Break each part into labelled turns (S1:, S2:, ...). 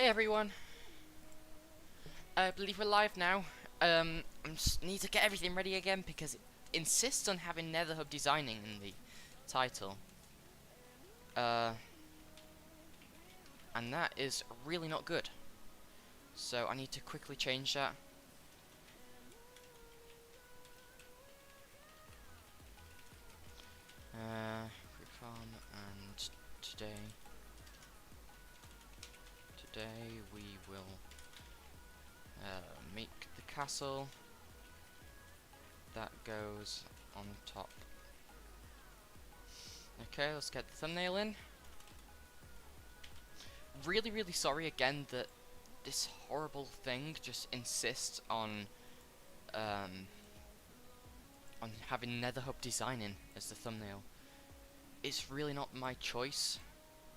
S1: Hey everyone, I believe we're live now. I just need to get everything ready again because it insists on having Nether Hub designing in the title. And that is really not good. So I need to quickly change that. Group farm, and today we will make the castle that goes on top. Okay, let's get the thumbnail in. Really sorry again that this horrible thing just insists on having Nether Hub designing as the thumbnail. It's really not my choice,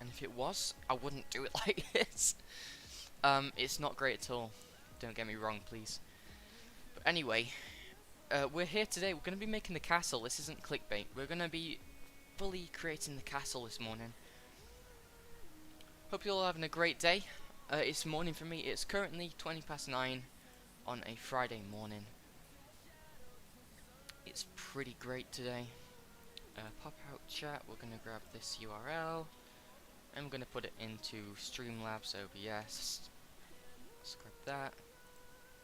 S1: and if it was, I wouldn't do it like this. It's not great at all. Don't get me wrong, please. But anyway, we're here today. We're going to be making the castle. This isn't clickbait. We're going to be fully creating the castle this morning. Hope you're all having a great day. It's morning for me. It's currently 9:20 on a Friday morning. It's pretty great today. Pop out chat. We're going to grab this URL and we're going to put it into Streamlabs OBS. Let's grab that.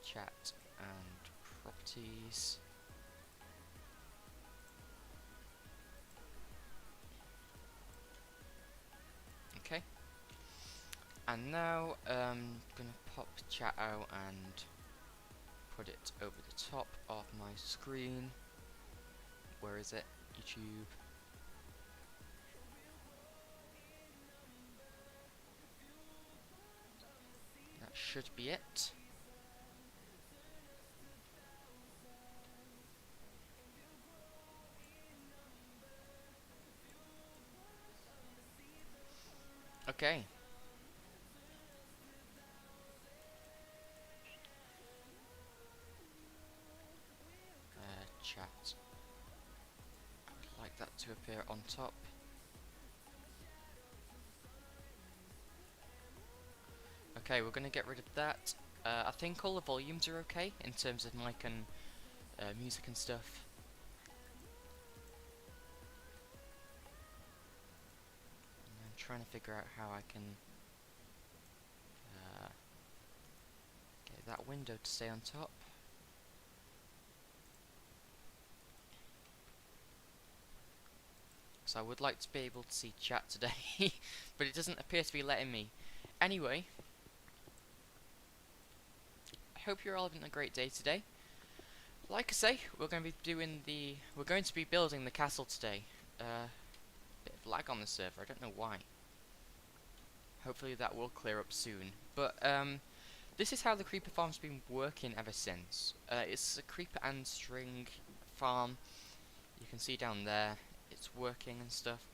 S1: Chat and properties. Okay. And now gonna pop chat out and put it over the top of my screen. Where is it? YouTube. That should be it. Okay. Chat. I would like that to appear on top. Okay, we're gonna get rid of that. I think all the volumes are okay in terms of mic and music and stuff. And I'm trying to figure out how I can get that window to stay on top. So I would like to be able to see chat today, but it doesn't appear to be letting me. Anyway, I hope you're all having a great day today. Like I say, we're going to be building the castle today. Bit of lag on the server, I don't know why. Hopefully that will clear up soon. But this is how the creeper farm's been working ever since. It's a creeper and string farm. You can see down there, it's working and stuff.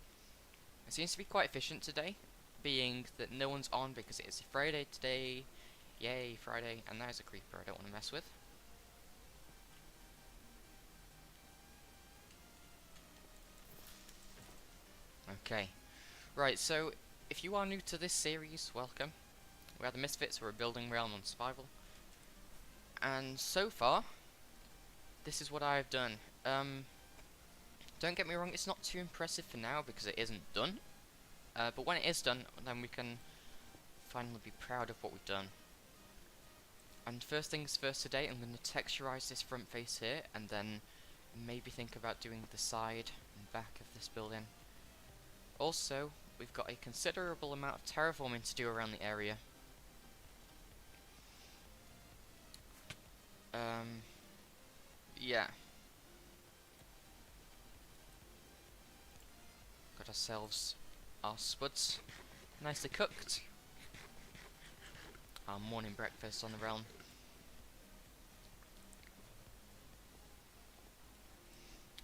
S1: It seems to be quite efficient today, being that no one's on because it is Friday today. Yay, Friday, and there's a creeper I don't want to mess with. Okay, right, so if you are new to this series, welcome. We are the Misfits, we're a building realm on survival. And so far, this is what I've done. Don't get me wrong, it's not too impressive for now because it isn't done. But when it is done, then we can finally be proud of what we've done. And first things first today, I'm going to texturize this front face here, and then maybe think about doing the side and back of this building. Also, we've got a considerable amount of terraforming to do around the area. Yeah. Got ourselves our spuds nicely cooked. Our morning breakfast on the realm.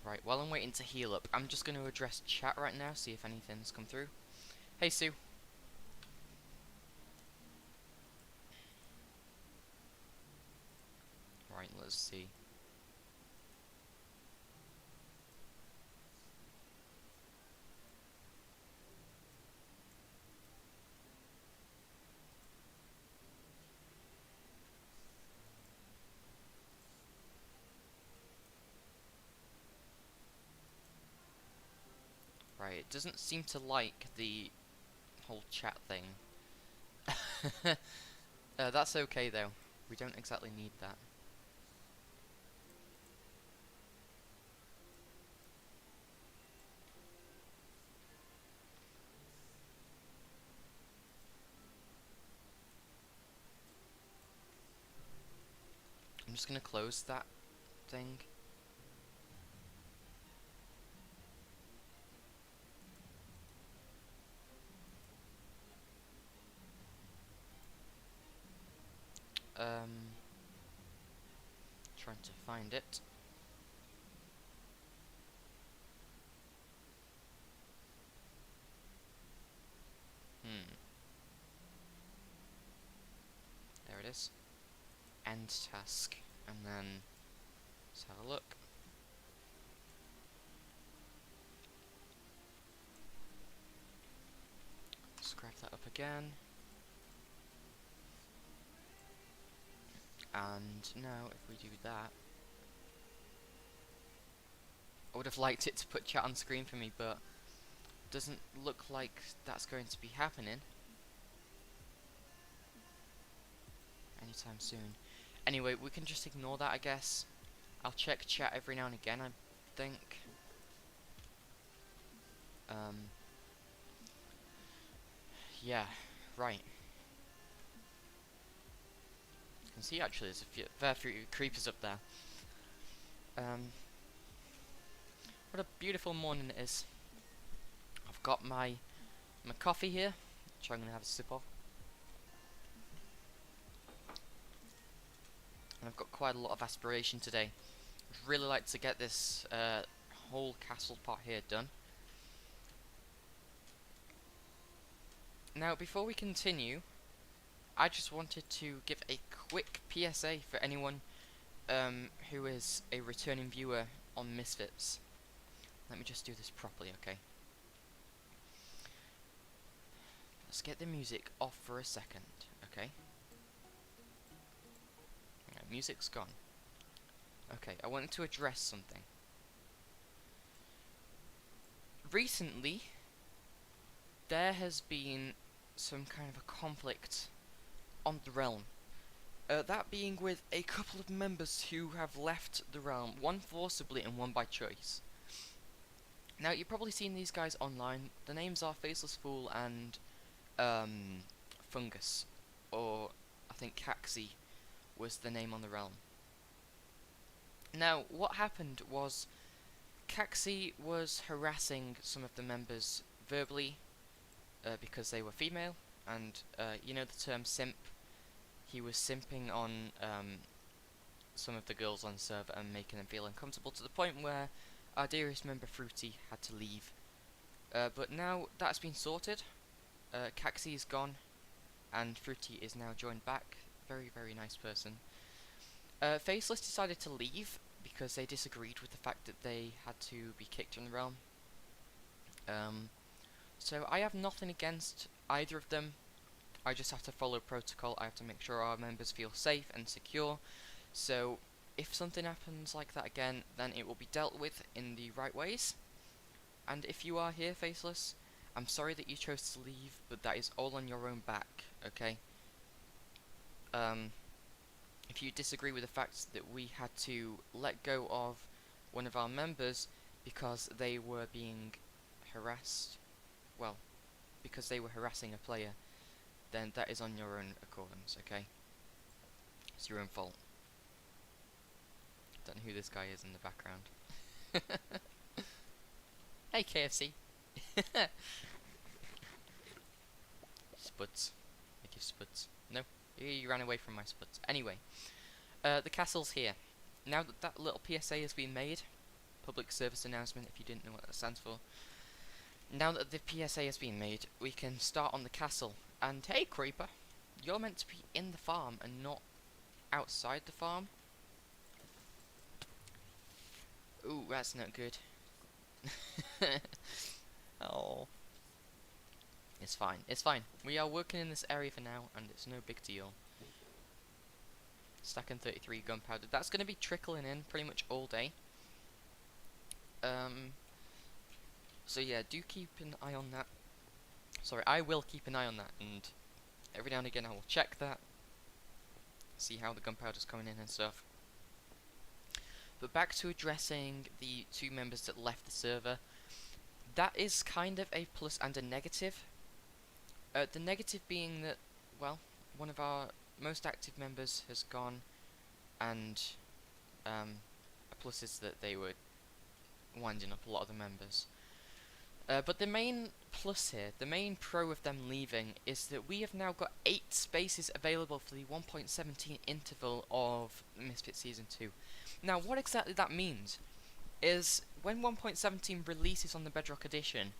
S1: Right, while I'm waiting to heal up, I'm just going to address chat right now, see if anything's come through. Hey Sue. Right, let's see. Right, it doesn't seem to like the whole chat thing. That's okay though. We don't exactly need that. I'm just gonna close that thing. Trying to find it. There it is. End task. And then, let's have a look. Let's grab that up again. And now, if we do that, I would have liked it to put chat on screen for me, but doesn't look like that's going to be happening anytime soon. Anyway, we can just ignore that, I guess. I'll check chat every now and again, I think. Yeah, right. You can see actually there's a fair few creepers up there. What a beautiful morning it is. I've got my coffee here, which I'm going to have a sip of. And I've got quite a lot of aspiration today. I'd really like to get this whole castle part here done. Now, before we continue, I just wanted to give a quick PSA for anyone who is a returning viewer on Misfits. Let me just do this properly, okay? Let's get the music off for a second, okay? Yeah, music's gone. Okay, I wanted to address something. Recently, there has been some kind of a conflict on the realm. That being with a couple of members who have left the realm, one forcibly and one by choice. Now, you've probably seen these guys online. The names are Faceless Fool and Fungus, or I think Caxi was the name on the realm. Now, what happened was Caxi was harassing some of the members verbally because they were female, and you know the term simp? He was simping on some of the girls on the server and making them feel uncomfortable to the point where our dearest member Fruity had to leave. But now that's been sorted. Caxi is gone, and Fruity is now joined back. Very, very nice person. Faceless decided to leave because they disagreed with the fact that they had to be kicked from the realm. So I have nothing against either of them. I just have to follow protocol. I have to make sure our members feel safe and secure. So if something happens like that again, then it will be dealt with in the right ways. And if you are here, Faceless, I'm sorry that you chose to leave, but that is all on your own back, okay? If you disagree with the fact that we had to let go of one of our members because they were being harassed, well, because they were harassing a player, then that is on your own accordance, okay? It's your own fault. Don't know who this guy is in the background. Hey, KFC. Spuds. I give spuds. No, you ran away from my spuds. Anyway, the castle's here. Now that that little PSA has been made, public service announcement if you didn't know what that stands for. Now that the PSA has been made, we can start on the castle. And hey, Creeper, you're meant to be in the farm and not outside the farm. Ooh, that's not good. Oh. It's fine, it's fine. We are working in this area for now, and it's no big deal. Stacking 33 gunpowder. That's going to be trickling in pretty much all day. So yeah, do keep an eye on that. Sorry, I will keep an eye on that, and every now and again I will check that, see how the gunpowder's coming in and stuff. But back to addressing the two members that left the server. That is kind of a plus and a negative. The negative being that, well, one of our most active members has gone, and a plus is that they were winding up a lot of the members. But the main plus here, the main pro of them leaving, is that we have now got 8 spaces available for the 1.17 interval of Misfits Season 2. Now, what exactly that means is when 1.17 releases on the Bedrock Edition,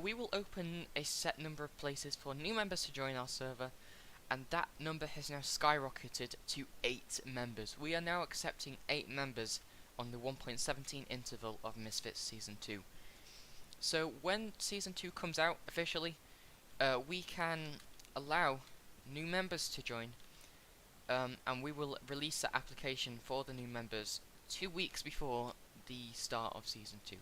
S1: we will open a set number of places for new members to join our server, and that number has now skyrocketed to 8 members. We are now accepting 8 members on the 1.17 interval of Misfits Season 2. So when Season 2 comes out officially, we can allow new members to join, and we will release the application for the new members 2 weeks before the start of Season 2.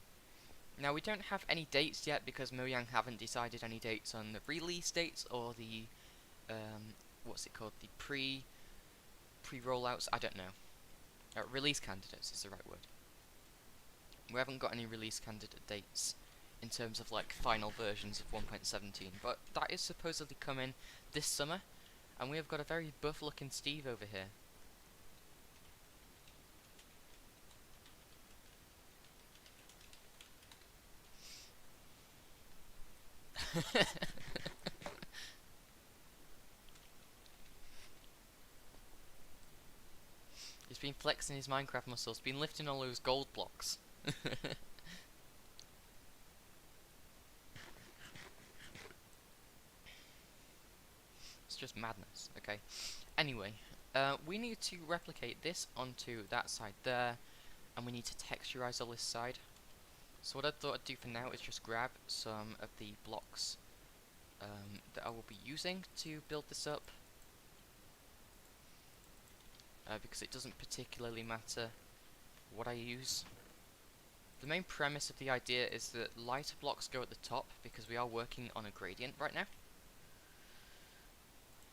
S1: Now, we don't have any dates yet because Mojang haven't decided any dates on the release dates or the, what's it called, the pre-rollouts, I don't know. Release candidates is the right word. We haven't got any release candidate dates in terms of like final versions of 1.17, but that is supposedly coming this summer, and we have got a very buff looking Steve over here. He's been flexing his Minecraft muscles, been lifting all those gold blocks. It's just madness, okay. Anyway, we need to replicate this onto that side there, and we need to texturize all this side. So what I thought I'd do for now is just grab some of the blocks that I will be using to build this up, because it doesn't particularly matter what I use. The main premise of the idea is that lighter blocks go at the top because we are working on a gradient right now.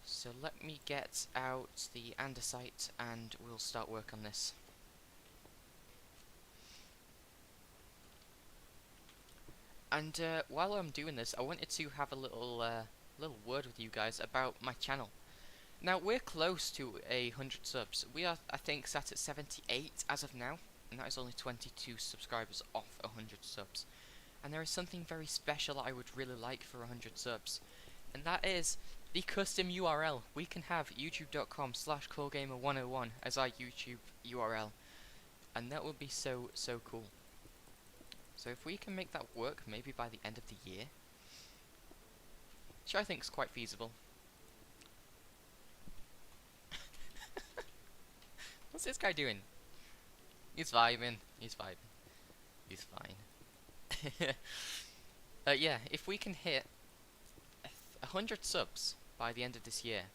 S1: So let me get out the andesite and we'll start work on this. And while I'm doing this, I wanted to have a little word with you guys about my channel. Now, we're close to 100 subs. We are, I think, sat at 78 as of now, and that is only 22 subscribers off 100 subs. And there is something very special I would really like for 100 subs, and that is the custom URL. We can have youtube.com/coregamer101 as our YouTube URL, and that would be so cool. So if we can make that work, maybe by the end of the year, which I think is quite feasible. What's this guy doing? He's vibing. He's vibing. He's fine. Yeah, if we can hit 100 subs by the end of this year,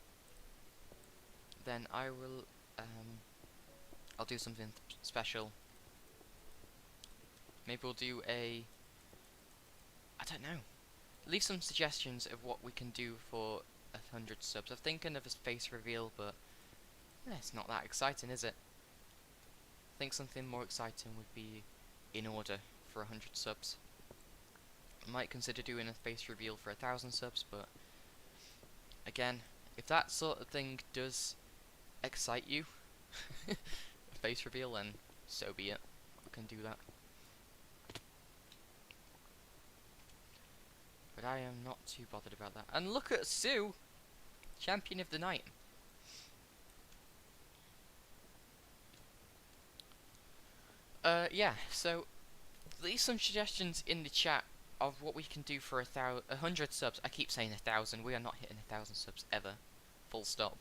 S1: then I will, I'll do something special. Maybe we'll do I don't know. Leave some suggestions of what we can do for 100 subs. I'm thinking of a face reveal, but it's not that exciting, is it? I think something more exciting would be in order for 100 subs. I might consider doing a face reveal for 1,000 subs, but again, if that sort of thing does excite you, a face reveal, then so be it. I can do that. But I am not too bothered about that. And look at Sue! Champion of the night. Yeah, so leave some suggestions in the chat of what we can do for 100 subs. I keep saying 1,000. We are not hitting 1,000 subs ever. Full stop.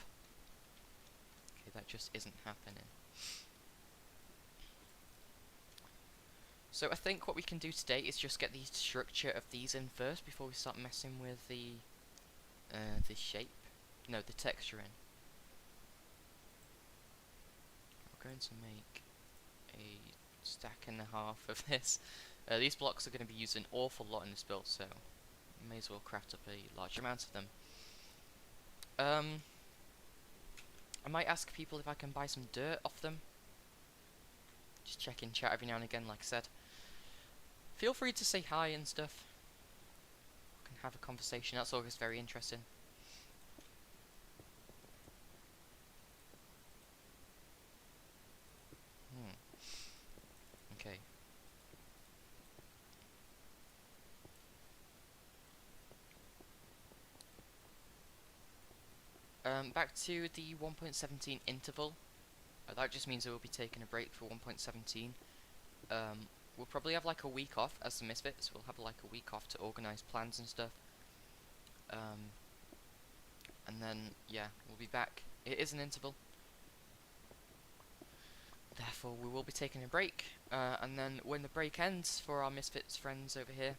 S1: Okay, that just isn't happening. So I think what we can do today is just get the structure of these in first before we start messing with the shape. No, the texture in. We're going to make a stack and a half of this. These blocks are going to be used an awful lot in this build, so may as well craft up a large amount of them. I might ask people if I can buy some dirt off them. Just check in chat every now and again, like I said. Feel free to say hi and stuff. We can have a conversation, that's always very interesting. Okay. Back to the 1.17 interval. That just means I will be taking a break for 1.17. We'll probably have like a week off as the Misfits. We'll have like a week off to organise plans and stuff. And then, yeah, we'll be back. It is an interval. Therefore, we will be taking a break. And then when the break ends for our Misfits friends over here,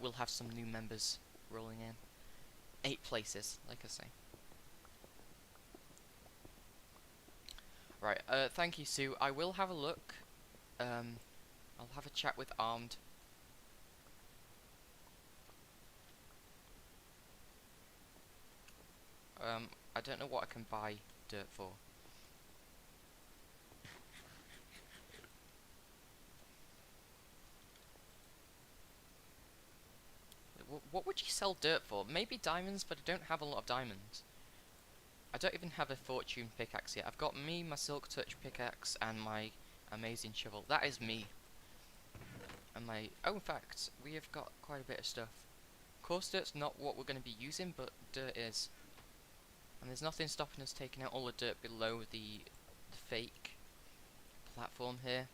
S1: we'll have some new members rolling in. 8 places, like I say. Right, thank you, Sue. I will have a look. I'll have a chat with Armed. I don't know what I can buy dirt for. What would you sell dirt for? Maybe diamonds, but I don't have a lot of diamonds. I don't even have a fortune pickaxe yet. I've got me, my silk touch pickaxe, and my amazing shovel. That is me. And my... Oh, in fact, we have got quite a bit of stuff. Coarse dirt's not what we're going to be using, but dirt is. And there's nothing stopping us taking out all the dirt below the fake platform here.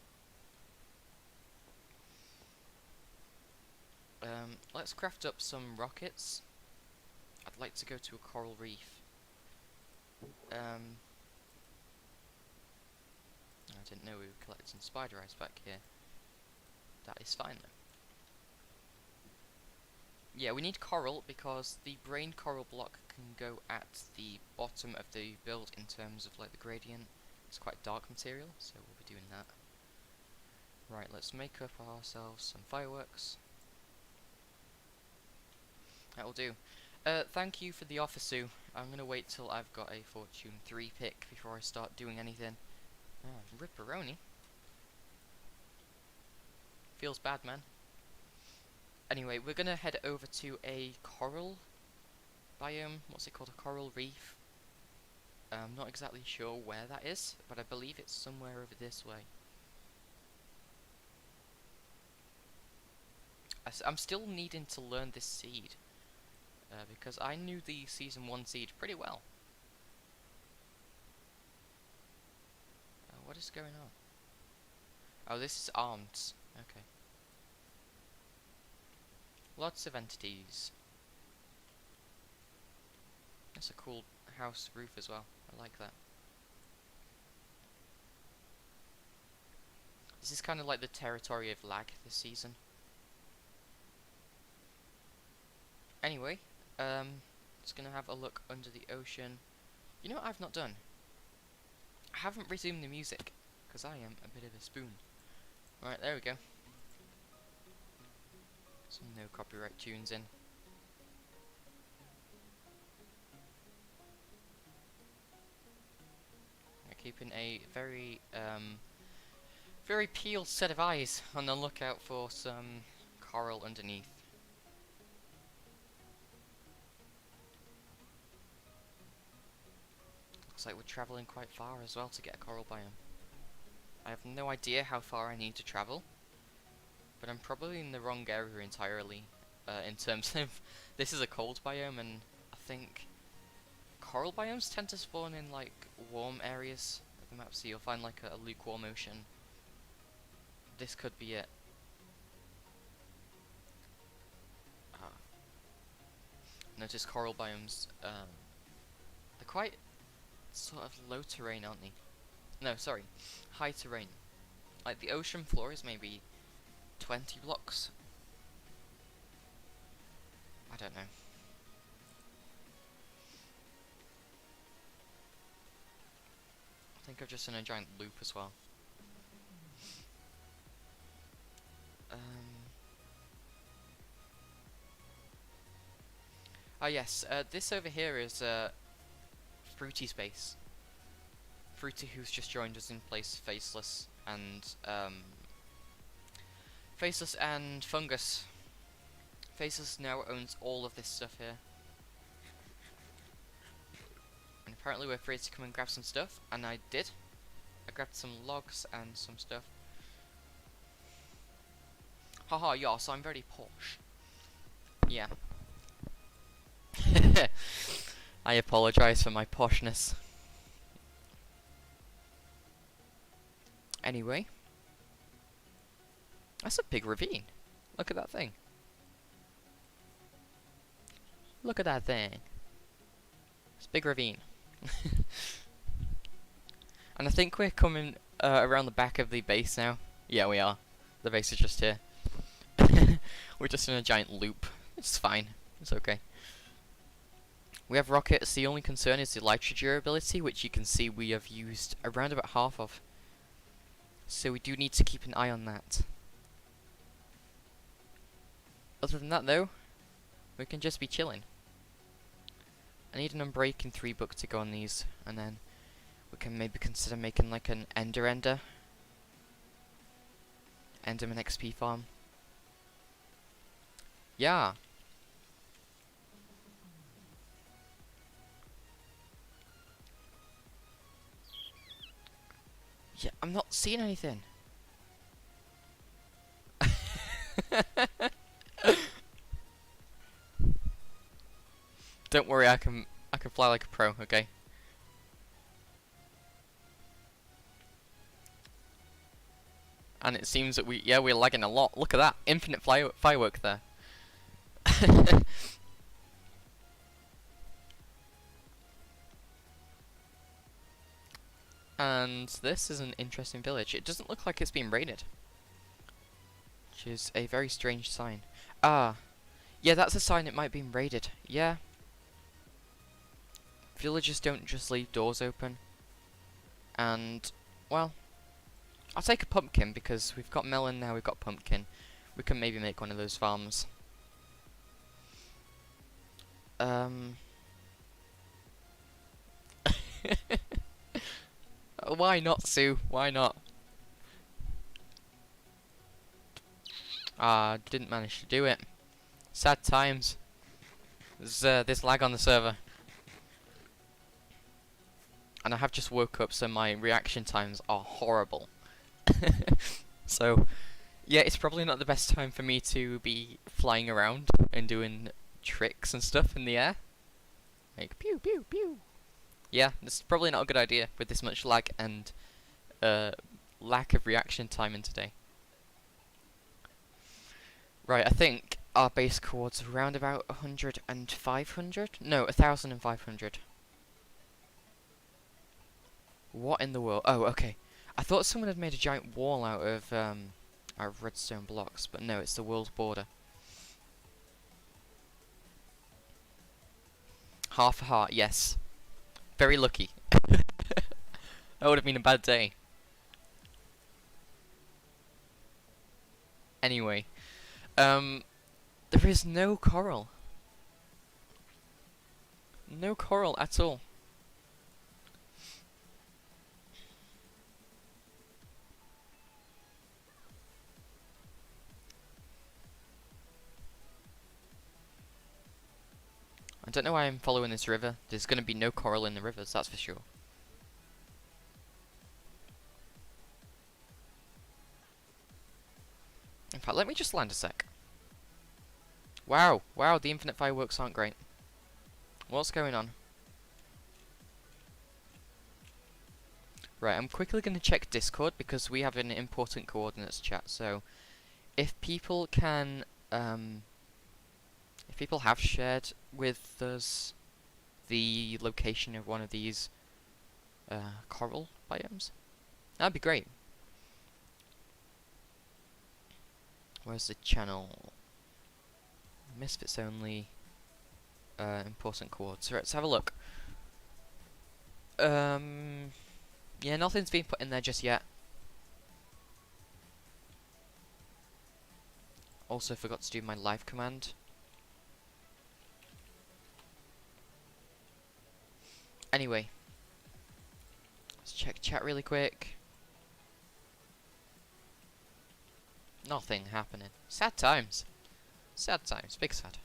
S1: Let's craft up some rockets. I'd like to go to a coral reef. I didn't know we were collecting spider eyes back here. That is fine though. Yeah, we need coral because the brain coral block can go at the bottom of the build in terms of like the gradient. It's quite dark material, so we'll be doing that. Right, let's make up ourselves some fireworks. That will do. Thank you for the offer, Sue. I'm gonna wait till I've got a Fortune 3 pick before I start doing anything. Oh, ripperoni. Feels bad, man. Anyway, we're gonna head over to a coral biome. What's it called? A coral reef. I'm not exactly sure where that is, but I believe it's somewhere over this way. I'm still needing to learn this seed. Because I knew the Season 1 seed pretty well. What is going on? Oh, this is arms. Okay. Lots of entities. That's a cool house roof as well. I like that. This is kind of like the territory of lag this season. Anyway, just gonna have a look under the ocean. You know what I've not done? I haven't resumed the music, because I am a bit of a spoon. Right, there we go. Some no copyright tunes in. We're keeping a very, very peeled set of eyes on the lookout for some coral underneath. Looks like we're travelling quite far as well to get a coral biome. I have no idea how far I need to travel, but I'm probably in the wrong area entirely, in terms of, this is a cold biome, and I think coral biomes tend to spawn in like warm areas of the map, so you'll find like a lukewarm ocean. This could be it. Notice coral biomes, they're quite sort of low terrain, aren't they? No, sorry, high terrain. Like the ocean floor is maybe 20 blocks. I don't know. I think I've just done a giant loop as well. Ah yes, this over here is Fruity Space. Fruity, who's just joined us in place, Faceless and Fungus. Faceless now owns all of this stuff here. And apparently we're free to come and grab some stuff, and I did. I grabbed some logs and some stuff. Haha, yes, I'm very posh. Yeah. I apologise for my poshness. Anyway. That's a big ravine. Look at that thing. Look at that thing. It's a big ravine. And I think we're coming around the back of the base now. Yeah, we are. The base is just here. We're just in a giant loop. It's fine. It's okay. We have rockets. The only concern is the elytra durability, which you can see we have used around about half of. So we do need to keep an eye on that. Other than that, though, we can just be chilling. I need an Unbreaking 3 book to go on these, and then we can maybe consider making like an Enderman XP farm. Yeah. Yeah, I'm not seeing anything. Don't worry, I can fly like a pro, okay? And it seems that we're lagging a lot. Look at that, infinite firework there. And this is an interesting village. It doesn't look like it's been raided, which is a very strange sign. Ah, yeah, that's a sign it might be raided. Yeah. Villagers don't just leave doors open. And, well, I'll take a pumpkin because we've got melon now, we've got pumpkin. We can maybe make one of those farms. Why not, Sue? Why not? Ah, didn't manage to do it. Sad times. There's lag on the server. And I have just woke up, so my reaction times are horrible. So, yeah, it's probably not the best time for me to be flying around and doing tricks and stuff in the air. Like, pew, pew, pew. Yeah, this is probably not a good idea with this much lag and lack of reaction time in today. Right, I think our base coords around about 100 and 500? No, 1,000 and 500. What in the world? Oh, okay. I thought someone had made a giant wall out of redstone blocks, but no, it's the world border. Half a heart, yes. Very lucky. That would have been a bad day. Anyway, there is no coral. No coral at all. I don't know why I'm following this river. There's going to be no coral in the rivers, that's for sure. In fact, let me just land a sec. Wow, wow, the infinite fireworks aren't great. What's going on? Right, I'm quickly going to check Discord because we have an important coordinates chat. So, if people can, if people have shared with us the location of one of these coral biomes, that'd be great. Where's the channel? Misfits only. Important coords. Right, let's have a look. Yeah, nothing's been put in there just yet. Also forgot to do my live command. Anyway, let's check chat really quick. Nothing happening. Sad times. Sad times. Big sad.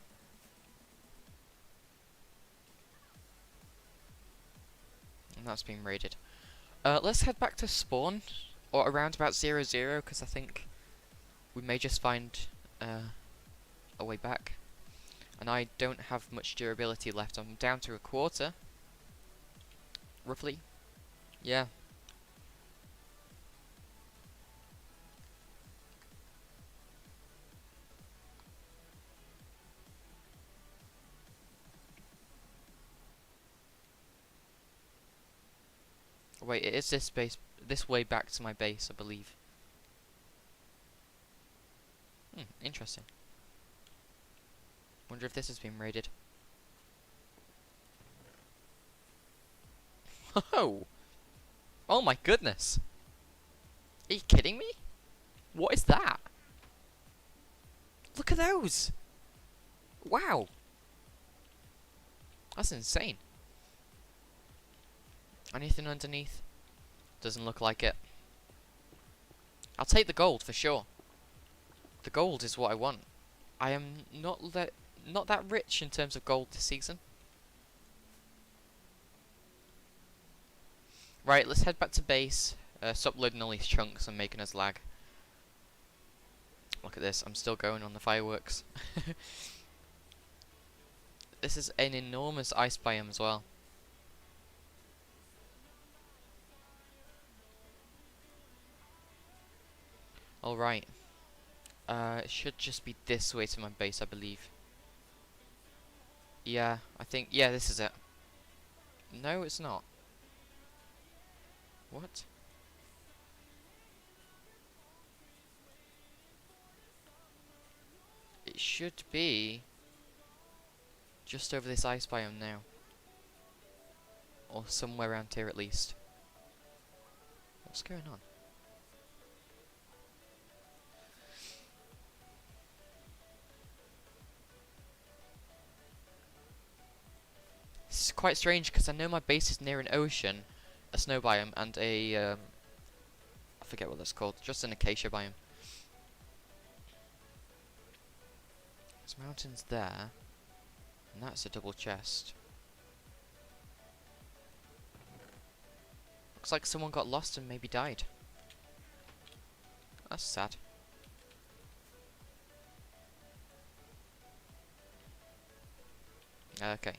S1: And that's been raided. Let's head back to spawn, or around about 0-0, because I think we may just find a way back. And I don't have much durability left. I'm down to a quarter. Roughly. Yeah. Wait, it is this way back to my base, I believe. Interesting. Wonder if this has been raided. Oh! Oh my goodness! Are you kidding me? What is that? Look at those! Wow! That's insane. Anything underneath? Doesn't look like it. I'll take the gold for sure. The gold is what I want. I am not that rich in terms of gold this season. Right, let's head back to base. Stop loading all these chunks and making us lag. Look at this, I'm still going on the fireworks. This is an enormous ice biome as well. Alright. It should just be this way to my base, I believe. Yeah, I think, yeah, this is it. No, it's not. What? It should be just over this ice biome now. Or somewhere around here at least. What's going on? This is quite strange because I know my base is near an ocean, a snow biome, and a I forget what that's called, just an acacia biome. There's mountains there, and that's a double chest. Looks like someone got lost and maybe died. That's sad. Okay.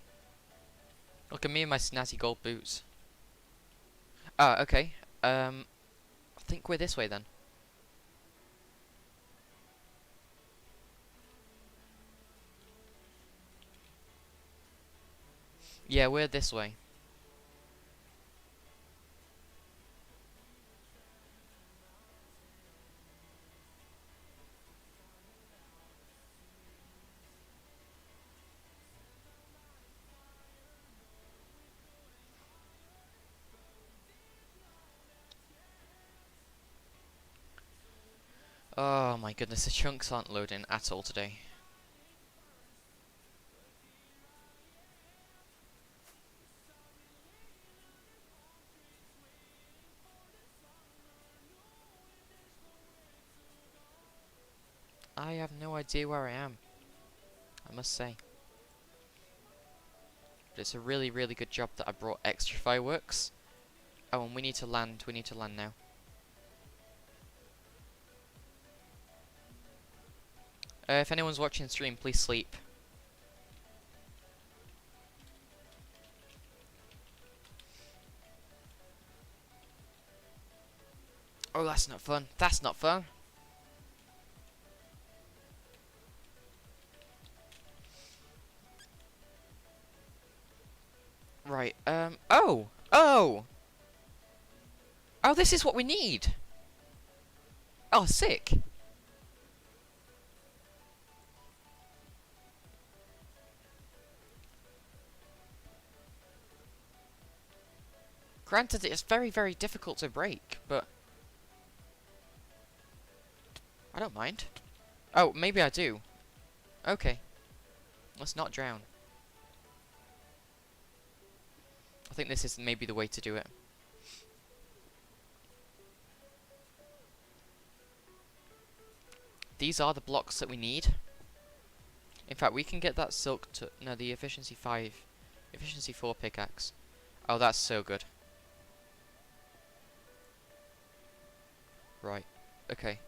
S1: Look at me and my snazzy gold boots. Ah, okay. I think we're this way then. Yeah, we're this way. Oh my goodness, the chunks aren't loading at all today. I have no idea where I am, I must say. But it's a really, really good job that I brought extra fireworks. Oh, and we need to land now. If anyone's watching the stream, please sleep. Oh, that's not fun. That's not fun. Right, oh! Oh! Oh, this is what we need! Oh, sick! Granted, it's very, very difficult to break, but I don't mind. Oh, maybe I do. Okay. Let's not drown. I think this is maybe the way to do it. These are the blocks that we need. In fact, we can get that silk to... No, the efficiency 5. Efficiency 4 pickaxe. Oh, that's so good. Right. Okay.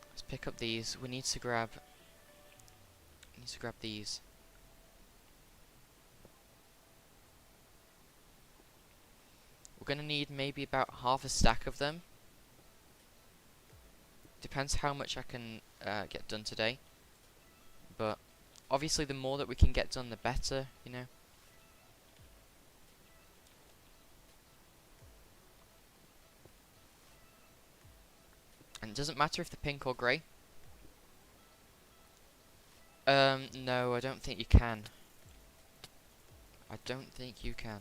S1: Let's pick up these. We need to grab... these. We're gonna need maybe about half a stack of them. Depends how much I can get done today. But obviously the more that we can get done, the better, you know. And it doesn't matter if they're pink or grey. No, I don't think you can. I don't think you can.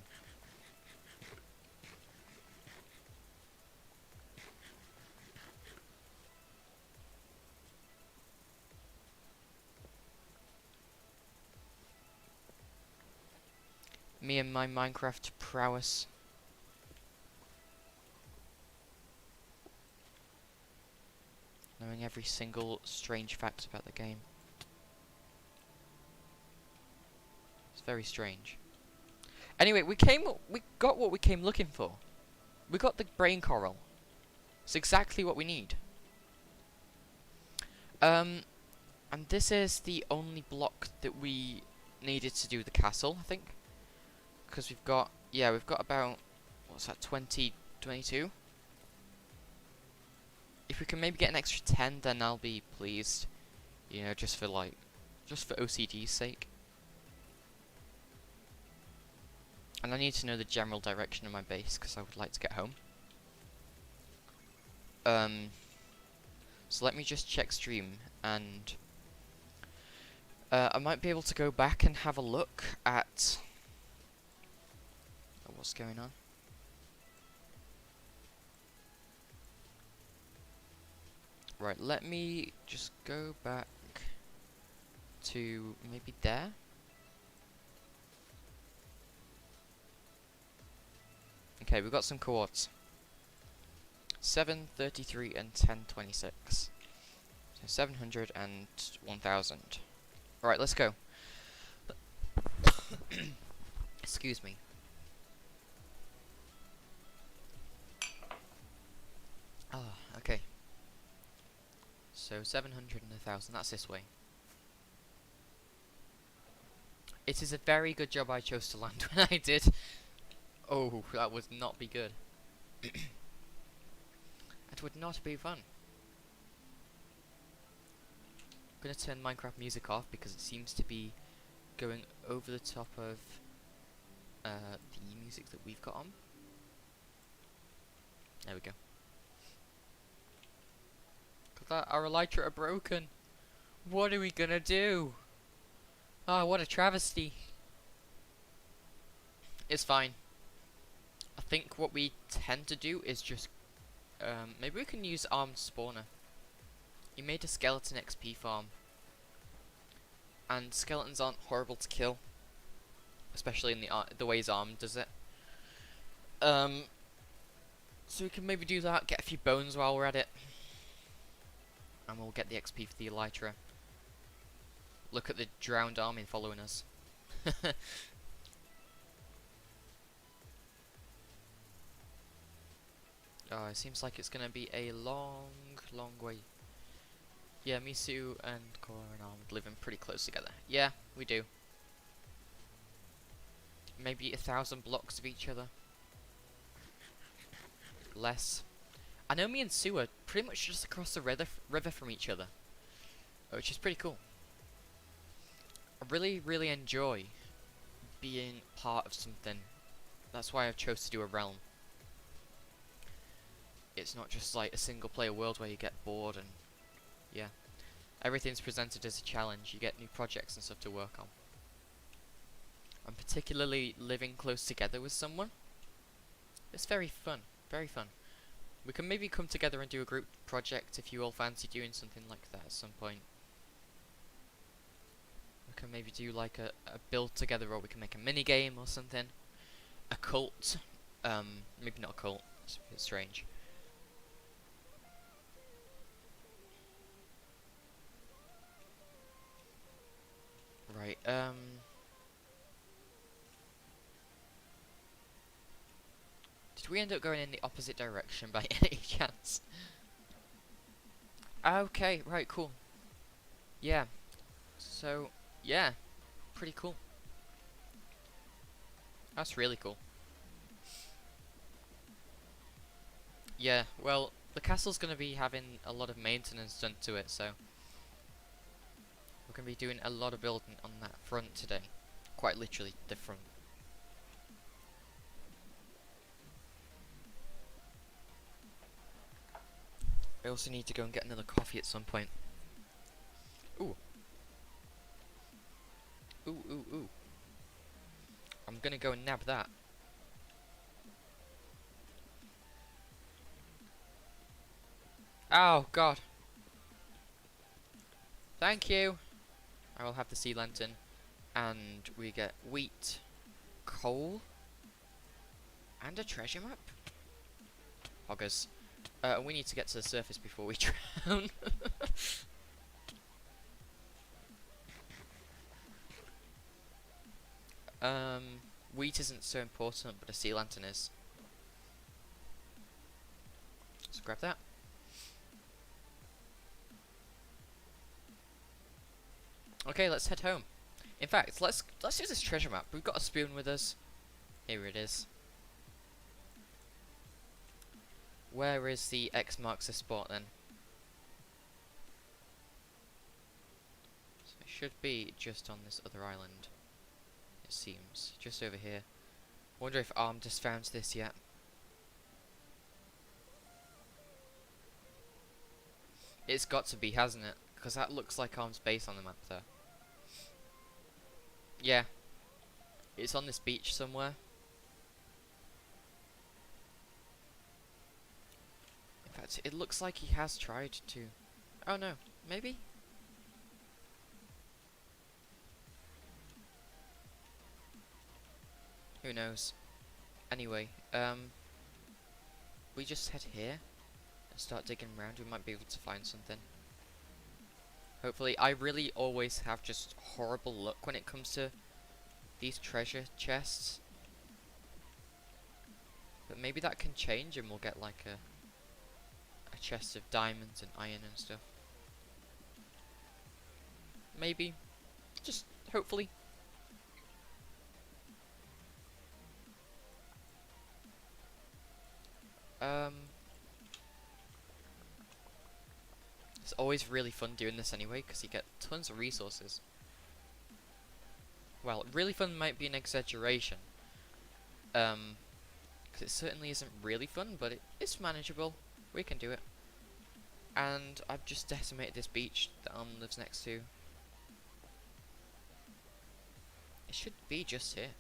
S1: Me and my Minecraft prowess. Knowing every single strange fact about the game. It's very strange. Anyway, we got what we came looking for. We got the brain coral. It's exactly what we need. And this is the only block that we needed to do the castle, I think. Because we've got about, what's that, 22? If we can maybe get an extra 10, then I'll be pleased. You know, just for OCD's sake. And I need to know the general direction of my base, because I would like to get home. So let me just check stream, and I might be able to go back and have a look at what's going on. Right, let me just go back to maybe there. Okay, we've got some coords. 7, 33, and 1026. So 700 and 1000. Alright, let's go. Excuse me. Ah, okay. So 700 and 1000, that's this way. It is a very good job I chose to land when I did. Oh, that would not be good. It would not be fun. I'm gonna turn Minecraft music off because it seems to be going over the top of the music that we've got on. There we go. Our elytra are broken. What are we gonna do? Ah, what a travesty. It's fine. I think what we tend to do is just maybe we can use armed spawner. He made a skeleton XP farm, and skeletons aren't horrible to kill, especially in the way his arm does it. So we can maybe do that, get a few bones while we're at it, and we'll get the XP for the elytra. Look at the drowned army following us. Oh, it seems like it's gonna be a long, long way. Yeah, Misu and Korra and Armand living pretty close together. Yeah, we do. Maybe 1,000 blocks of each other. Less. I know me and Sue are pretty much just across the river from each other, which is pretty cool. I really, really enjoy being part of something. That's why I chose to do a realm. It's not just like a single player world where you get bored and yeah. Everything's presented as a challenge. You get new projects and stuff to work on. And particularly living close together with someone. It's very fun. Very fun. We can maybe come together and do a group project if you all fancy doing something like that at some point. can maybe do like a build together, or we can make a mini game or something. A cult. Maybe not a cult. It's a bit strange. Right. Did we end up going in the opposite direction by any chance? Okay. Right. Cool. Yeah. So yeah, pretty cool. That's really cool. Yeah, well, the castle's going to be having a lot of maintenance done to it, so we're going to be doing a lot of building on that front today. Quite literally, the front. I also need to go and get another coffee at some point. Ooh. Ooh, ooh, ooh. I'm going to go and nab that. Oh, God. Thank you. I will have the sea lantern. And we get wheat, coal, and a treasure map. Hoggers. We need to get to the surface before we drown. Wheat isn't so important, but a sea lantern is. Let's grab that. Okay, let's head home. In fact, let's use this treasure map. We've got a spoon with us. Here it is. Where is the X marks the spot then? So it should be just on this other island. It seems. Just over here. Wonder if Arm just found this yet. It's got to be, hasn't it? Because that looks like Arm's base on the map there. Yeah. It's on this beach somewhere. In fact, it looks like he has tried to... Oh no, maybe? Who knows? Anyway, we just head here and start digging around. We might be able to find something. Hopefully. I really always have just horrible luck when it comes to these treasure chests. But maybe that can change and we'll get like a chest of diamonds and iron and stuff. Maybe. Just hopefully. It's always really fun doing this anyway, because you get tons of resources. Well, really fun might be an exaggeration. Because it certainly isn't really fun, but it's manageable. We can do it. And I've just decimated this beach that lives next to. It should be just here.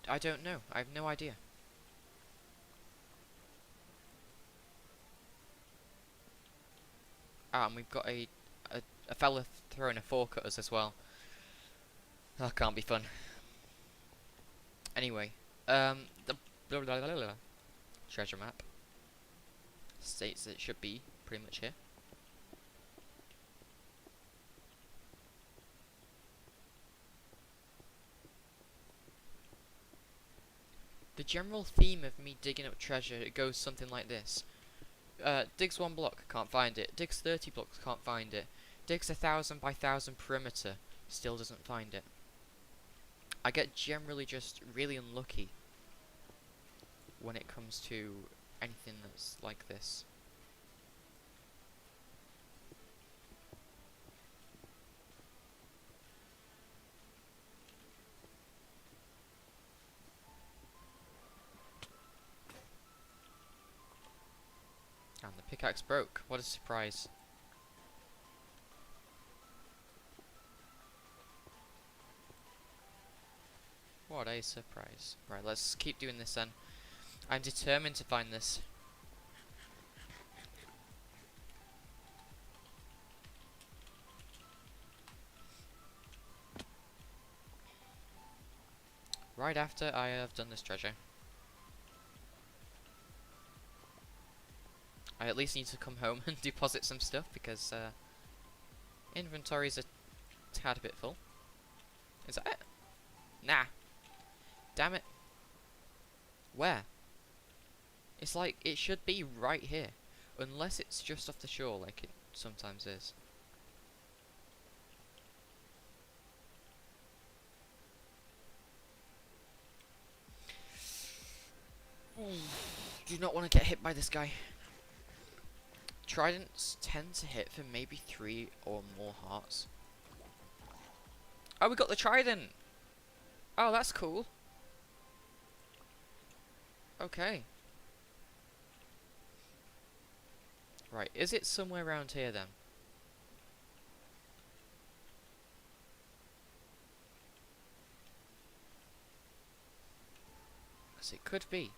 S1: I don't know. I have no idea. Ah, and we've got a fella throwing a fork at us as well. That can't be fun. Anyway, the treasure map states that it should be pretty much here. The general theme of me digging up treasure, it goes something like this. Digs 1 block, can't find it. Digs 30 blocks, can't find it. Digs 1,000 by 1,000 perimeter, still doesn't find it. I get generally just really unlucky when it comes to anything that's like this. Pickaxe broke. What a surprise. What a surprise. Right, let's keep doing this then. I'm determined to find this. Right after I have done this treasure. I at least need to come home and deposit some stuff because inventory's a tad bit full. Is that it? Nah. Damn it. Where? It's like, it should be right here. Unless it's just off the shore like it sometimes is. Do not want to get hit by this guy. Tridents tend to hit for maybe 3 or more hearts. Oh, we got the trident! Oh, that's cool. Okay. Right, is it somewhere around here then? Because it could be.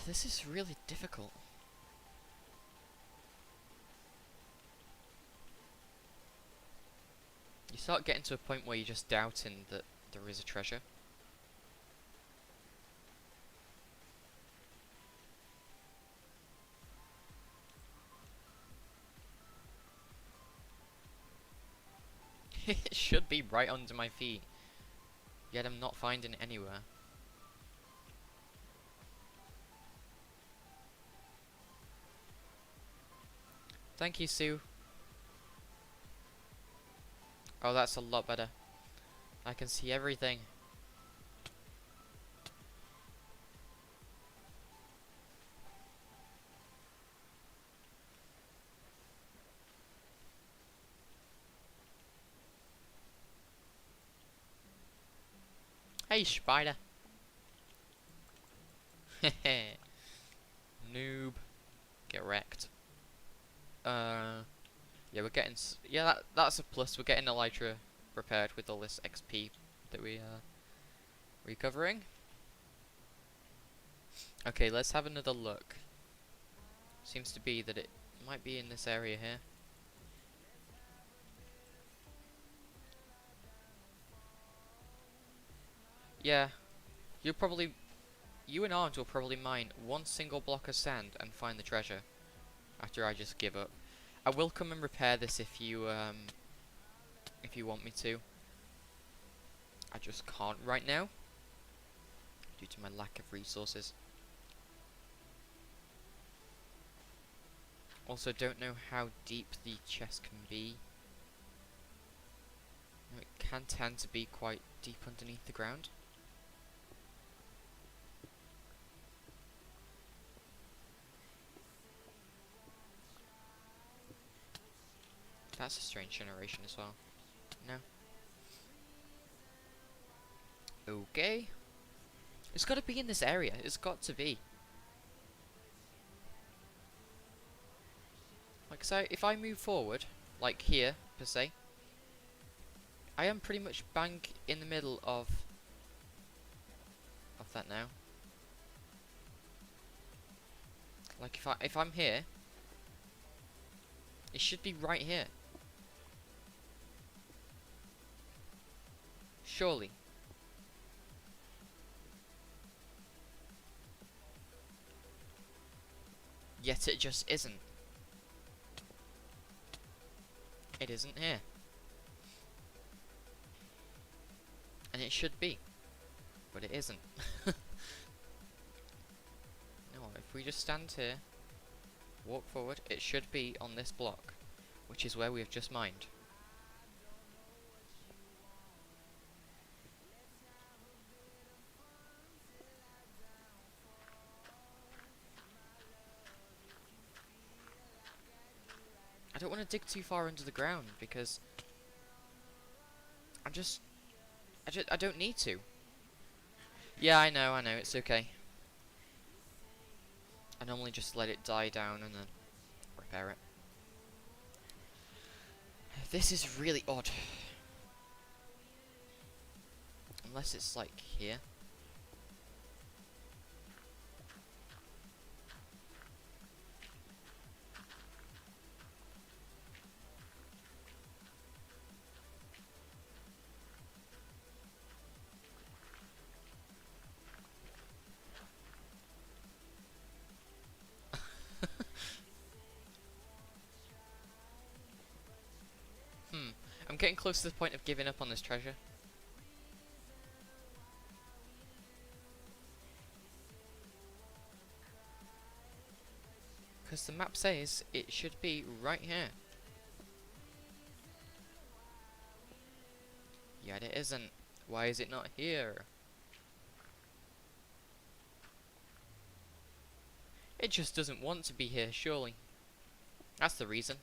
S1: This is really difficult. You start getting to a point where you're just doubting that there is a treasure. It should be right under my feet. Yet I'm not finding it anywhere. Thank you, Sue. Oh, that's a lot better. I can see everything. Hey, spider. Hehe. Noob. Get wrecked. Yeah, we're getting. Yeah, that's a plus. We're getting elytra repaired with all this XP that we are recovering. Okay, let's have another look. Seems to be that it might be in this area here. Yeah, you and Arms will probably mine one single block of sand and find the treasure. After I just give up. I will come and repair this if you want me to. I just can't right now, due to my lack of resources. Also, don't know how deep the chest can be. It can tend to be quite deep underneath the ground. That's a strange generation as well. No. Okay. It's got to be in this area. It's got to be. Like so, if I move forward, like here per se, I am pretty much bang in the middle of that now. Like if I'm here, it should be right here. Surely. Yet it just isn't. It isn't here. And it should be. But it isn't. No, if we just stand here, walk forward, it should be on this block, which is where we have just mined. I don't want to dig too far under the ground because I'm just, I don't need to. Yeah, I know, it's okay. I normally just let it die down and then repair it. This is really odd. Unless it's like here. I'm getting close to the point of giving up on this treasure. Because the map says it should be right here. Yet it isn't. Why is it not here? It just doesn't want to be here, surely. That's the reason.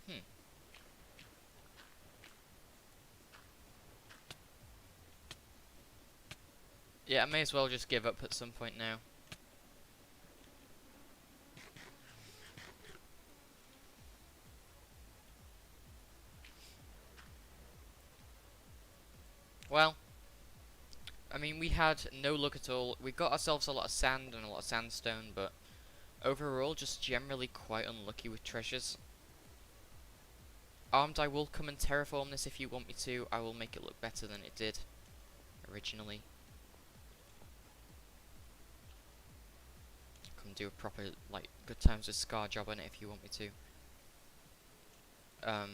S1: Hmm. Yeah, I may as well just give up at some point now. Well, I mean, we had no luck at all. We got ourselves a lot of sand and a lot of sandstone, but overall, just generally quite unlucky with treasures. Armed, I will come and terraform this if you want me to. I will make it look better than it did originally. Come do a proper, like, good times with Scar job on it if you want me to. But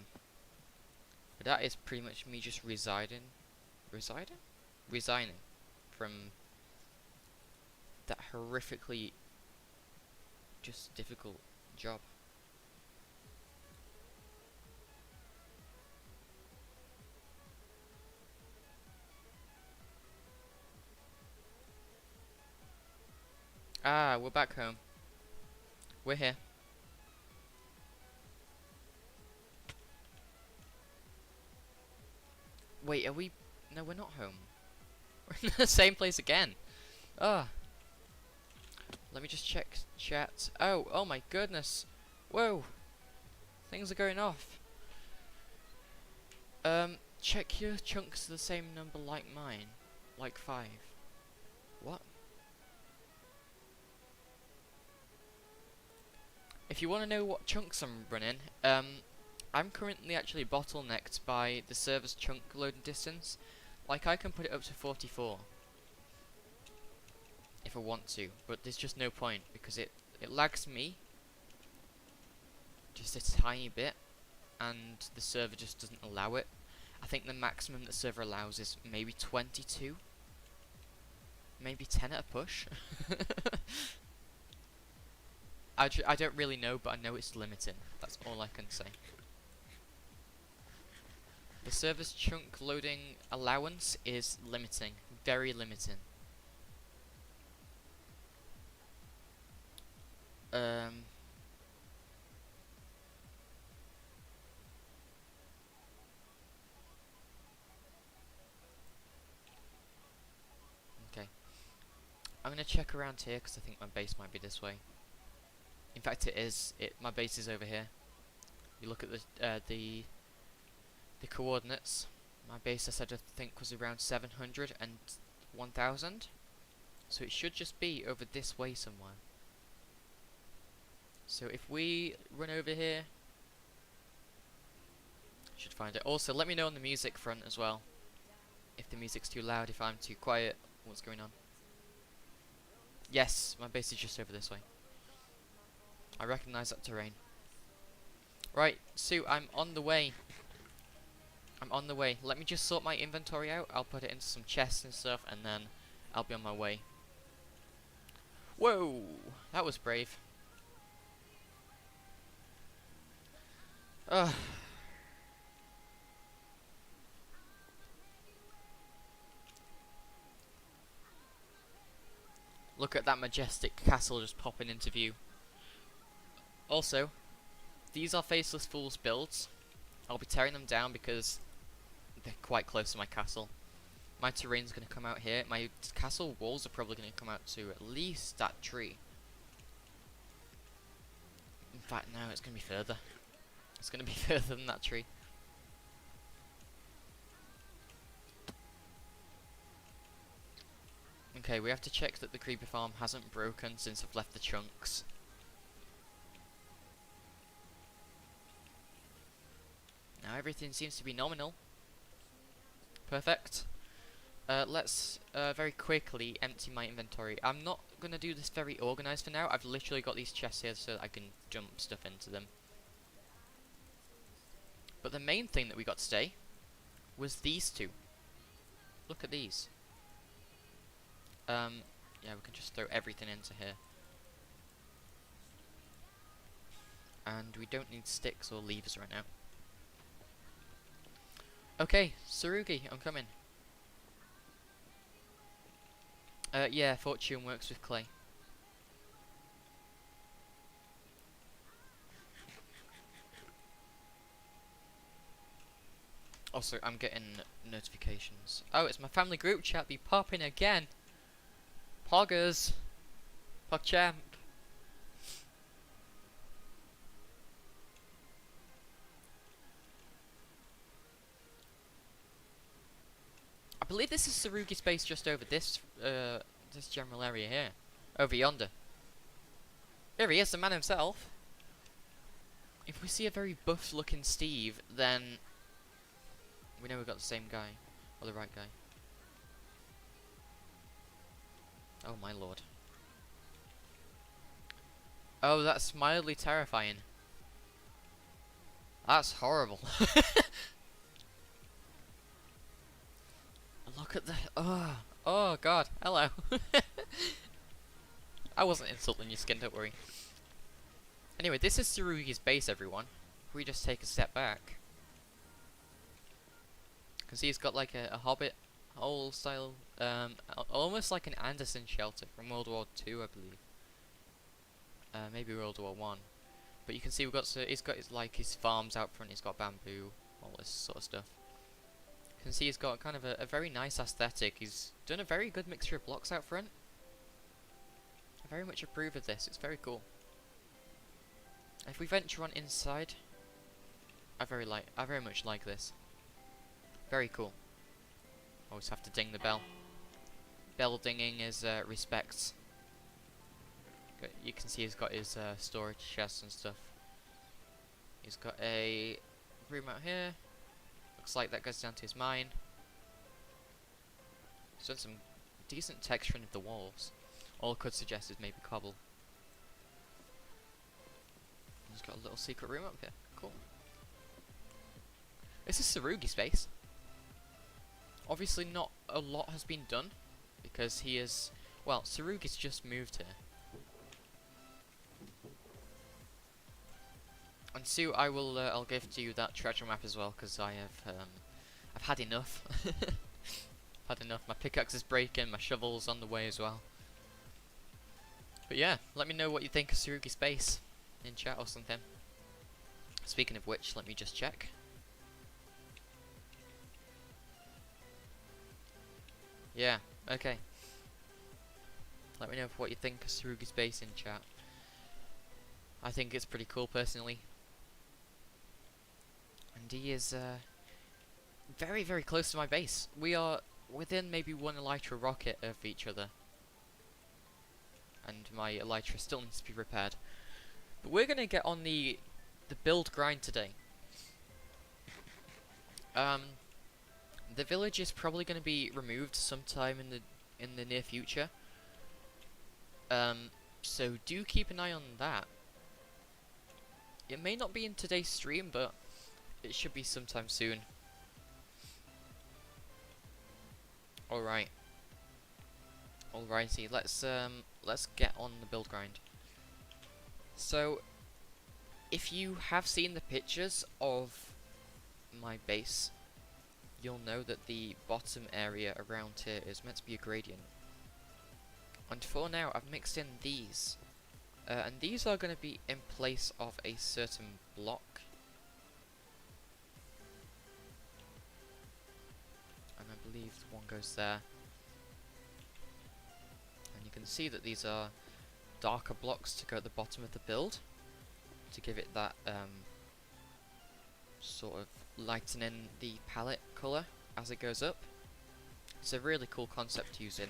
S1: that is pretty much me just resigning from that horrifically just difficult job. Ah, we're back home. We're here. Wait, are we? No, we're not home. We're in the same place again. Ah. Let me just check chat. Oh my goodness. Whoa. Things are going off. Check your chunks the same number like mine. Like 5. What? If you want to know what chunks I'm running, I'm currently actually bottlenecked by the server's chunk loading distance. Like, I can put it up to 44 if I want to, but there's just no point because it lags me just a tiny bit, and the server just doesn't allow it. I think the maximum the server allows is maybe 22, maybe 10 at a push. I don't really know, but I know it's limiting. That's all I can say. The server's chunk loading allowance is limiting. Very limiting. Okay. I'm gonna check around here because I think my base might be this way. In fact, it is. My base is over here. You look at the coordinates. My base, I said, I think was around 700 and 1000. So it should just be over this way somewhere. So if we run over here, should find it. Also, let me know on the music front as well. If the music's too loud, if I'm too quiet, what's going on. Yes, my base is just over this way. I recognise that terrain. Right, Sue, I'm on the way. I'm on the way. Let me just sort my inventory out. I'll put it into some chests and stuff, and then I'll be on my way. Whoa! That was brave. Ugh. Look at that majestic castle just popping into view. Also, these are Faceless Fools builds. I'll be tearing them down because they're quite close to my castle. My terrain's going to come out here. My castle walls are probably going to come out to at least that tree. In fact, no, it's going to be further. It's going to be further than that tree. Okay, we have to check that the creeper farm hasn't broken since I've left the chunks. Now everything seems to be nominal. Perfect. Let's very quickly empty my inventory. I'm not going to do this very organised for now. I've literally got these chests here so that I can dump stuff into them. But the main thing that we got today was these two. Look at these. Yeah, we can just throw everything into here. And we don't need sticks or leaves right now. Okay, Tsurugi, I'm coming. Yeah, fortune works with clay. Also, I'm getting notifications. Oh, it's my family group chat be popping again. Poggers. PogChamp. I believe this is Tsurugi's base just over this this general area here. Over yonder. Here he is, the man himself. If we see a very buff looking Steve, then we know we've got the same guy. Or the right guy. Oh my lord. Oh, that's mildly terrifying. That's horrible. Look at the... Oh god, hello. I wasn't insulting your skin, don't worry. Anyway, this is Tsurugi's base, everyone. If we just take a step back. You can see he's got like a Hobbit hole style, almost like an Anderson shelter from World War II, I believe. Maybe World War One. But you can see he's got his farms out front. He's got bamboo, all this sort of stuff. You can see he's got kind of a very nice aesthetic. He's done a very good mixture of blocks out front. I very much approve of this. It's very cool. If we venture on inside, I very much like this. Very cool. Always have to ding the bell. Bell dinging is respect. You can see he's got his storage chests and stuff. He's got a room out here. Looks like that goes down to his mine. He's done some decent texturing of the walls. All I could suggest is maybe cobble. He's got a little secret room up here. Cool. This is Tsurugi's space. Obviously not a lot has been done, because he is... Well, Tsurugi's just moved here. And Sue, I'll give to you that treasure map as well, because I've had enough. Had enough. My pickaxe is breaking, my shovel's on the way as well. But yeah, let me know what you think of Tsurugi's base in chat or something. Speaking of which, let me just check. Yeah, okay. Let me know what you think of Tsurugi's base in chat. I think it's pretty cool personally. And he is very, very close to my base. We are within maybe one elytra rocket of each other. And my elytra still needs to be repaired. But we're going to get on the build grind today. The village is probably going to be removed sometime in the near future. So do keep an eye on that. It may not be in today's stream, but it should be sometime soon. All right. Alrighty. Let's get on the build grind. So, if you have seen the pictures of my base, you'll know that the bottom area around here is meant to be a gradient. And for now, I've mixed in these. And these are going to be in place of a certain block. And I believe one goes there. And you can see that these are darker blocks to go at the bottom of the build, to give it that sort of lightening the palette colour as it goes up. It's a really cool concept using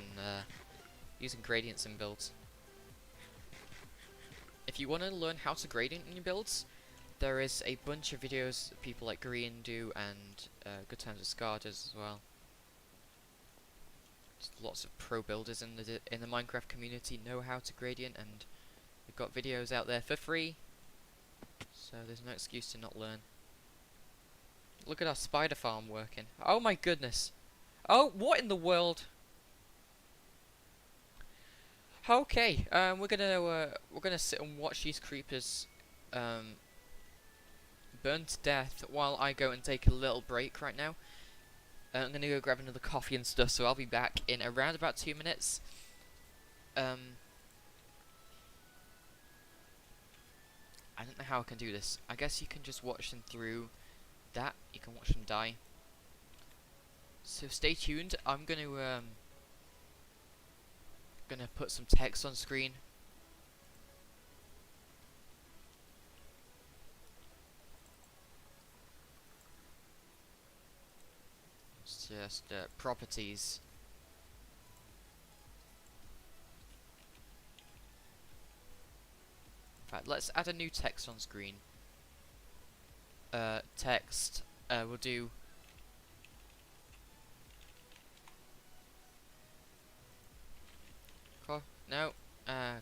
S1: gradients in builds. If you want to learn how to gradient in your builds, there is a bunch of videos that people like Green do, and Good Times with Scar does as well. Just lots of pro builders in the Minecraft community know how to gradient, and we've got videos out there for free, so there's no excuse to not learn. Look at our spider farm working. Oh my goodness! Oh, what in the world? Okay, we're gonna sit and watch these creepers burn to death while I go and take a little break right now. I'm gonna go grab another coffee and stuff, so I'll be back in around about 2 minutes. I don't know how I can do this. I guess you can just watch them through that. You can watch them die. So stay tuned. I'm gonna put some text on screen. It's just properties. In fact, let's add a new text on screen. Text. We'll do. No.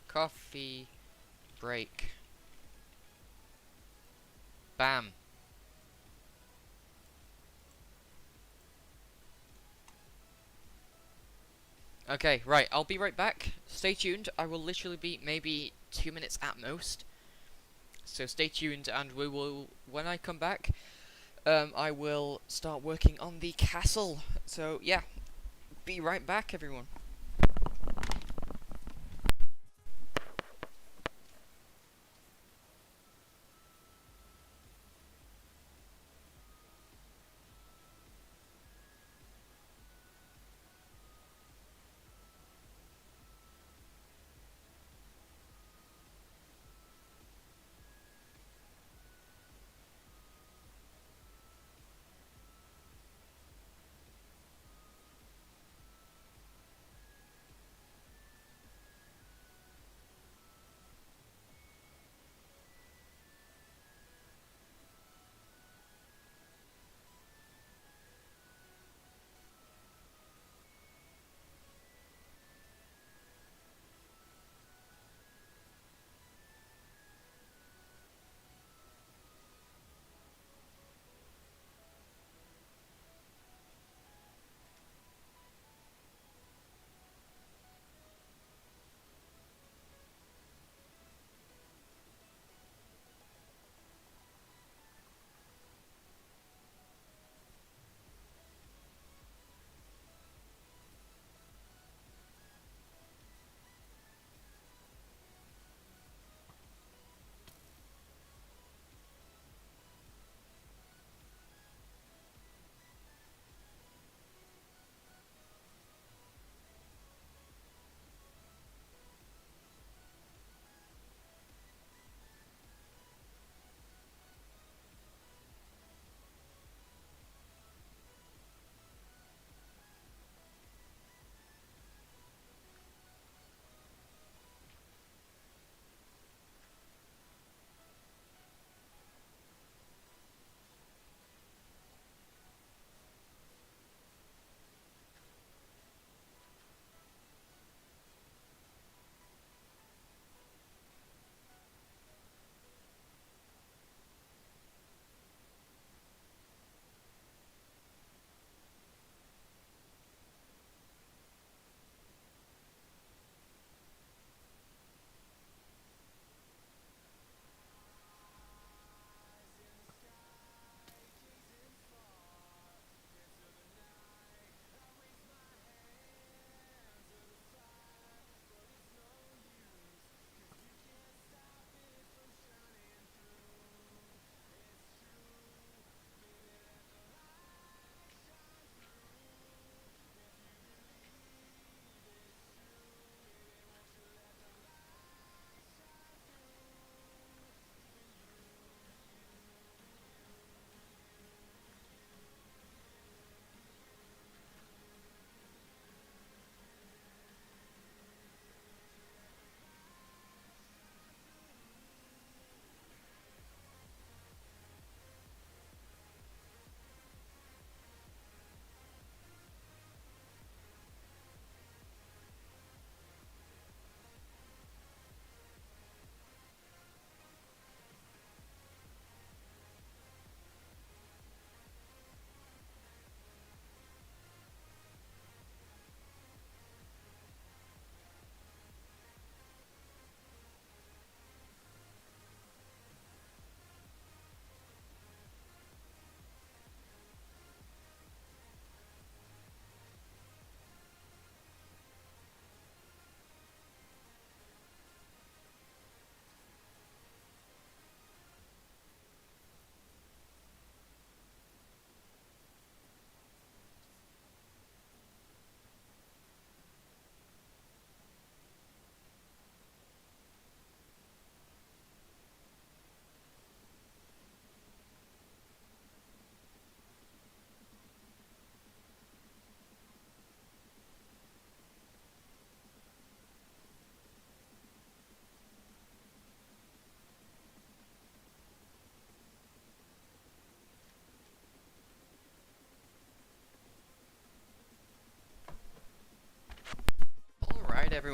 S1: Coffee break. Bam. Okay, right, I'll be right back. Stay tuned. I will literally be maybe 2 minutes at most. So stay tuned, and we will, when I come back, I will start working on the castle. So yeah, be right back, everyone.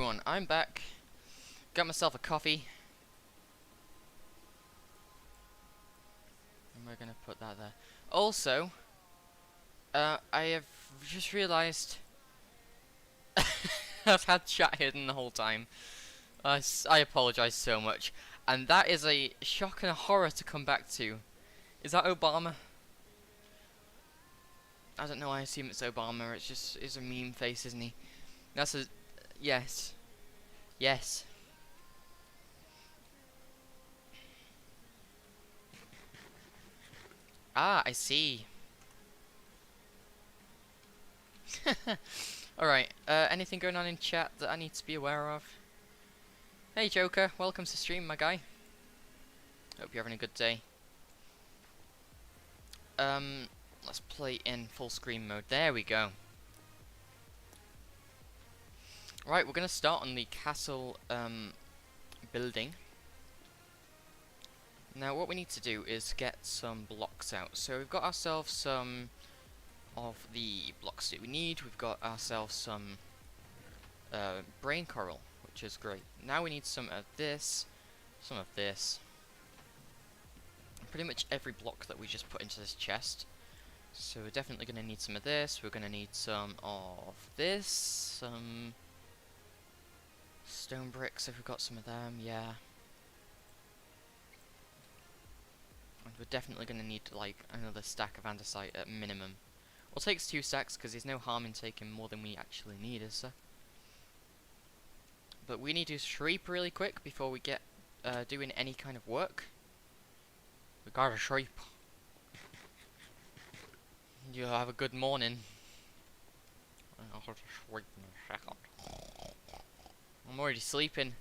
S1: everyone, I'm back. Got myself a coffee. And we're gonna put that there. Also, I have just realised I've had chat hidden the whole time. I apologise so much. And that is a shock and a horror to come back to. Is that Obama? I don't know, I assume it's Obama. It's a meme face, isn't he? That's a... Yes. Yes. Ah, I see. Alright, anything going on in chat that I need to be aware of? Hey Joker, welcome to stream, my guy. Hope you're having a good day. Let's play in full screen mode. There we go. Right, we're gonna start on the castle, building. Now what we need to do is get some blocks out. So we've got ourselves some of the blocks that we need. We've got ourselves some brain coral, which is great. Now we need some of this, some of this. Pretty much every block that we just put into this chest. So we're definitely going to need some of this. We're going to need some of this, some stone bricks if we've got some of them, yeah. And we're definitely going to need like another stack of andesite at minimum. Well, takes 2 stacks because there's no harm in taking more than we actually need, is there? But we need to sleep really quick before we get doing any kind of work. We gotta sleep. You have a good morning. I'll have to sleep in a second. I'm already sleeping.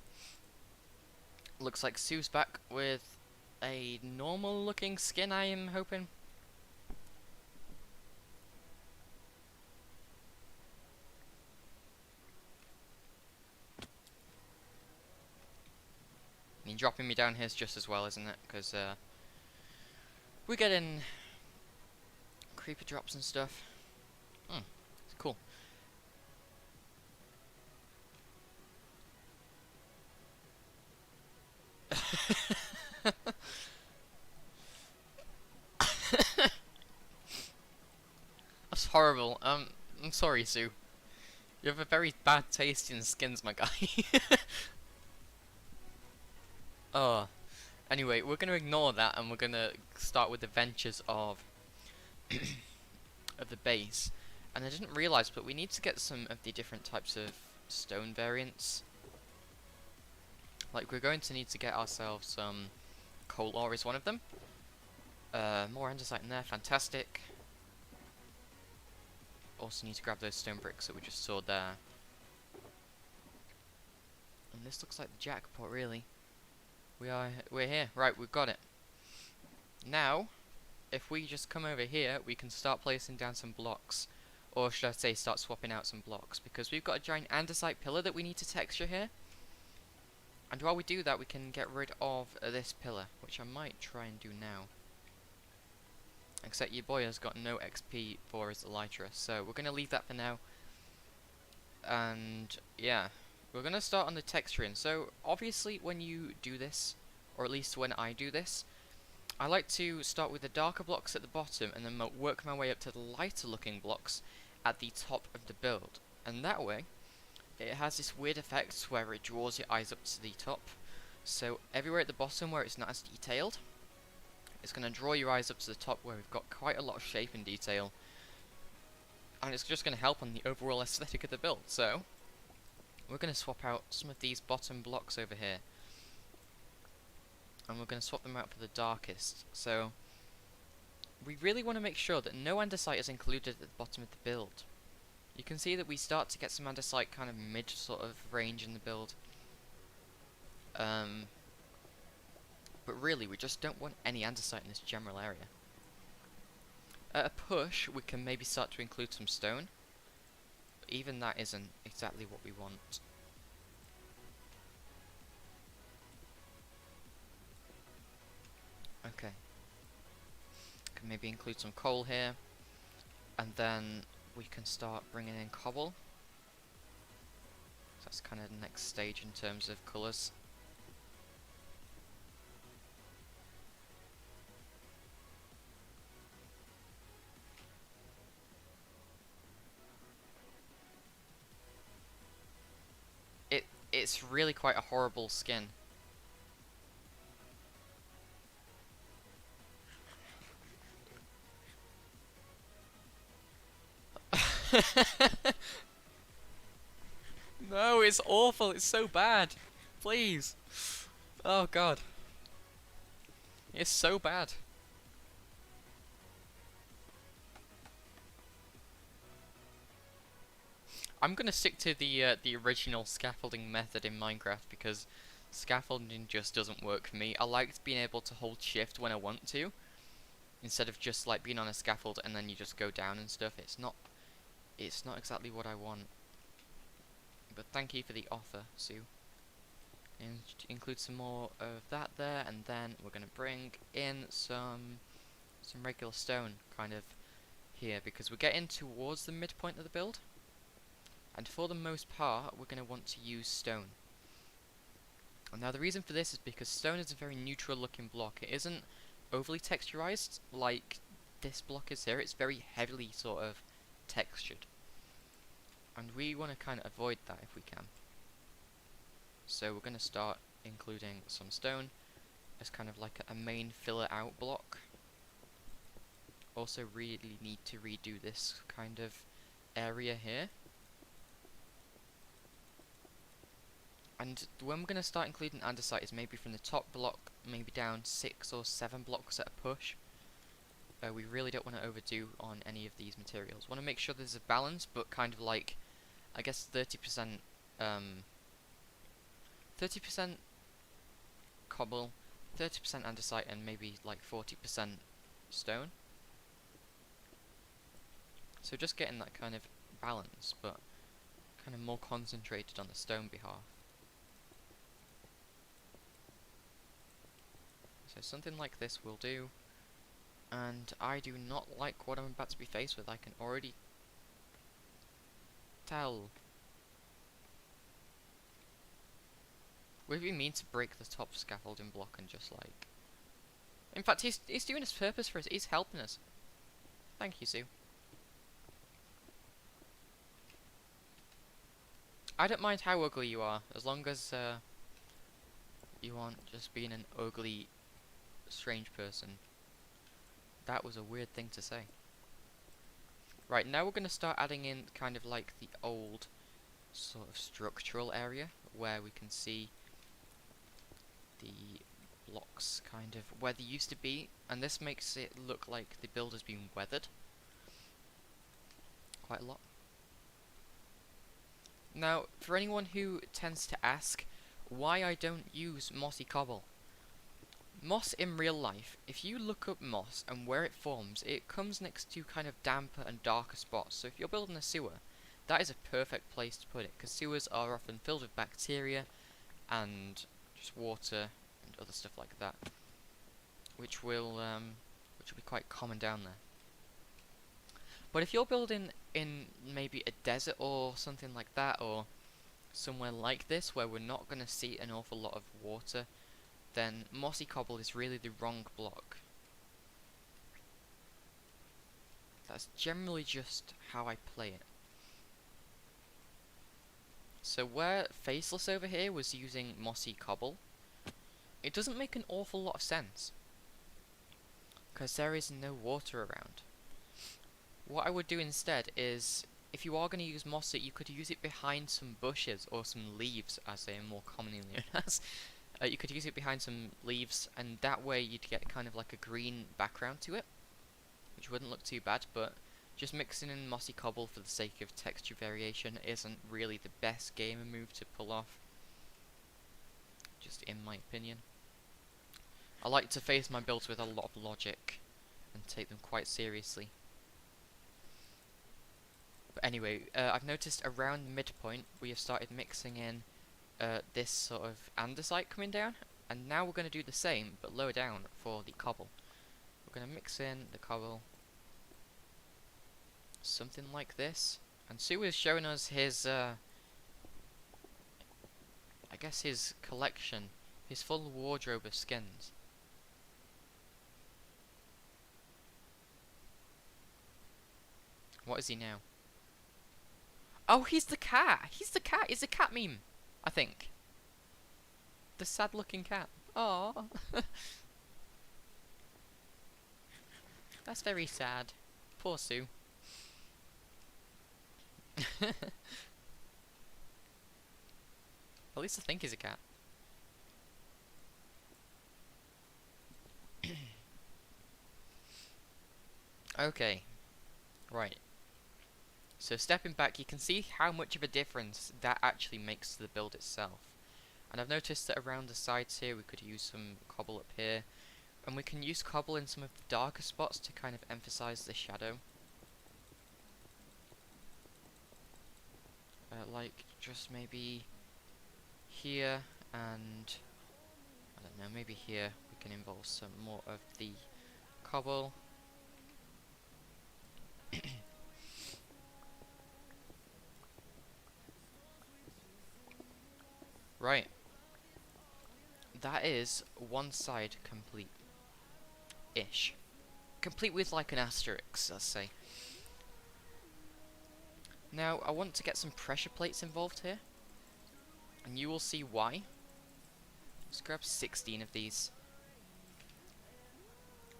S1: Looks like Sue's back with a normal looking skin, I am hoping. I mean, dropping me down here is just as well, isn't it? Because we're getting creeper drops and stuff. It's cool. That's horrible. I'm sorry, Sue. You have a very bad taste in skins, my guy. Oh. Anyway, we're gonna ignore that and we're gonna start with the ventures of of the base. And I didn't realise, but we need to get some of the different types of stone variants. Like, we're going to need to get ourselves some coal ore is one of them. More andesite in there, fantastic. Also need to grab those stone bricks that we just saw there. And this looks like the jackpot, really. We're here. Right, we've got it. Now, if we just come over here, we can start placing down some blocks. Or should I say start swapping out some blocks. Because we've got a giant andesite pillar that we need to texture here. And while we do that, we can get rid of this pillar, which I might try and do now. Except your boy has got no XP for his elytra, so we're going to leave that for now. And yeah, we're going to start on the texturing. So obviously when you do this, or at least when I do this, I like to start with the darker blocks at the bottom and then work my way up to the lighter looking blocks at the top of the build. And that way, it has this weird effect where it draws your eyes up to the top. So everywhere at the bottom where it's not as detailed, it's going to draw your eyes up to the top where we've got quite a lot of shape and detail. And it's just going to help on the overall aesthetic of the build. So, we're going to swap out some of these bottom blocks over here. And we're going to swap them out for the darkest. So, we really want to make sure that no andesite is included at the bottom of the build. You can see that we start to get some andesite kind of mid sort of range in the build. But really, we just don't want any andesite in this general area. At a push, we can maybe start to include some stone. But even that isn't exactly what we want. Okay. Can maybe include some coal here. And then we can start bringing in cobble. That's kind of the next stage in terms of colours. It's really quite a horrible skin. No, it's awful. It's so bad. Please. Oh god. It's so bad. I'm gonna stick to the original scaffolding method in Minecraft because scaffolding just doesn't work for me. I liked being able to hold shift when I want to, instead of just like being on a scaffold and then you just go down and stuff. It's not exactly what I want. But thank you for the offer, Sue. And include some more of that there, and then we're gonna bring in some regular stone kind of here because we're getting towards the midpoint of the build. And for the most part, we're going to want to use stone. And now the reason for this is because stone is a very neutral looking block. It isn't overly texturized like this block is here. It's very heavily sort of textured. And we want to kind of avoid that if we can. So we're going to start including some stone as kind of like a main filler out block. Also really need to redo this kind of area here. And when we're going to start including andesite is maybe from the top block, maybe down 6 or 7 blocks at a push. We really don't want to overdo on any of these materials. Want to make sure there's a balance, but kind of like, I guess 30% 30% cobble, 30% andesite, and maybe like 40% stone. So just getting that kind of balance, but kind of more concentrated on the stone behalf. So something like this will do. And I do not like what I'm about to be faced with. I can already tell. Would it be mean to break the top scaffolding block and just like... In fact, he's doing his purpose for us. He's helping us. Thank you, Sue. I don't mind how ugly you are, as long as you aren't just being an ugly, strange person. That was a weird thing to say. Right, now we're going to start adding in kind of like the old sort of structural area where we can see the blocks kind of where they used to be, and this makes it look like the build has been weathered quite a lot. Now, for anyone who tends to ask why I don't use mossy cobble, moss in real life, if you look up moss and where it forms, it comes next to kind of damper and darker spots. So if you're building a sewer, that is a perfect place to put it, because sewers are often filled with bacteria and just water and other stuff like that, which will be quite common down there. But if you're building in maybe a desert or something like that, or somewhere like this where we're not going to see an awful lot of water, then mossy cobble is really the wrong block. That's generally just how I play it. So where Faceless over here was using mossy cobble, it doesn't make an awful lot of sense, because there is no water around. What I would do instead is, if you are going to use moss, you could use it behind some bushes or some leaves, as they are more commonly known as. You could use it behind some leaves, and that way you'd get kind of like a green background to it, which wouldn't look too bad, but just mixing in mossy cobble for the sake of texture variation isn't really the best gamer move to pull off, just in my opinion. I like to face my builds with a lot of logic and take them quite seriously. But anyway, I've noticed around the midpoint we have started mixing in this sort of andesite coming down, and now we're going to do the same but lower down for the cobble. We're going to mix in the cobble, something like this, and Sue is showing us his I guess his collection, his full wardrobe of skins. What is he now? Oh, he's the cat! He's the cat! It's a cat meme, I think. The sad looking cat. Oh, that's very sad. Poor Sue. At least I think he's a cat. Okay, right. So stepping back, you can see how much of a difference that actually makes to the build itself. And I've noticed that around the sides here we could use some cobble up here. And we can use cobble in some of the darker spots to kind of emphasize the shadow. Like just maybe here and I don't know, maybe here we can involve some more of the cobble. Right. That is one side complete-ish. Complete with like an asterisk, let's say. Now, I want to get some pressure plates involved here. And you will see why. Let's grab 16 of these.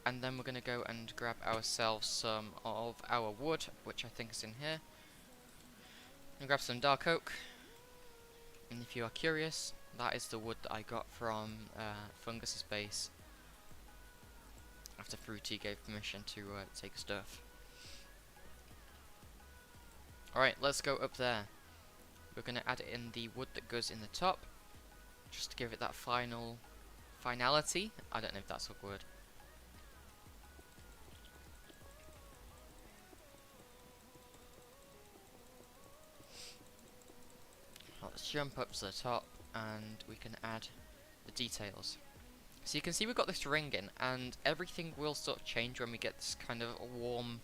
S1: And then we're going to go and grab ourselves some of our wood, which I think is in here. And grab some dark oak. And if you are curious, that is the wood that I got from Fungus's base. After Fruity gave permission to take stuff. Alright, let's go up there. We're going to add in the wood that goes in the top. Just to give it that finality. I don't know if that's a word. Let's jump up to the top and we can add the details. So you can see we've got this ring in, and everything will sort of change when we get this kind of warm,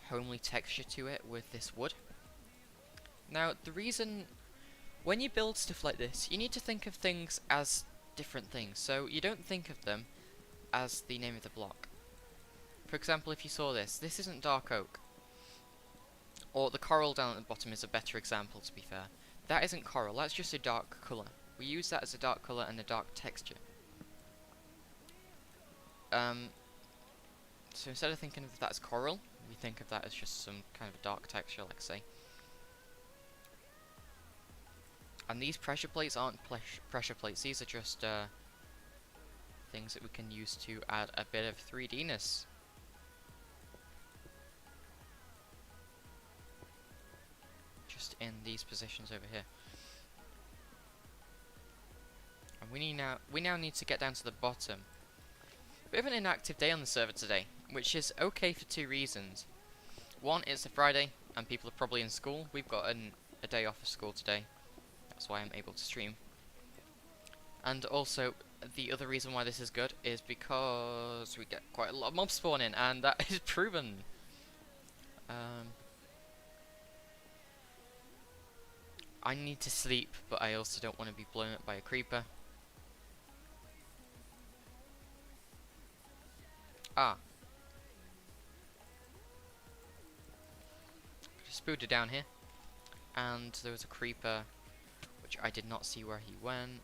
S1: homely texture to it with this wood. Now, the reason, when you build stuff like this, you need to think of things as different things. So you don't think of them as the name of the block. For example, if you saw this isn't dark oak. Or the coral down at the bottom is a better example, to be fair. That isn't coral, that's just a dark colour. We use that as a dark colour and a dark texture. So instead of thinking of that as coral, we think of that as just some kind of dark texture, like say. And these pressure plates aren't pressure plates, these are just things that we can use to add a bit of 3D-ness. Just in these positions over here. And we now need to get down to the bottom. Bit of an inactive day on the server today, which is okay for two reasons. One, it's a Friday, and people are probably in school. We've got a day off of school today. That's why I'm able to stream. And also, the other reason why this is good is because we get quite a lot of mobs spawning, and that is proven. I need to sleep, but I also don't want to be blown up by a creeper. Ah. Just booted down here. And there was a creeper, which I did not see where he went.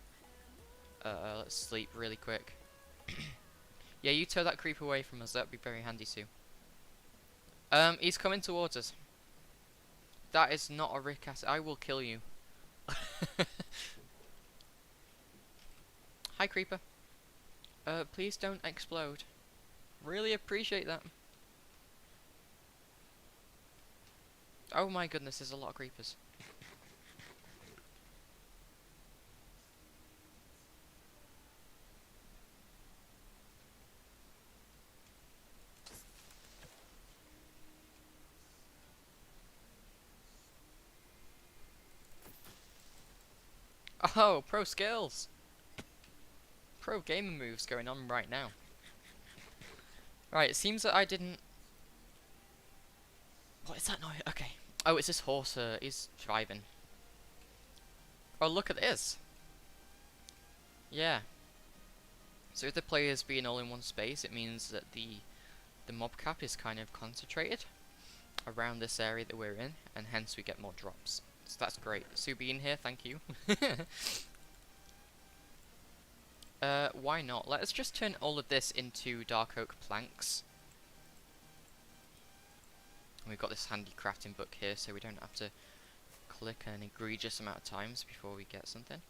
S1: Let's sleep really quick. Yeah, you tow that creeper away from us, that'd be very handy, Sue. He's coming towards us. That is not a Rick asset. I will kill you. Hi, creeper. Please don't explode. Really appreciate that. Oh my goodness, there's a lot of creepers. Oh, pro skills. Pro gaming moves going on right now. Right, it seems that I didn't... What is that noise? Okay. Oh, it's this horse, he's driving. Oh, look at this. Yeah. So if the players being all in one space, it means that the mob cap is kind of concentrated around this area that we're in, and hence we get more drops. So that's great. Sue being here, thank you. Why not? Let's just turn all of this into dark oak planks. And we've got this handy crafting book here, so we don't have to click an egregious amount of times before we get something.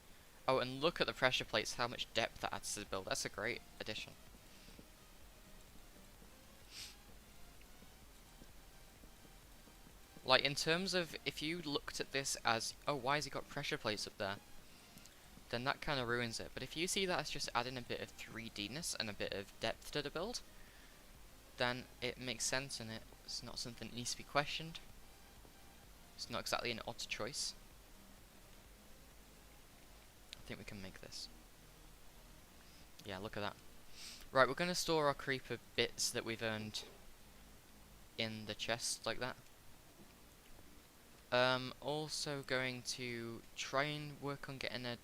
S1: Oh, and look at the pressure plates, how much depth that adds to the build. That's a great addition. Like, in terms of, if you looked at this as, oh, why has he got pressure plates up there? Then that kind of ruins it. But if you see that as just adding a bit of 3Dness and a bit of depth to the build, then it makes sense and it's not something that needs to be questioned. It's not exactly an odd choice. I think we can make this. Yeah, look at that. Right, we're going to store our creeper bits that we've earned in the chest like that. Also going to try and work on getting a...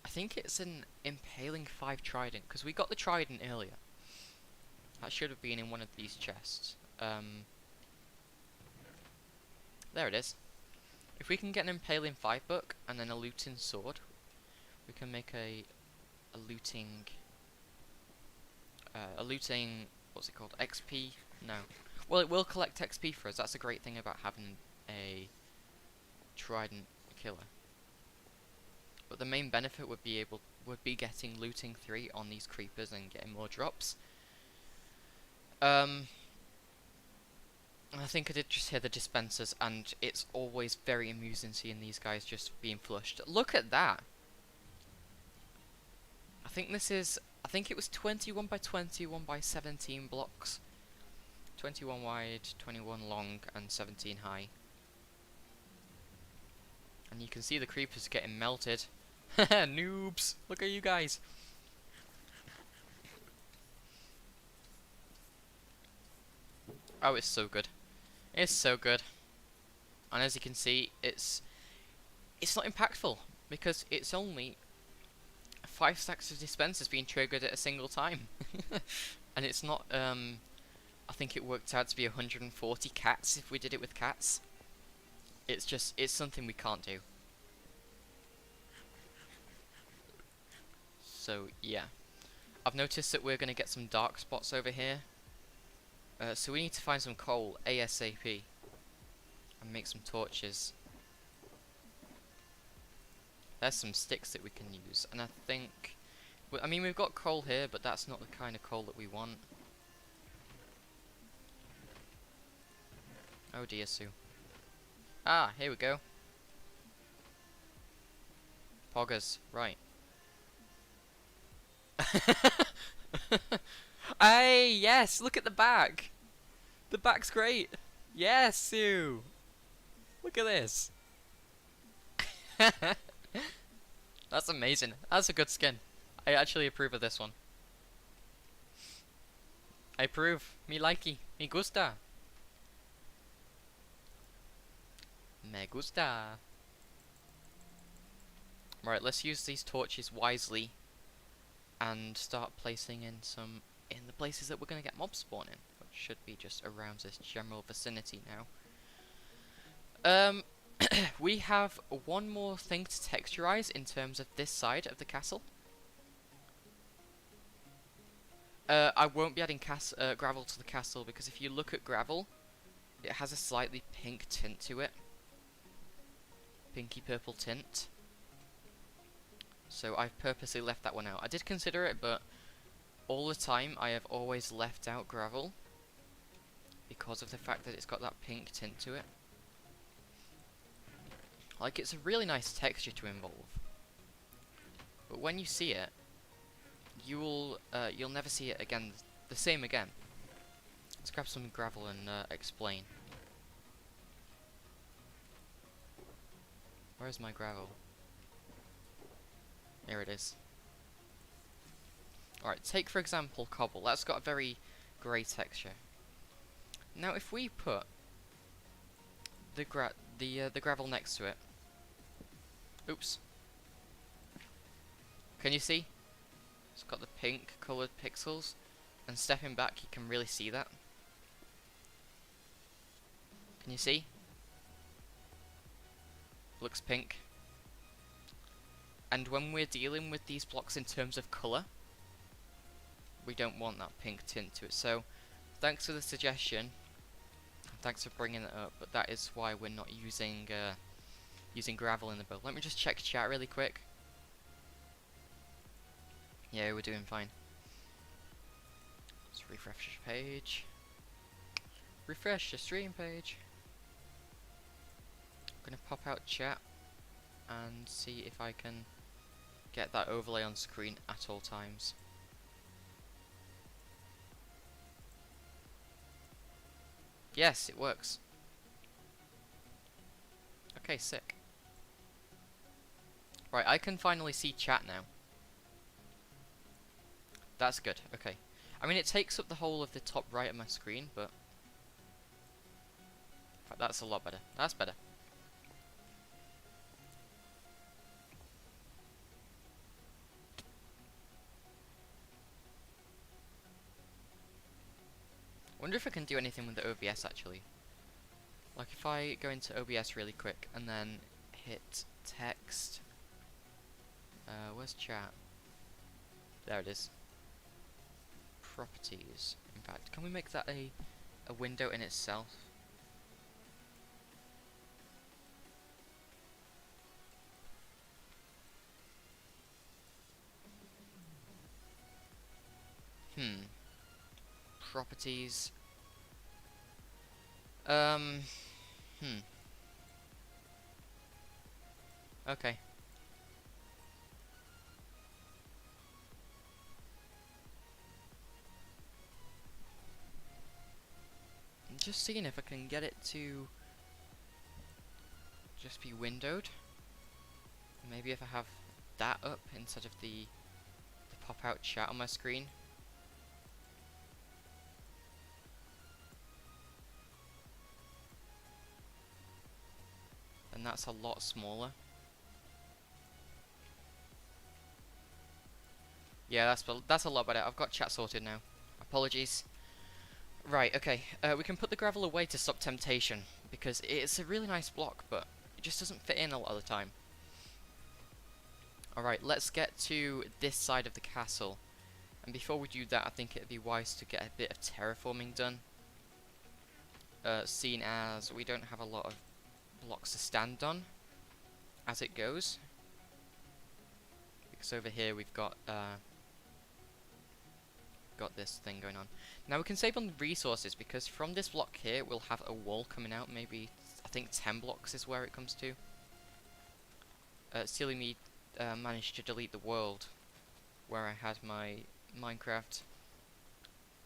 S1: I think it's an Impaling 5 Trident, because we got the Trident earlier. That should have been in one of these chests. There it is. If we can get an Impaling 5 book and then a looting sword, we can make a looting... what's it called? XP? No. Well, it will collect XP for us. That's a great thing about having a Trident killer. But the main benefit would be getting looting 3 on these creepers and getting more drops. I think I did just hear the dispensers, and it's always very amusing seeing these guys just being flushed. Look at that! I think it was 21 by 21 by 17 blocks. 21 wide, 21 long, and 17 high. And you can see the creepers getting melted. Noobs! Look at you guys! Oh, it's so good. It's so good. And as you can see, it's not impactful, because it's only 5 stacks of dispensers being triggered at a single time. And it's not, I think it worked out to be 140 cats if we did it with cats. It's something we can't do. So, yeah. I've noticed that we're going to get some dark spots over here. So we need to find some coal ASAP. And make some torches. There's some sticks that we can use. And I think... well, I mean, we've got coal here, but that's not the kind of coal that we want. Oh dear, Sue. Ah, here we go. Poggers, right. Hey, yes, look at the back. The back's great. Yes, Sue. Look at this. That's amazing. That's a good skin. I actually approve of this one. I approve. Me likey. Me gusta. Me gusta. Right, let's use these torches wisely and start placing in some in the places that we're going to get mobs spawning, which should be just around this general vicinity now. We have one more thing to texturize in terms of this side of the castle. I won't be adding gravel to the castle, because if you look at gravel, it has a slightly pink tint to it. Pinky purple tint. So I've purposely left that one out. I did consider it, but all the time I have always left out gravel because of the fact that it's got that pink tint to it. Like, it's a really nice texture to involve, but when you see it, you'll never see it again the same again. Let's grab some gravel and explain. Where's my gravel? Here it is. Alright, take for example cobble. That's got a very grey texture. Now if we put the gravel next to it. Oops. Can you see? It's got the pink coloured pixels. And stepping back, you can really see that. Can you see? Looks pink. And when we're dealing with these blocks in terms of colour, we don't want that pink tint to it. So, thanks for the suggestion. Thanks for bringing it up, but that is why we're not using gravel in the build. Let me just check chat really quick. Yeah, we're doing fine. Let's refresh the page. Refresh the stream page. I'm gonna pop out chat and see if I can get that overlay on screen at all times. Yes, it works. Okay, sick. Right, I can finally see chat now. That's good, okay. I mean, it takes up the whole of the top right of my screen, but that's a lot better. That's better. Wonder if I can do anything with the OBS actually. Like if I go into OBS really quick and then hit text. Where's chat? There it is. Properties. In fact, can we make that a window in itself? Properties. Okay. I'm just seeing if I can get it to just be windowed. Maybe if I have that up instead of the pop-out chat on my screen. And that's a lot smaller. Yeah, that's a lot better. I've got chat sorted now. Apologies. Right, okay. We can put the gravel away to stop temptation, because it's a really nice block, but it just doesn't fit in a lot of the time. Alright, let's get to this side of the castle. And before we do that, I think it'd be wise to get a bit of terraforming done. Seeing as we don't have a lot of blocks to stand on as it goes. Because over here we've got this thing going on. Now we can save on the resources, because from this block here we'll have a wall coming out. Maybe, I think 10 blocks is where it comes to. Silly me managed to delete the world where I had my Minecraft,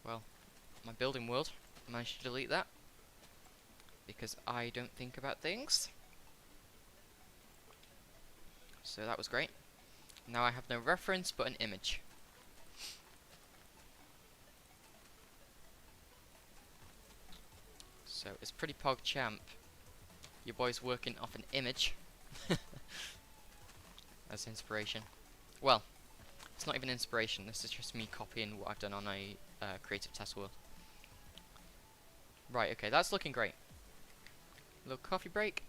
S1: well, my building world. I managed to delete that because I don't think about things. So that was great. Now I have no reference but an image. So it's pretty pog champ. Your boy's working off an image as inspiration. Well, it's not even inspiration. This is just me copying what I've done on a creative test world. Right, okay, that's looking great. Little coffee break.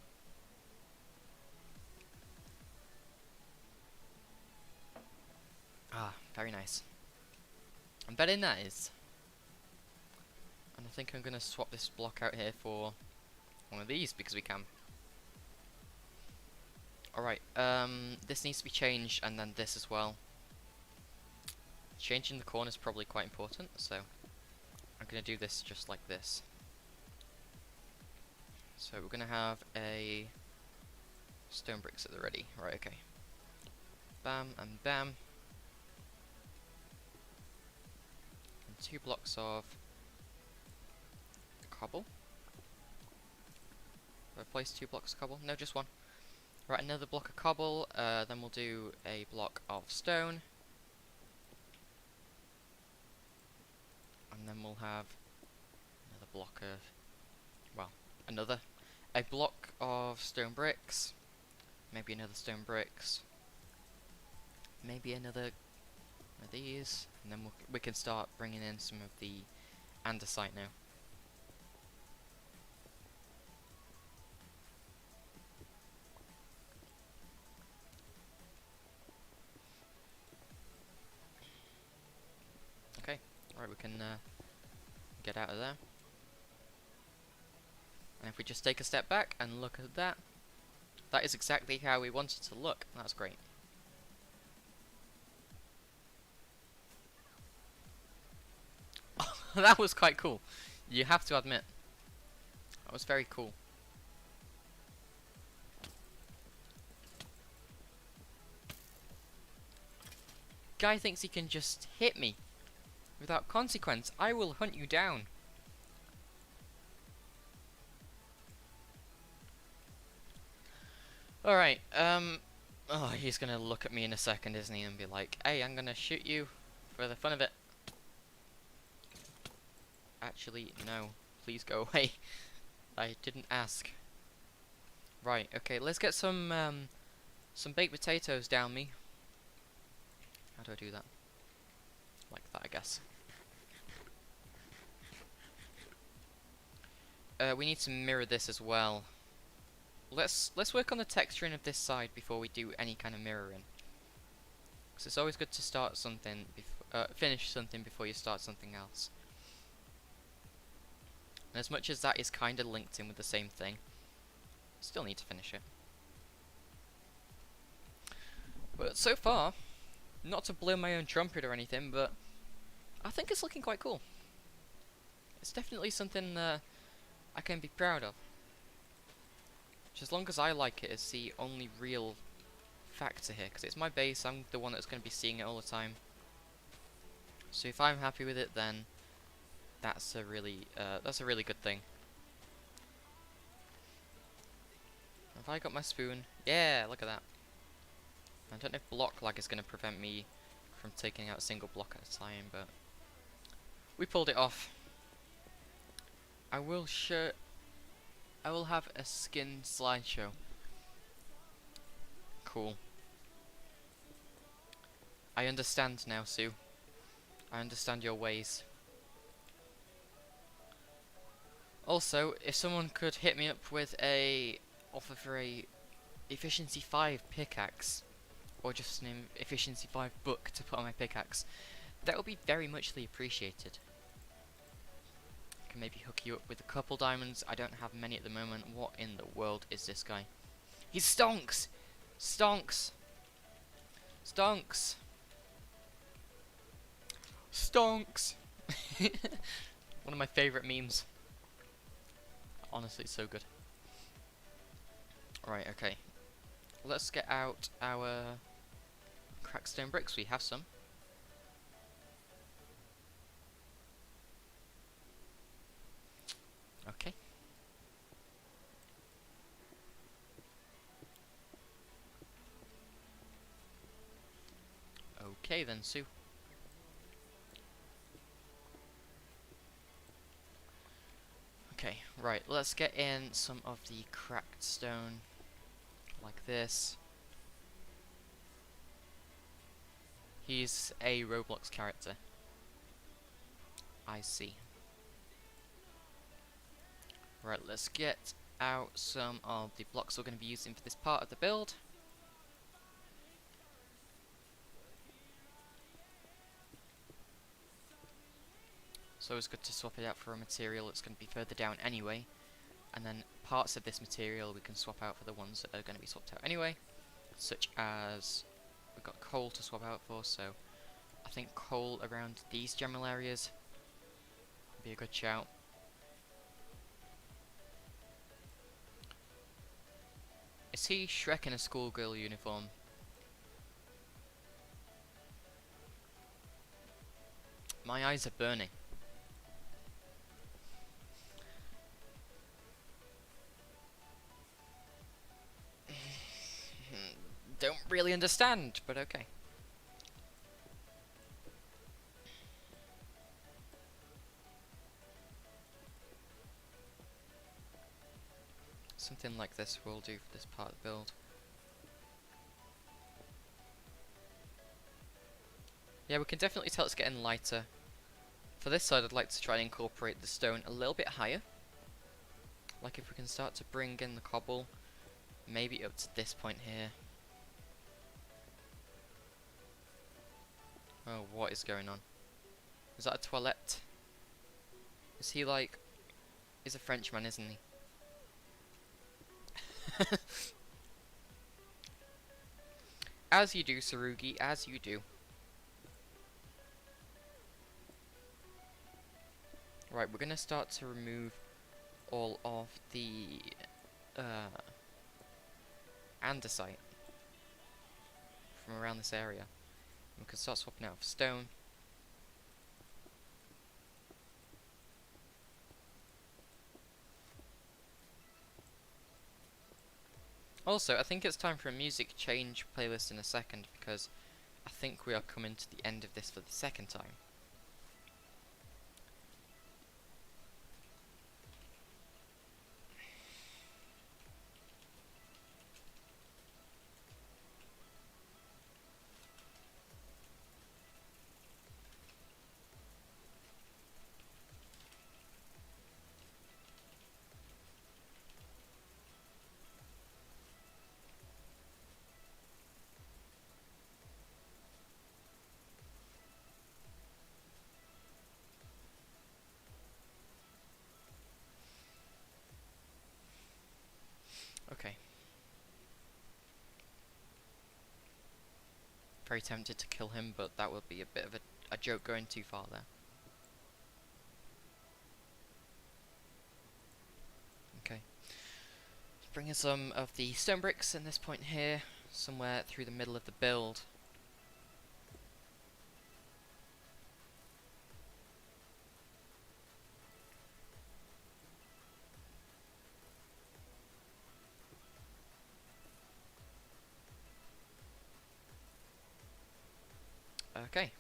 S1: Ah, very nice. And betting that is. And I think I'm going to swap this block out here for one of these, because we can. Alright, this needs to be changed, and then this as well. Changing the corner is probably quite important, so I'm going to do this just like this. So we're going to have a stone bricks at the ready. Right, okay. Bam and bam. And 2 blocks of cobble. Have I placed 2 blocks of cobble? No, just 1. Right, another block of cobble, then we'll do a block of stone. And then we'll have another block of, well, a block of stone bricks. Maybe another stone bricks. maybe another one of these, and then we can start bringing in some of the andesite now. Okay, right, we can get out of there. And if we just take a step back and look at that, that is exactly how we want it to look. That's great. That was quite cool. You have to admit. That was very cool. Guy thinks he can just hit me without consequence. I will hunt you down. Alright, oh, he's gonna look at me in a second, isn't he, and be like, hey, I'm gonna shoot you for the fun of it. Actually, no. Please go away. I didn't ask. Right, okay, let's get some baked potatoes down me. How do I do that? Like that, I guess. We need to mirror this as well. Let's work on the texturing of this side before we do any kind of mirroring. Because it's always good to start something, finish something before you start something else. And as much as that is kind of linked in with the same thing, still need to finish it. But so far, not to blow my own trumpet or anything, but I think it's looking quite cool. It's definitely something I can be proud of. Which, as long as I like it, is the only real factor here, because it's my base. I'm the one that's going to be seeing it all the time. So if I'm happy with it, then that's a really good thing. Have I got my spoon? Yeah, look at that. I don't know if block lag is going to prevent me from taking out a single block at a time, but we pulled it off. I will have a skin slideshow. Cool. I understand now, Sue. I understand your ways. Also, if someone could hit me up with a offer for a efficiency 5 pickaxe, or just an efficiency 5 book to put on my pickaxe, that would be very muchly appreciated. I can maybe hook you up with a couple diamonds. I don't have many at the moment. What in the world is this guy? He stonks! Stonks! Stonks! Stonks! One of my favourite memes. Honestly, it's so good. Right, okay. Let's get out our cracked stone bricks. We have some. Okay. Okay then, Sue. Okay, right, let's get in some of the cracked stone, like this. He's a Roblox character. I see. Right, let's get out some of the blocks we're going to be using for this part of the build. So it's good to swap it out for a material that's going to be further down anyway. And then parts of this material we can swap out for the ones that are going to be swapped out anyway. Such as, we've got coal to swap out for, so I think coal around these general areas would be a good shout. Is he Shrek in a schoolgirl uniform? My eyes are burning. Don't really understand, but okay. Something like this will do for this part of the build. Yeah, we can definitely tell it's getting lighter. For this side, I'd like to try and incorporate the stone a little bit higher. Like if we can start to bring in the cobble, maybe up to this point here. Oh, what is going on? Is that a toilet? Is he like... He's a Frenchman, isn't he? As you do, Sarugi, as you do. Right, we're gonna start to remove all of the andesite from around this area. We can start swapping out for stone. Also, I think it's time for a music change playlist in a second, because I think we are coming to the end of this for the second time. Okay. Very tempted to kill him, but that would be a bit of a joke going too far there. Okay. Bring in some of the stone bricks in this point here, somewhere through the middle of the build. Okay.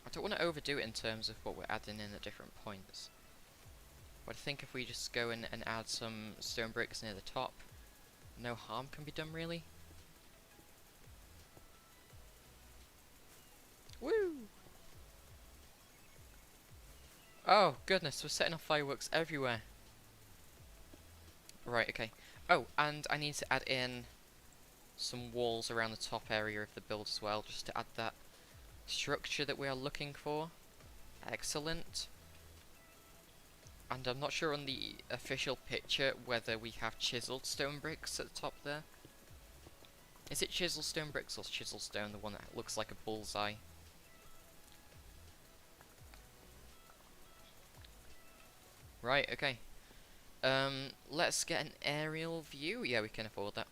S1: I don't want to overdo it in terms of what we're adding in at different points. But I think if we just go in and add some stone bricks near the top, no harm can be done really. Woo! Oh goodness, we're setting off fireworks everywhere. Right, okay. Oh, and I need to add in some walls around the top area of the build as well, just to add that structure that we are looking for. Excellent. And I'm not sure on the official picture whether we have chiseled stone bricks at the top there. Is it chiseled stone bricks or chisel stone, the one that looks like a bullseye? Right, okay. Let's get an aerial view. Yeah, we can afford that.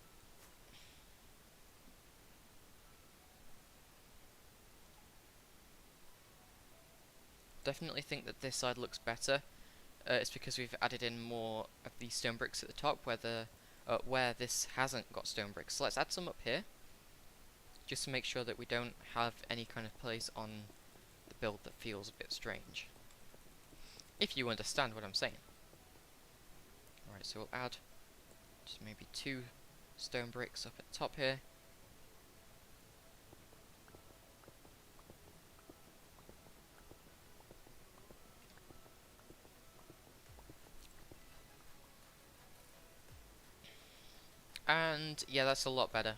S1: Definitely think that this side looks better. It's because we've added in more of these stone bricks at the top, where this hasn't got stone bricks. So let's add some up here, just to make sure that we don't have any kind of place on the build that feels a bit strange. If you understand what I'm saying. Alright, so we'll add just maybe 2 stone bricks up at the top here. And yeah, that's a lot better.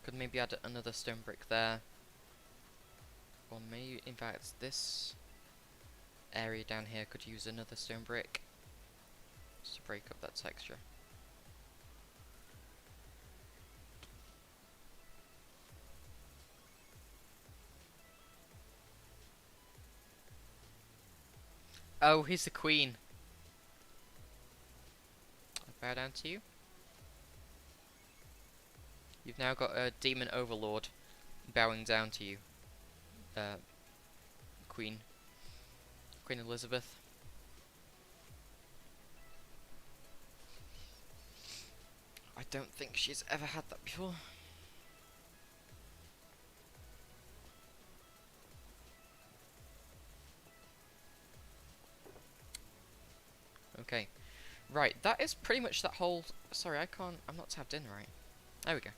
S1: Could maybe add another stone brick there. Or maybe, in fact, this area down here could use another stone brick, just to break up that texture. Oh, he's the queen. I bow down to you. You've now got a demon overlord bowing down to you. Queen Elizabeth. I don't think she's ever had that before. Okay. Right, that is pretty much that whole... Sorry, I'm not tabbed in right. There we go.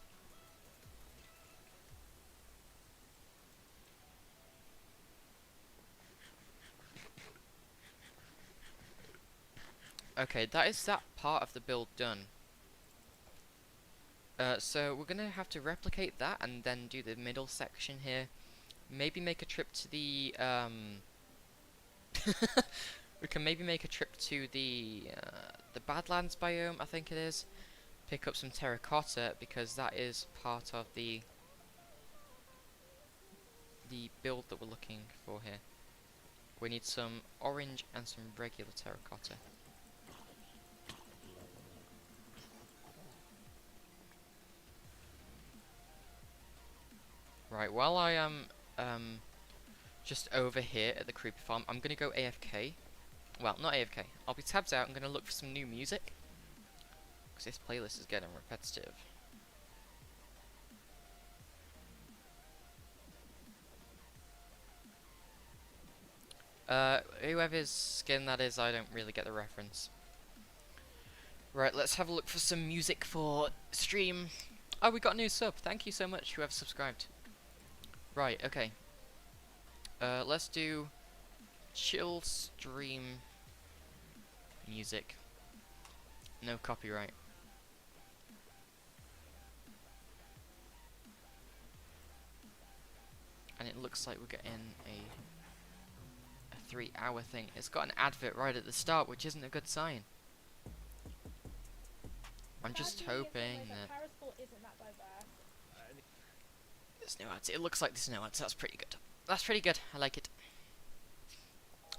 S1: Okay, that is that part of the build done. So we're gonna have to replicate that and then do the middle section here. Maybe make a trip to the we can maybe make a trip to the Badlands biome, I think it is. Pick up some terracotta because that is part of the build that we're looking for here. We need some orange and some regular terracotta. Right, while I am just over here at the creeper farm, I'm gonna go AFK. Well, not AFK. I'll be tabs out. I'm gonna look for some new music because this playlist is getting repetitive. Whoever's skin that is, I don't really get the reference. Right, let's have a look for some music for stream. Oh, we got a new sub. Thank you so much, whoever subscribed. Right, okay. Let's do chill stream music. No copyright. And it looks like we're getting a 3-hour thing. It's got an advert right at the start, which isn't a good sign. I'm just hoping that there's no ads. It looks like there's no ads. That's pretty good. That's pretty good. I like it.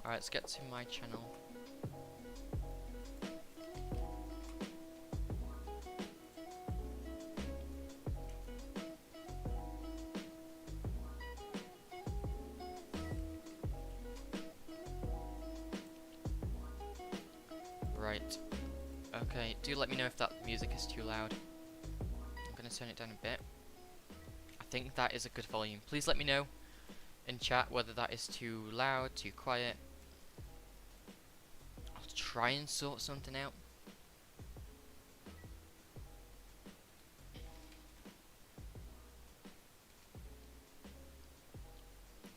S1: Alright, let's get to my channel. Right. Okay, do let me know if that music is too loud. I'm gonna turn it down a bit. I think that is a good volume. Please let me know in chat whether that is too loud, too quiet. I'll try and sort something out.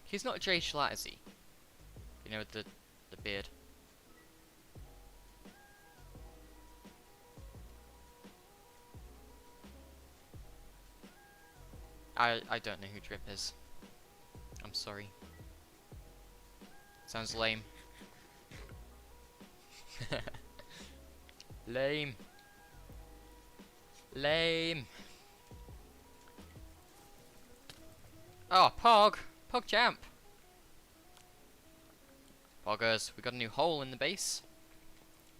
S1: He's not Jay Schlatt, is he? You know, with the beard. I don't know who Drip is. I'm sorry. Sounds lame. Lame. Lame. Oh, Pog! Pog Champ! Poggers, we got a new hole in the base.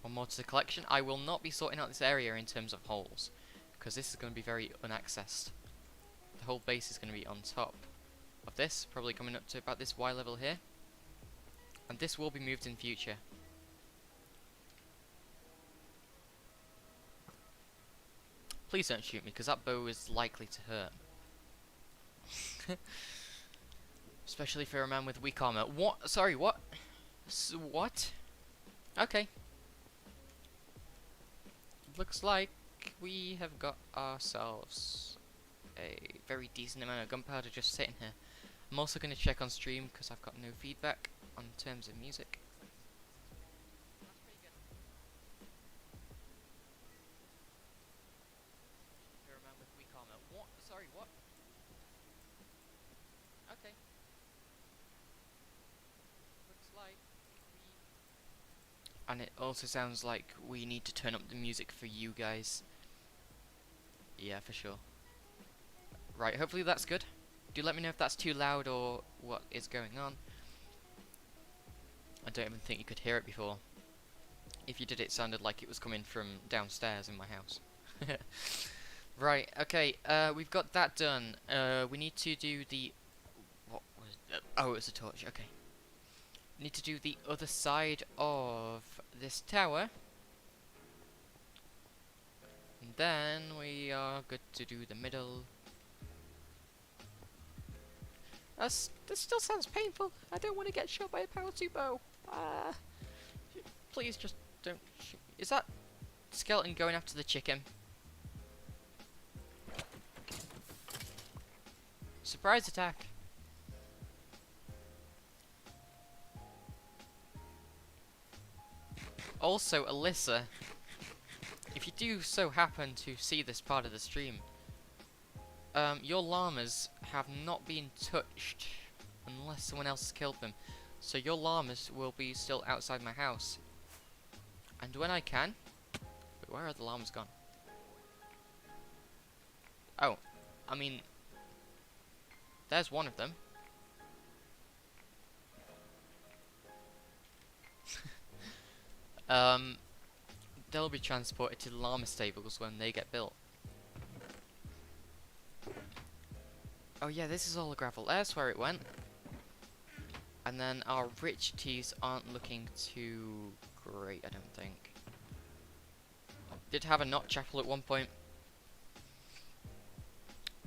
S1: One more to the collection. I will not be sorting out this area in terms of holes, because this is going to be very unaccessed. The whole base is going to be on top of this, probably coming up to about this Y level here. And this will be moved in future. Please don't shoot me, because that bow is likely to hurt. Especially for a man with weak armor. What? Sorry, what? What? Okay. Looks like we have got ourselves a very decent amount of gunpowder just sitting here. I'm also going to check on stream because I've got no feedback on terms of music. For a man with weak armor. What? Sorry, what? Okay. Looks like we... And it also sounds like we need to turn up the music for you guys. Yeah, for sure. Right, hopefully that's good. Do let me know if that's too loud or what is going on. I don't even think you could hear it before. If you did, it sounded like it was coming from downstairs in my house. Right, okay, we've got that done. We need to do the... What was... oh, it was a torch, okay. Need to do the other side of this tower. And then we are good to do the middle. That still sounds painful. I don't want to get shot by a power 2 bow. Please just don't shoot. Is that skeleton going after the chicken? Surprise attack. Also, Alyssa, if you do so happen to see this part of the stream, your llamas have not been touched unless someone else has killed them. So your llamas will be still outside my house. And when I can... Wait, where are the llamas gone? Oh, I mean... There's one of them. They'll be transported to the llama stables when they get built. Oh yeah, this is all the gravel. There's where it went. And then our rich teas aren't looking too great, I don't think. Did have a knot chapel at one point.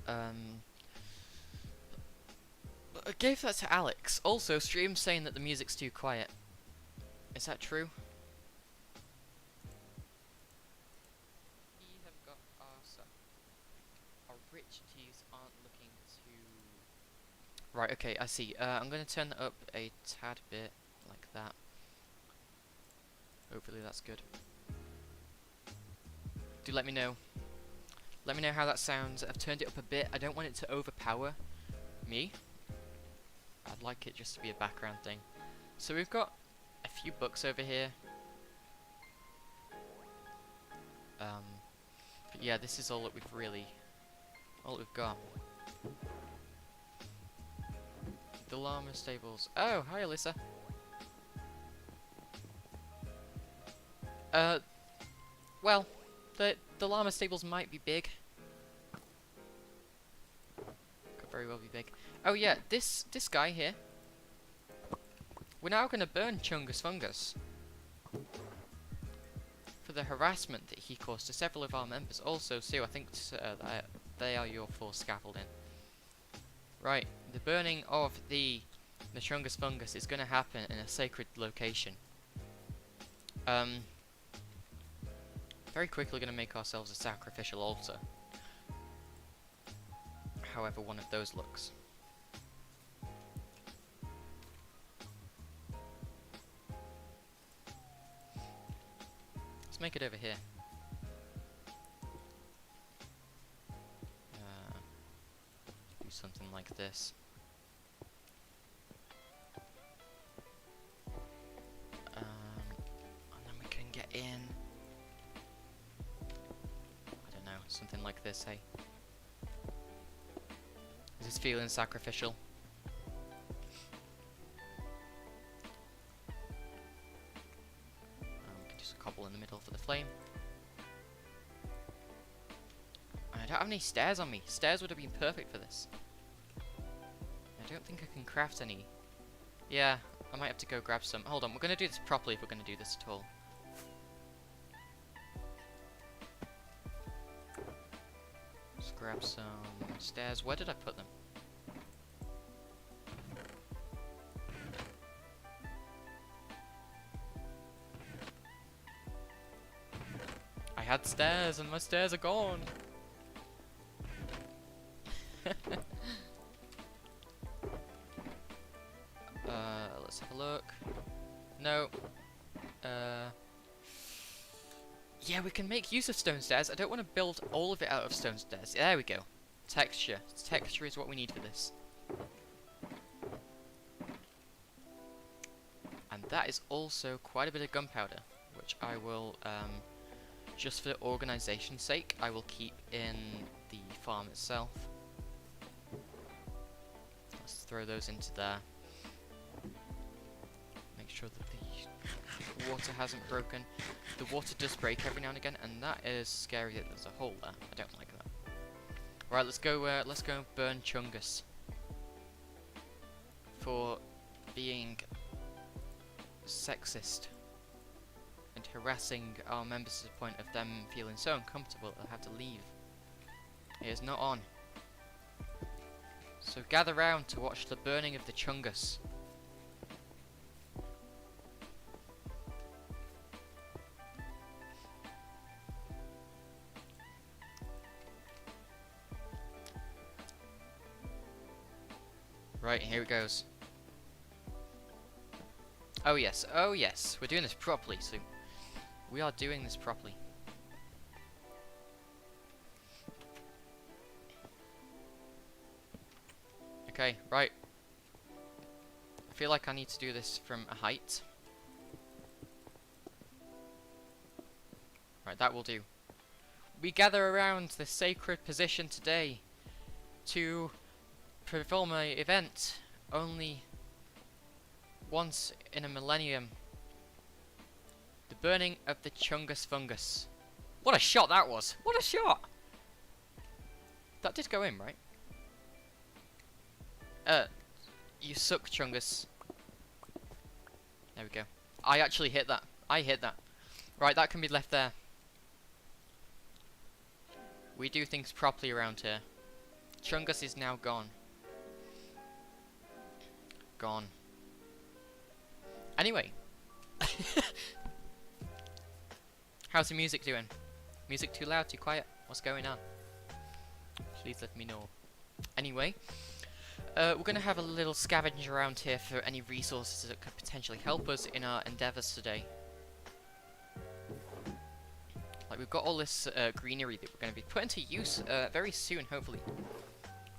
S1: But I gave that to Alex. Also, stream saying that the music's too quiet. Is that true? We have got our rich teas aren't looking too... Right, okay, I see. I'm going to turn that up a tad bit, like that. Hopefully that's good. Do let me know. Let me know how that sounds. I've turned it up a bit. I don't want it to overpower me. I'd like it just to be a background thing. So we've got a few books over here. But yeah, this is all that we've got. The llama stables. Oh, hi Alyssa. Well, the llama stables might be big. Could very well be big. Oh yeah, this guy here. We're now going to burn Chungus Fungus for the harassment that he caused to several of our members. Also, Sue, I think they are your full scaffolding. Right, the burning of the Chungus Fungus is going to happen in a sacred location. Very quickly going to make ourselves a sacrificial altar. However one of those looks. Let's make it over here. Do something like this. And then we can get in. I don't know, something like this, hey? Is this feeling sacrificial? We can just cobble in the middle for the flame. I don't have any stairs on me. Stairs would have been perfect for this. I don't think I can craft any. Yeah, I might have to go grab some. Hold on, we're going to do this properly if we're going to do this at all. Let's grab some stairs. Where did I put them? I had stairs and my stairs are gone. Let's have a look. No. Yeah, we can make use of stone stairs. I don't want to build all of it out of stone stairs. There we go. Texture. Texture is what we need for this. And that is also quite a bit of gunpowder, which I will, just for organization's sake, I will keep in the farm itself. Let's throw those into there. Make sure that the water hasn't broken. The water does break every now and again, and that is scary that there's a hole there. I don't like that. Right, let's go and burn Chungus for being sexist and harassing our members to the point of them feeling so uncomfortable they'll have to leave. It is not on. So gather round to watch the burning of the Chungus. Right, here it goes. Oh yes, we're doing this properly, so We are doing this properly. Okay, right. I feel like I need to do this from a height. Right, that will do. We gather around the sacred position today to perform an event only once in a millennium. The burning of the Chungus fungus. What a shot that was! What a shot! That did go in, right? You suck, Chungus. There we go. I actually hit that. I hit that. Right, that can be left there. We do things properly around here. Chungus is now gone. Gone. Anyway. How's the music doing? Music too loud, too quiet? What's going on? Please let me know. Anyway. We're going to have a little scavenge around here for any resources that could potentially help us in our endeavours today. Like, we've got all this greenery that we're going to be putting to use very soon, hopefully.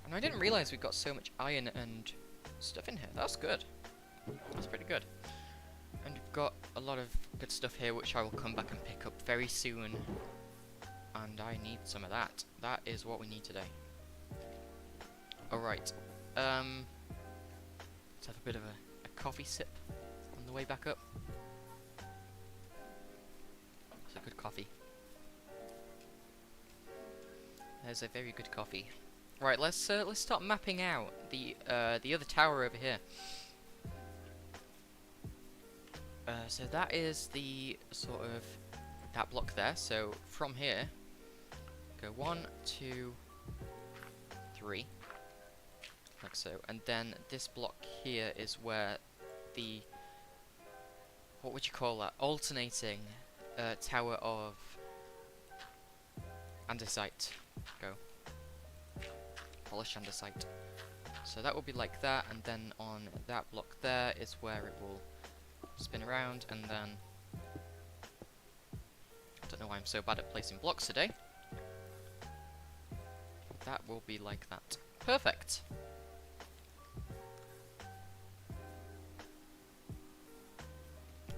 S1: And I didn't realise we got so much iron and stuff in here. That's good. That's pretty good. And we've got a lot of good stuff here, which I will come back and pick up very soon. And I need some of that. That is what we need today. Alright. Let's have a bit of a coffee sip on the way back up. It's a good coffee. There's a very good coffee. Right, let's start mapping out the other tower over here. So that is the sort of that block there. So from here, go 1, 2, 3. Like so, and then this block here is where the, what would you call that, alternating tower of andesite. Go. Polish andesite. So that will be like that, and then on that block there is where it will spin around, and then, I don't know why I'm so bad at placing blocks today. That will be like that. Perfect!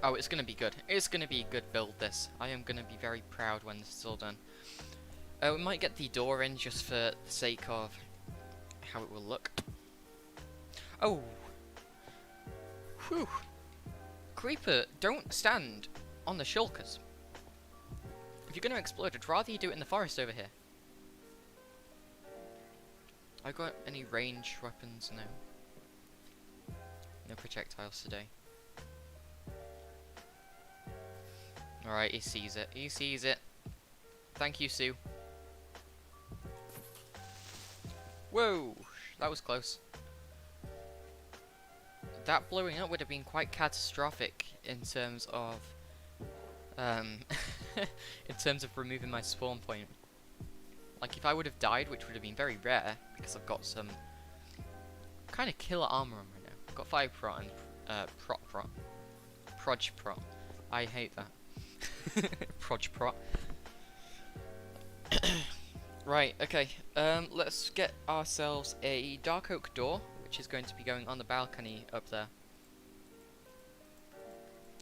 S1: Oh, it's going to be good. It's going to be a good build, this. I am going to be very proud when this is all done. We might get the door in just for the sake of how it will look. Oh! Whew! Creeper, don't stand on the shulkers. If you're going to explode, I'd rather you do it in the forest over here. I got any range weapons? No. No projectiles today. Alright, he sees it. He sees it. Thank you, Sue. Whoa! That was close. That blowing up would have been quite catastrophic in terms of in terms of removing my spawn point. Like, if I would have died, which would have been very rare, because I've got some kind of killer armor on right now. I've got 5 prot and proj prot. I hate that. Proj prot. Right, okay. Let's get ourselves a dark oak door, which is going to be going on the balcony up there.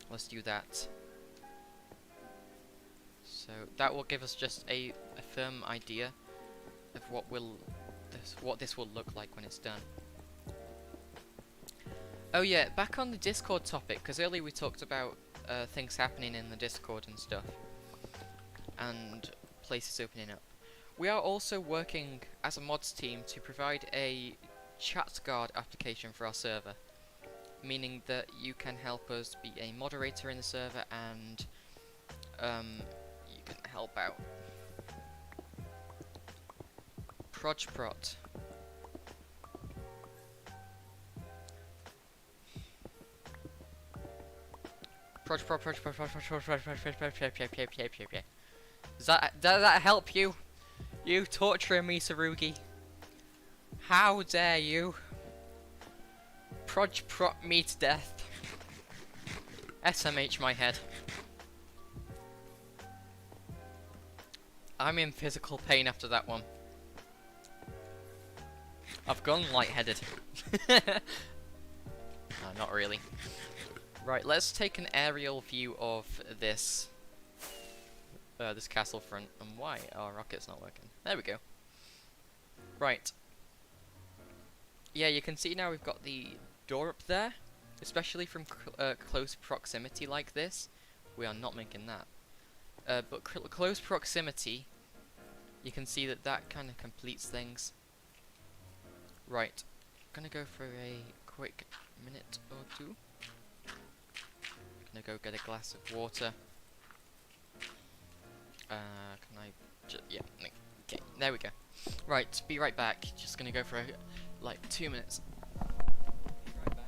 S1: Let's do that. So that will give us just a firm idea of what this will look like when it's done. Oh yeah, back on the Discord topic, because earlier we talked about things happening in the Discord and stuff, and places opening up. We are also working as a mods team to provide a chat guard application for our server, meaning that you can help us be a moderator in the server, and you can help out. Prot. Does that help you? You torturing me, Sarugi? How dare you? Prot me to death. SMH my head. I'm in physical pain after that one. I've gone lightheaded. Not really. Right, let's take an aerial view of this this castle front. And why? Oh, rocket's not working. There we go. Right. Yeah, you can see now we've got the door up there. Especially from close proximity like this. We are not making that. But close proximity, you can see that that kind of completes things. Right. Gonna go for a quick minute or two. Gonna go get a glass of water. Can I yeah, okay, there we go. Right, be right back. Just gonna go for like 2 minutes. Be right back.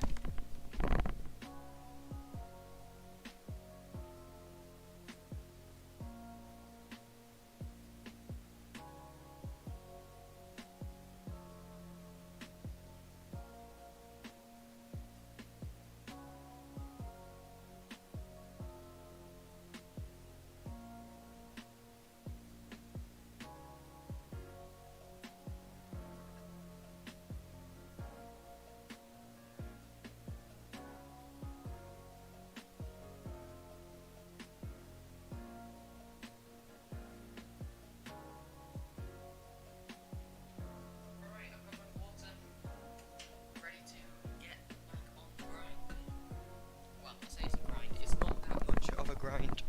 S1: Grind.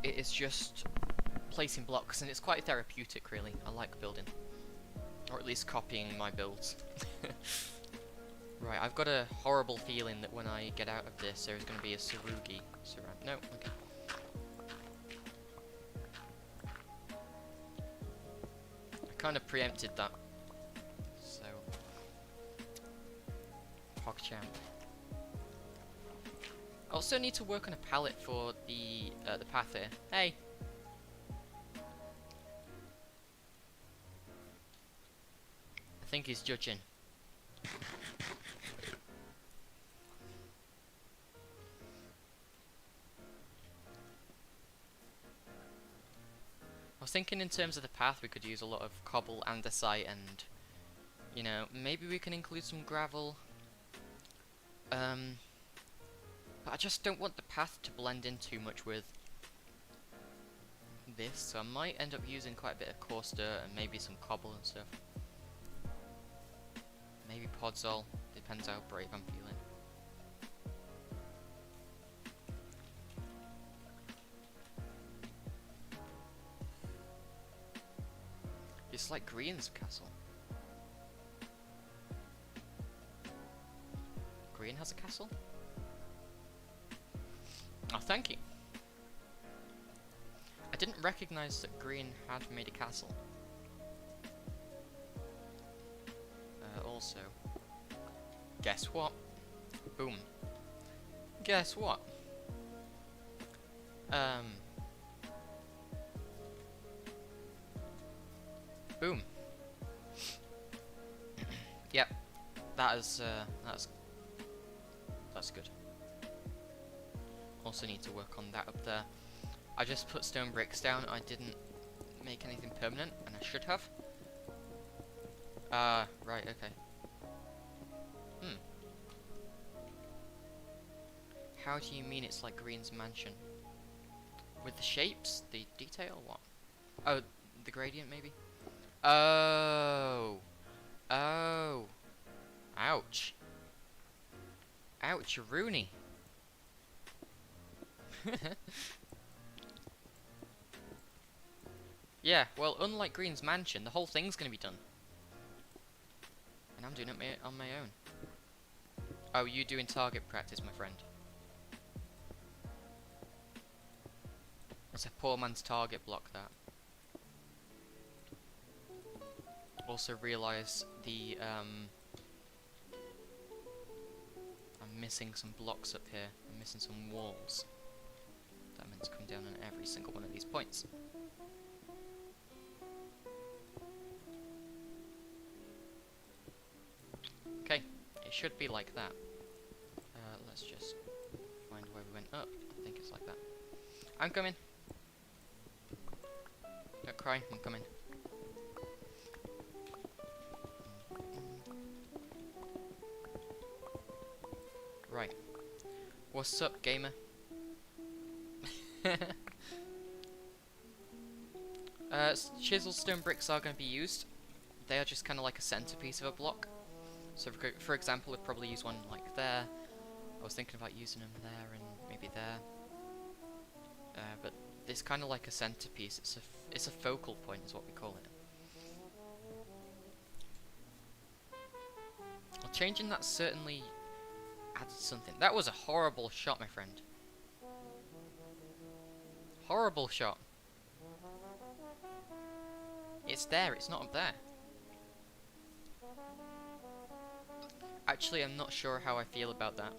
S1: It is just placing blocks, and it's quite therapeutic, really. I like building, or at least copying my builds. Right, I've got a horrible feeling that when I get out of this, there's going to be a Sarugi surround. No, okay. I kind of preempted that. So, PogChamp. I also need to work on a palette for the path here. Hey! I think he's judging. I was thinking in terms of the path we could use a lot of cobble, andesite, and, you know, maybe we can include some gravel. But I just don't want the path to blend in too much with this, so I might end up using quite a bit of coarse dirt and maybe some cobble and stuff. Maybe podzol, depends how brave I'm feeling. It's like Green's castle. Green has a castle? Oh, thank you. I didn't recognize that Green had made a castle. Also, guess what? Boom. Guess what? Boom. Yep. That's good. Also need to work on that up there. I just put stone bricks down. I didn't make anything permanent, and I should have. Right, okay. How do you mean it's like Green's mansion? With the shapes? The detail? What? Oh, the gradient maybe? Oh. Oh. Ouch. Ouch, Rooney. Yeah, well, unlike Green's mansion, the whole thing's gonna be done. And I'm doing it on my own. Oh, you doing target practice, my friend. It's a poor man's target block, that. Also realise the, I'm missing some blocks up here. I'm missing some walls. That meant to come down on every single one of these points. Okay, it should be like that. Let's just find where we went up. I think it's like that. I'm coming. Don't cry, I'm coming. Right. What's up, gamer? Chisel stone bricks are going to be used. They are just kind of like a centerpiece of a block. So for example, I'd probably use one like there. I was thinking about using them there and maybe there. But it's kind of like a centerpiece. It's a focal point, is what we call it. Well, changing that certainly added something. That was a horrible shot, my friend. Horrible shot. It's there, it's not up there. Actually, I'm not sure how I feel about that.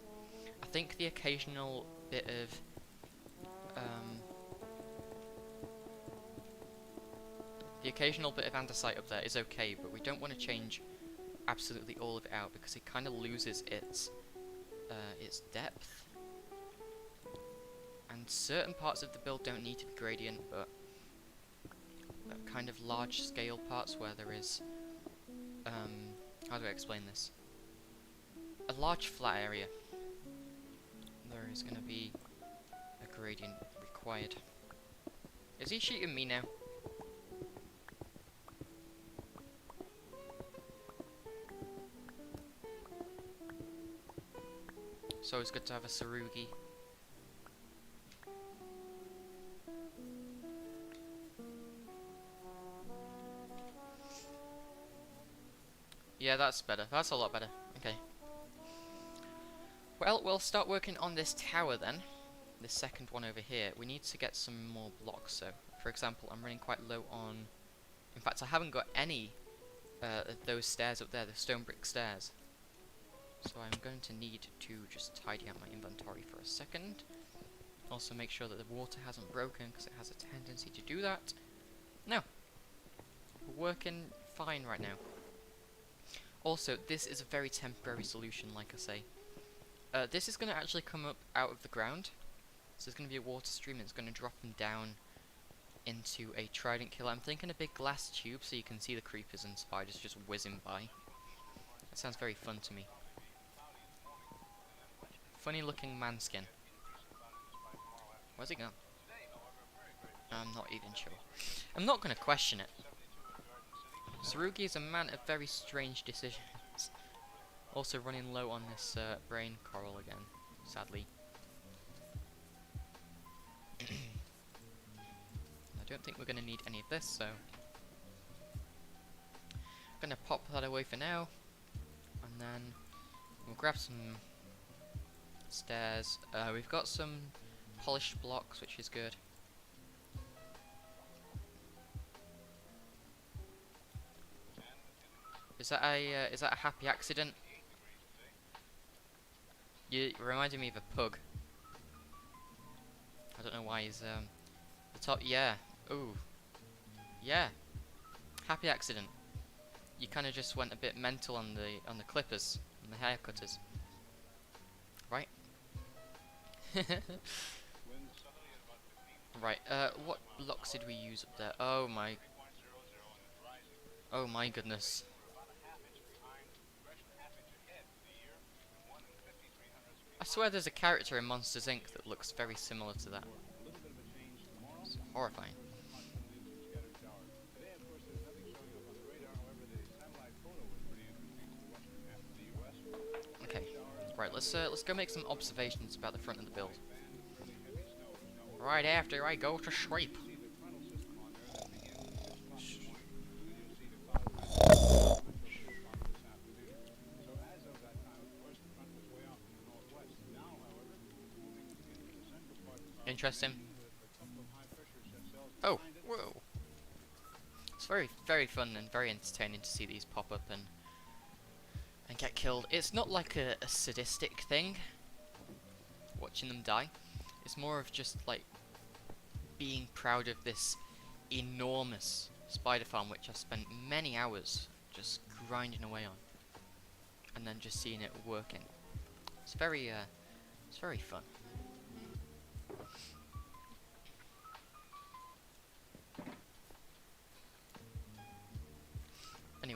S1: I think the occasional bit of andesite up there is okay, but we don't want to change absolutely all of it out because it kind of loses its depth. And certain parts of the build don't need to be gradient, but kind of large scale parts where there is how do I explain this? A large flat area, there is going to be a gradient required. Is he shooting me now? So it's good to have a Sarugi. Yeah, that's better. That's a lot better. Okay. Well, we'll start working on this tower then. This second one over here. We need to get some more blocks. So, for example, I'm running quite low on... In fact, I haven't got any of those stairs up there, the stone brick stairs. So I'm going to need to just tidy out my inventory for a second. Also make sure that the water hasn't broken, because it has a tendency to do that. No. We're working fine right now. Also, this is a very temporary solution, like I say. This is going to actually come up out of the ground. So there's going to be a water stream, and it's going to drop them down into a trident killer. I'm thinking a big glass tube so you can see the creepers and spiders just whizzing by. That sounds very fun to me. Funny looking man skin. Where's he gone? I'm not even sure. I'm not going to question it. Sarugi is a man of very strange decisions. Also running low on this brain coral again, sadly. I don't think we're going to need any of this, so... I'm going to pop that away for now. And then we'll grab some stairs. We've got some polished blocks, which is good. Is that a happy accident? You reminded me of a pug. I don't know why he's the top. Yeah. Ooh. Yeah. Happy accident. You kind of just went a bit mental on the clippers and the hair cutters. Right. Right. What blocks did we use up there? Oh my. Oh my goodness. I swear there's a character in Monsters Inc. that looks very similar to that. It's horrifying. Okay, right. Let's go make some observations about the front of the build. Right after I go to sleep. Interesting. Oh, whoa. It's very, very fun and very entertaining to see these pop up and get killed. It's not like a sadistic thing, watching them die. It's more of just like being proud of this enormous spider farm, which I've spent many hours just grinding away on, and then just seeing it working. It's very fun.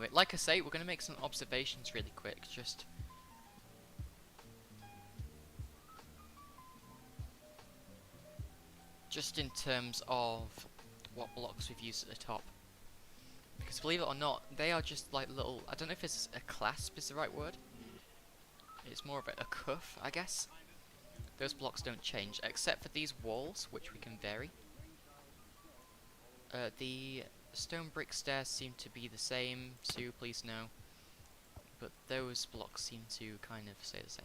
S1: Anyway, like I say, we're going to make some observations really quick, just in terms of what blocks we've used at the top. Because believe it or not, they are just like little, I don't know if it's a clasp is the right word. It's more of a cuff, I guess. Those blocks don't change, except for these walls, which we can vary. The stone brick stairs seem to be the same, Sue, please no. But those blocks seem to kind of stay the same.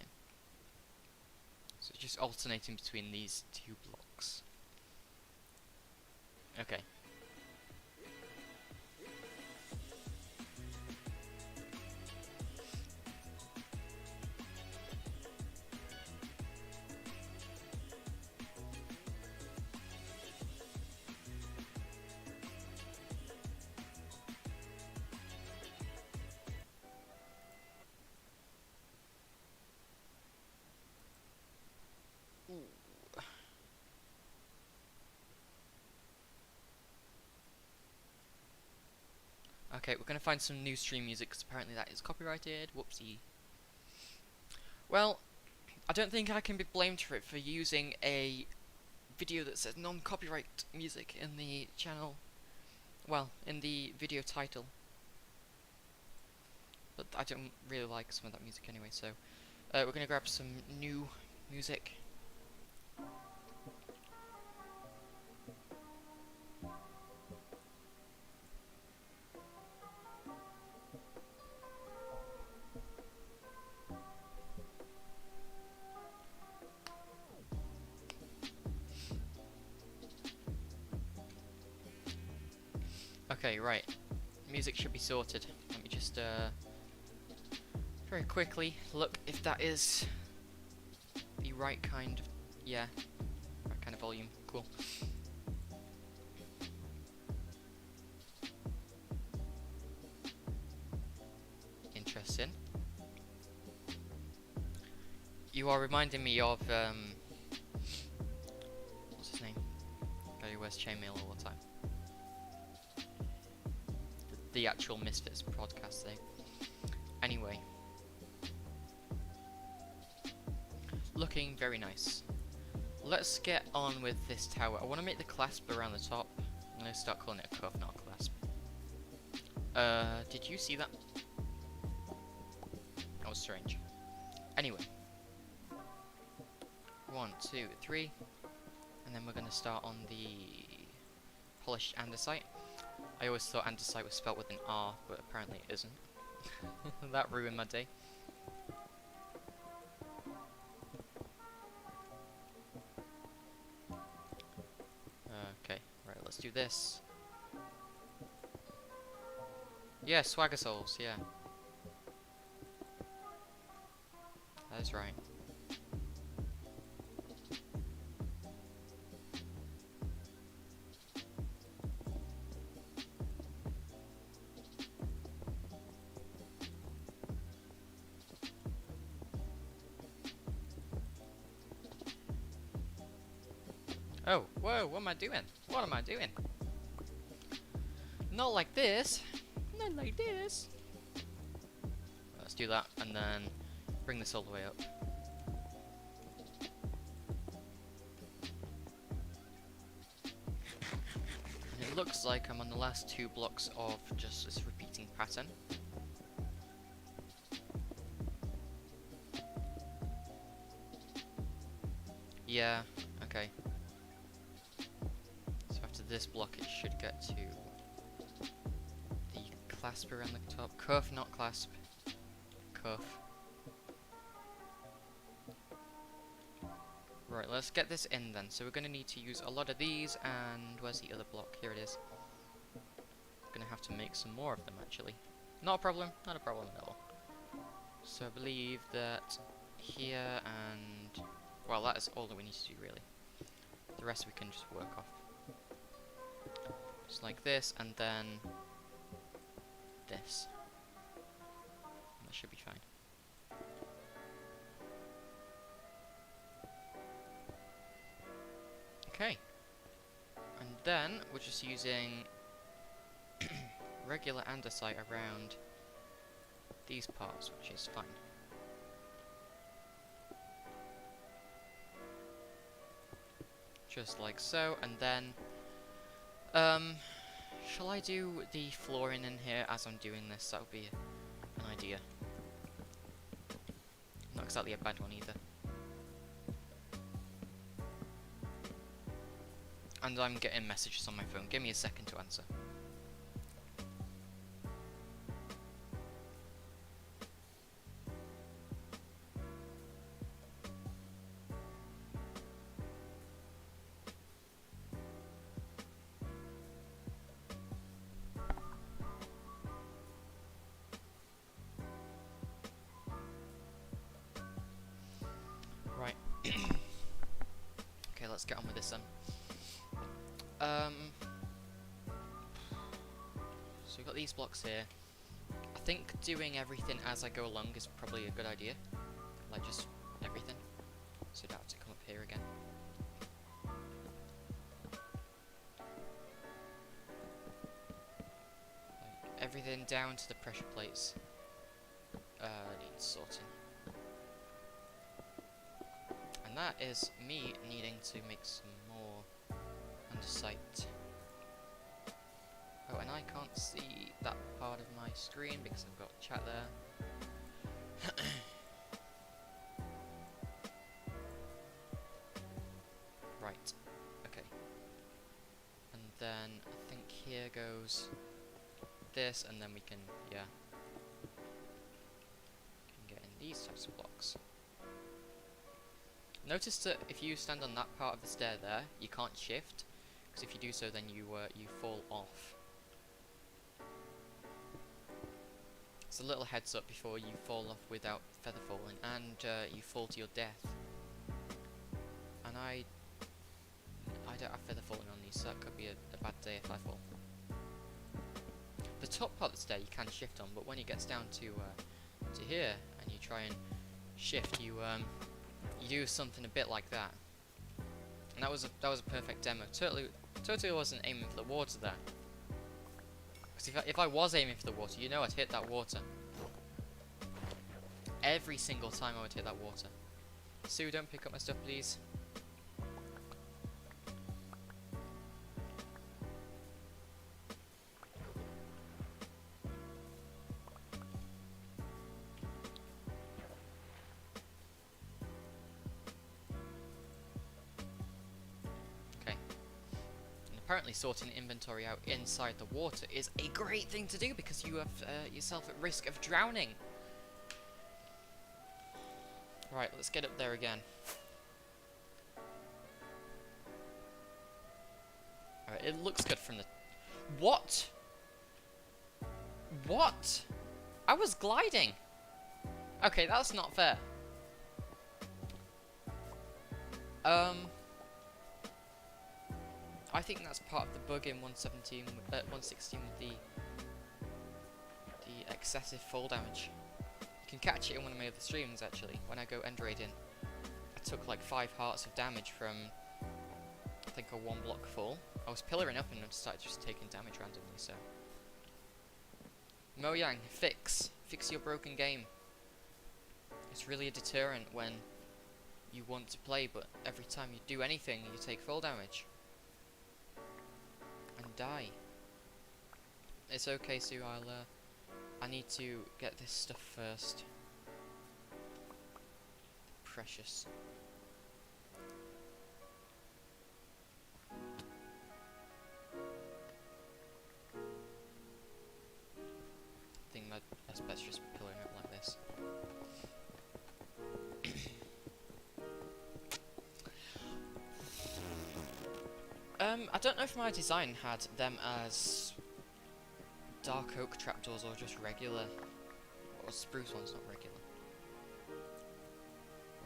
S1: So it's just alternating between these two blocks. Okay. Okay, we're going to find some new stream music, because apparently that is copyrighted. Whoopsie. Well, I don't think I can be blamed for it for using a video that says non-copyright music in the channel. Well, in the video title. But I don't really like some of that music anyway, so we're going to grab some new music. Okay, right. Music should be sorted. Let me just very quickly look if that is the right kind of, yeah, right kind of volume. Cool. Interesting. You are reminding me of what's his name? Guy who wears chainmail all the time. The actual Misfits podcast thing. Anyway. Looking very nice. Let's get on with this tower. I want to make the clasp around the top. I'm going to start calling it a cuff, not a clasp. Did you see that? That was strange. Anyway. 1, 2, 3. And then we're going to start on the polished andesite. I always thought andesite was spelt with an R, but apparently it isn't. That ruined my day. Okay, right, let's do this. Yeah, swagger souls, yeah. That is right. Oh, whoa, what am I doing? What am I doing? Not like this. Not like this. Let's do that, and then bring this all the way up. And it looks like I'm on the last 2 blocks of just this repeating pattern. Yeah, okay. This block, it should get to the clasp around the top. Cuff, not clasp. Cuff. Right, let's get this in then. So we're going to need to use a lot of these, and where's the other block? Here it is. Going to have to make some more of them, actually. Not a problem, not a problem at all. So I believe that here and, well, that is all that we need to do, really. The rest we can just work off. Just like this, and then this. That should be fine. Okay. And then we're just using regular andesite around these parts, which is fine. Just like so, and then shall I do the flooring in here as I'm doing this? That would be an idea. Not exactly a bad one either. And I'm getting messages on my phone. Give me a second to answer. Right. Okay, let's get on with this then. So we've got these blocks here. I think doing everything as I go along is probably a good idea. Like just everything. So you'd have to come up here again. Like everything down to the pressure plates needs sorting. And that is me needing to make some more andesite. Oh, and I can't see that part of my screen because I've got chat there. Right, okay. And then I think here goes this, and then we can, yeah, can get in these types of blocks. Notice that if you stand on that part of the stair there, you can't shift, because if you do so, then you fall off. It's a little heads up before you fall off without feather falling, and you fall to your death. And I don't have feather falling on these, so that could be a bad day if I fall. The top part of the stair you can shift on, but when it gets down to here and you try and shift, you do something a bit like that. And that was a perfect demo. Totally wasn't aiming for the water there. Because if I was aiming for the water, you know I'd hit that water. Every single time I would hit that water. Sue, don't pick up my stuff, please. Apparently sorting inventory out inside the water is a great thing to do because you have yourself at risk of drowning. Right, let's get up there again. Alright, it looks good from the... What? What? I was gliding! Okay, that's not fair. I think that's part of the bug in 116 with the excessive fall damage. You can catch it in one of my other streams actually. When I go end raiding, I took like 5 hearts of damage from I think a 1 block fall. I was pillaring up and I started just taking damage randomly. So Mojang, fix your broken game. It's really a deterrent when you want to play, but every time you do anything, you take fall damage. And die. It's okay, Sue. I need to get this stuff first. Precious. I think that's best just pillaring up like this. I don't know if my design had them as dark oak trapdoors or just regular, or spruce ones, not regular.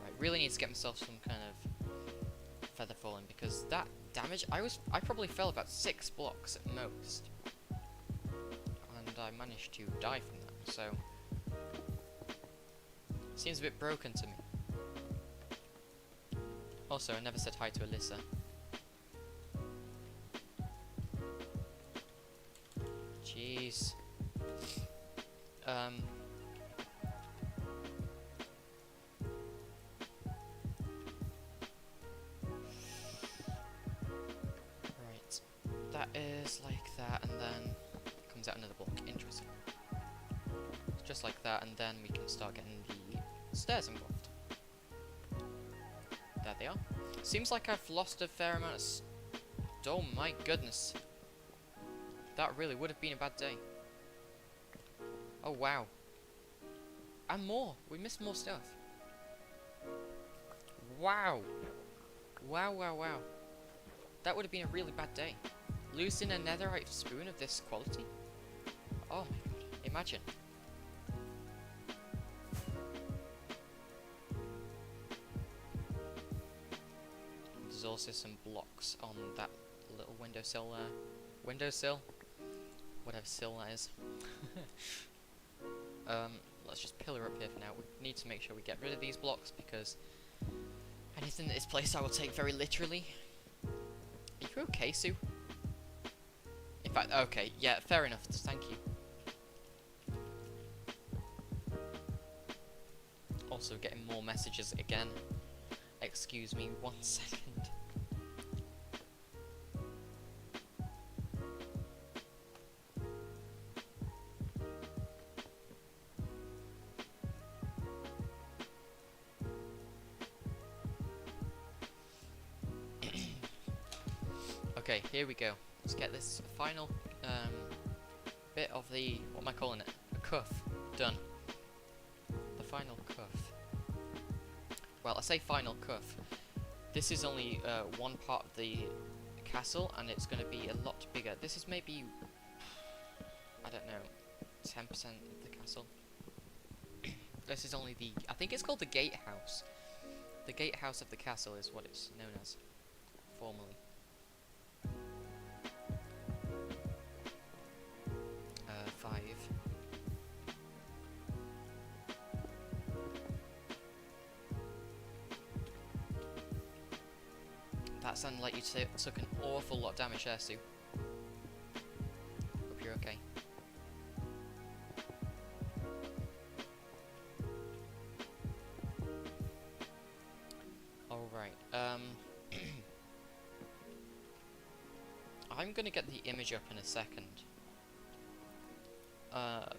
S1: Right, really need to get myself some kind of feather falling because that damage, I probably fell about 6 blocks at most, and I managed to die from that. So seems a bit broken to me. Also, I never said hi to Alyssa. Jeez. jeez. Right. That is like that, and then comes out another block. Interesting. Just like that, and then we can start getting the stairs involved. There they are. Seems like I've lost a fair amount of oh my goodness. That really would have been a bad day. Oh wow. And more. We missed more stuff. Wow. Wow, wow, wow. That would have been a really bad day. Losing a netherite spoon of this quality? Oh my god. Imagine. There's also some blocks on that little windowsill there. Windowsill? Whatever sill that is. Let's just pillar up here for now. We need to make sure we get rid of these blocks because anything that is placed I will take very literally. Are you okay, Sue? In fact, okay, yeah, fair enough, thank you. Also getting more messages again. Excuse me 1 second. Okay, here we go. Let's get this final bit of the, what am I calling it? A cuff. Done. The final cuff. Well, I say final cuff. This is only one part of the castle, and it's going to be a lot bigger. This is maybe, I don't know, 10% of the castle. This is only the, I think it's called the gatehouse. The gatehouse of the castle is what it's known as, formally. 5. That sounded like you took an awful lot of damage there, Sue. Hope you're okay. Alright, I'm gonna get the image up in a second.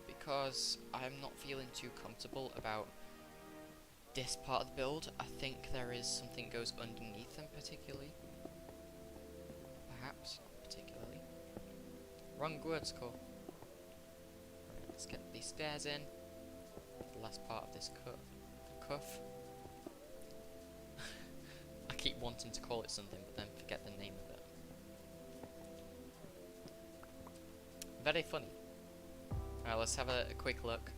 S1: Because I'm not feeling too comfortable about this part of the build. I think there is something goes underneath them particularly. Perhaps, particularly. Wrong words, Cole. Right, let's get these stairs in. The last part of this cuff. I keep wanting to call it something, but then forget the name of it. Very funny. Alright, let's have a quick look.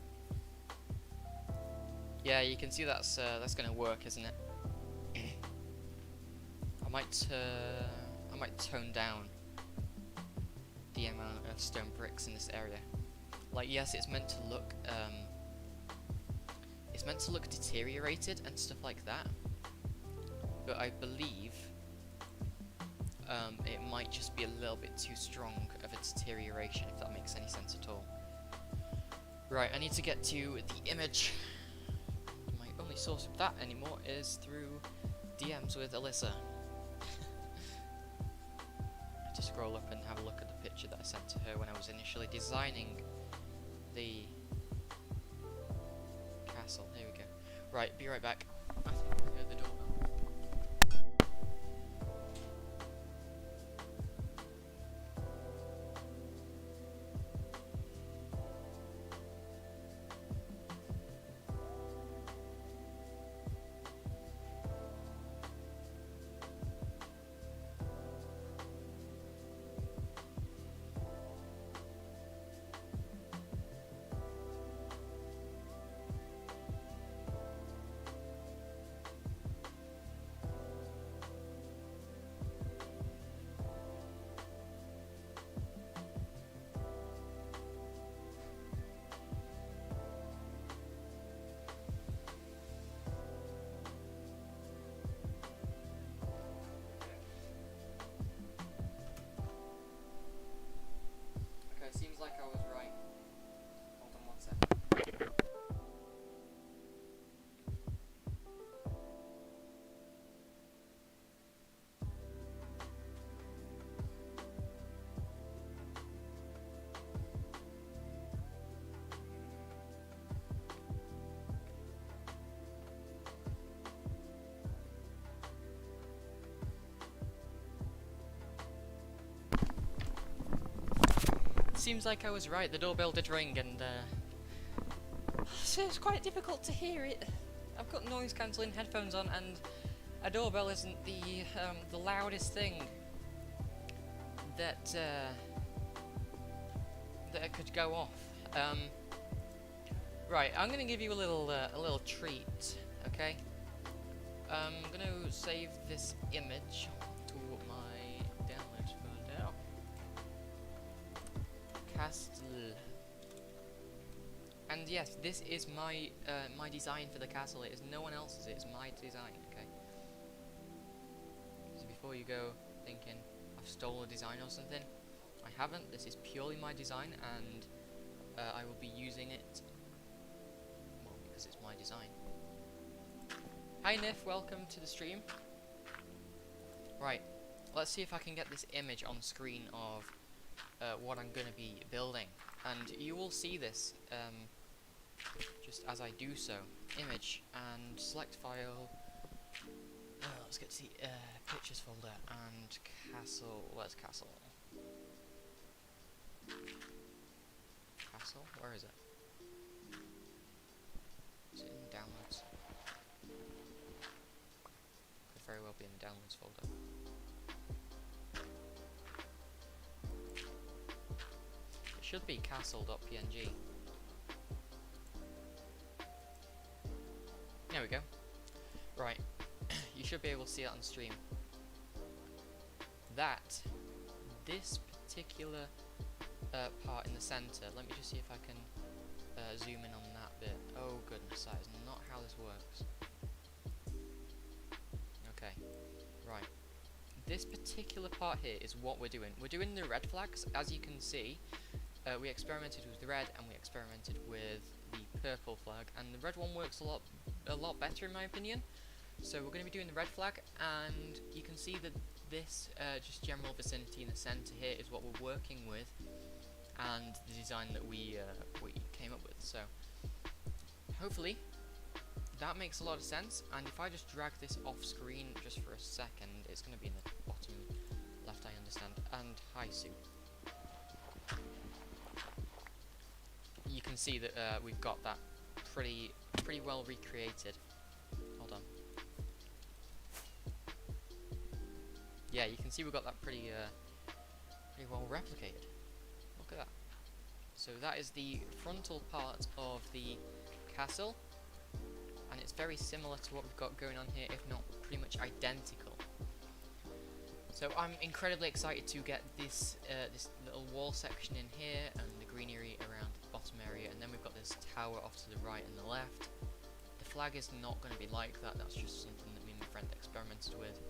S1: Yeah, you can see that's gonna work, isn't it? I might tone down the amount of stone bricks in this area. Like, yes, it's meant to look deteriorated and stuff like that. But I believe it might just be a little bit too strong of a deterioration, if that makes any sense at all. Right, I need to get to the image. My only source of that anymore is through DMs with Alyssa. I have to scroll up and have a look at the picture that I sent to her when I was initially designing the castle. Here we go. Right, be right back. I think I heard the doorbell. seems like I was right. The doorbell did ring, and so it's quite difficult to hear it. I've got noise cancelling headphones on, and a doorbell isn't the loudest thing that that could go off. Right, I'm gonna give you a little treat, okay? I'm gonna save this image to my downloads folder. Castle. And yes, this is my my design for the castle. It is no one else's. It's my design. Okay. So before you go thinking I've stolen a design or something, I haven't. This is purely my design, and I will be using it. Well, because it's my design. Hi Nif, welcome to the stream. Right, let's see if I can get this image on screen of what I'm going to be building, and you will see this just as I do so. Image and select file. Let's get to the pictures folder and castle. Where's castle? Castle? Where is it? Is it in downloads? Could very well be in the downloads folder. It should be castle.png. There we go. Right, you should be able to see it on stream. This particular part in the center, let me just see if I can zoom in on that bit. Oh goodness, that is not how this works. Okay, right. This particular part here is what we're doing. We're doing the red flags. As you can see, we experimented with the red and we experimented with the purple flag, and the red one works a lot better in my opinion. So we're going to be doing the red flag, and you can see that this just general vicinity in the center here is what we're working with, and the design that we came up with. So hopefully that makes a lot of sense, and if I just drag this off screen just for a second, it's going to be in the bottom left, I understand. And hi Sue. You can see that we've got that pretty well recreated. Hold on. Yeah, you can see we've got that pretty well replicated. Look at that. So that is the frontal part of the castle, and it's very similar to what we've got going on here, if not pretty much identical. So I'm incredibly excited to get this this little wall section in here, and the greenery around the bottom area, and then we've got this tower off to the right and the left. The flag is not going to be like that. That's just something that me and my friend experimented with.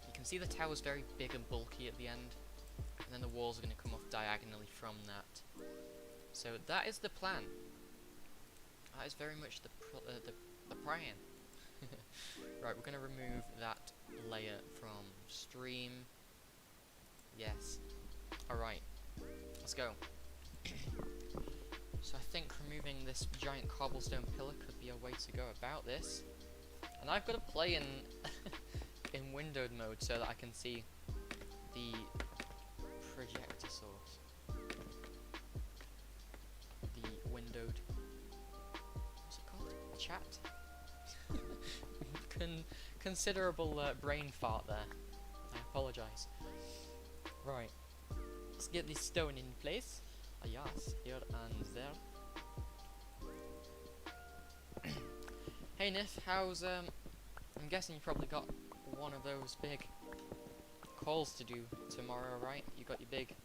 S1: You can see the tower's very big and bulky at the end, and then the walls are going to come off diagonally from that. So that is the plan. That is very much the plan. Right, we're going to remove that layer from stream. Yes. Alright, let's go. So I think removing this giant cobblestone pillar could be a way to go about this. And I've got to play in in windowed mode so that I can see the projector source. The windowed, what's it called? Chat? Considerable brain fart there. I apologise. Right, let's get this stone in place. Ah, yes, here and there. Hey Nif, how's I'm guessing you probably got one of those big calls to do tomorrow, right? You got your big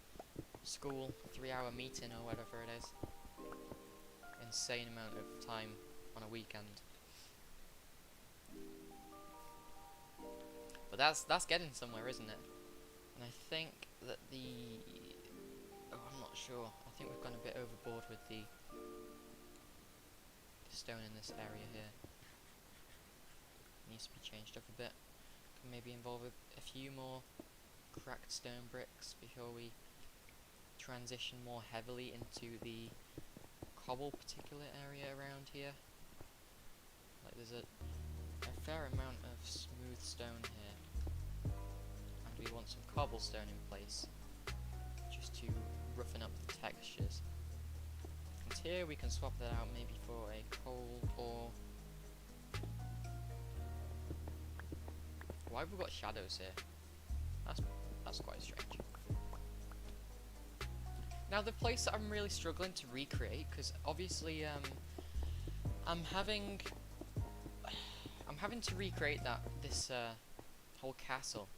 S1: school 3-hour meeting or whatever it is. Insane amount of time on a weekend. But that's getting somewhere, isn't it? And I think that I'm not sure. I think we've gone a bit overboard with the stone in this area here. Needs to be changed up a bit. Can maybe involve a few more cracked stone bricks before we transition more heavily into the cobble particular area around here. Like there's a fair amount of smooth stone here, and we want some cobblestone in place just to roughen up the textures. And here we can swap that out maybe for a coal or... Why have we got shadows here? That's quite strange. Now the place that I'm really struggling to recreate, because obviously I'm having to recreate this whole castle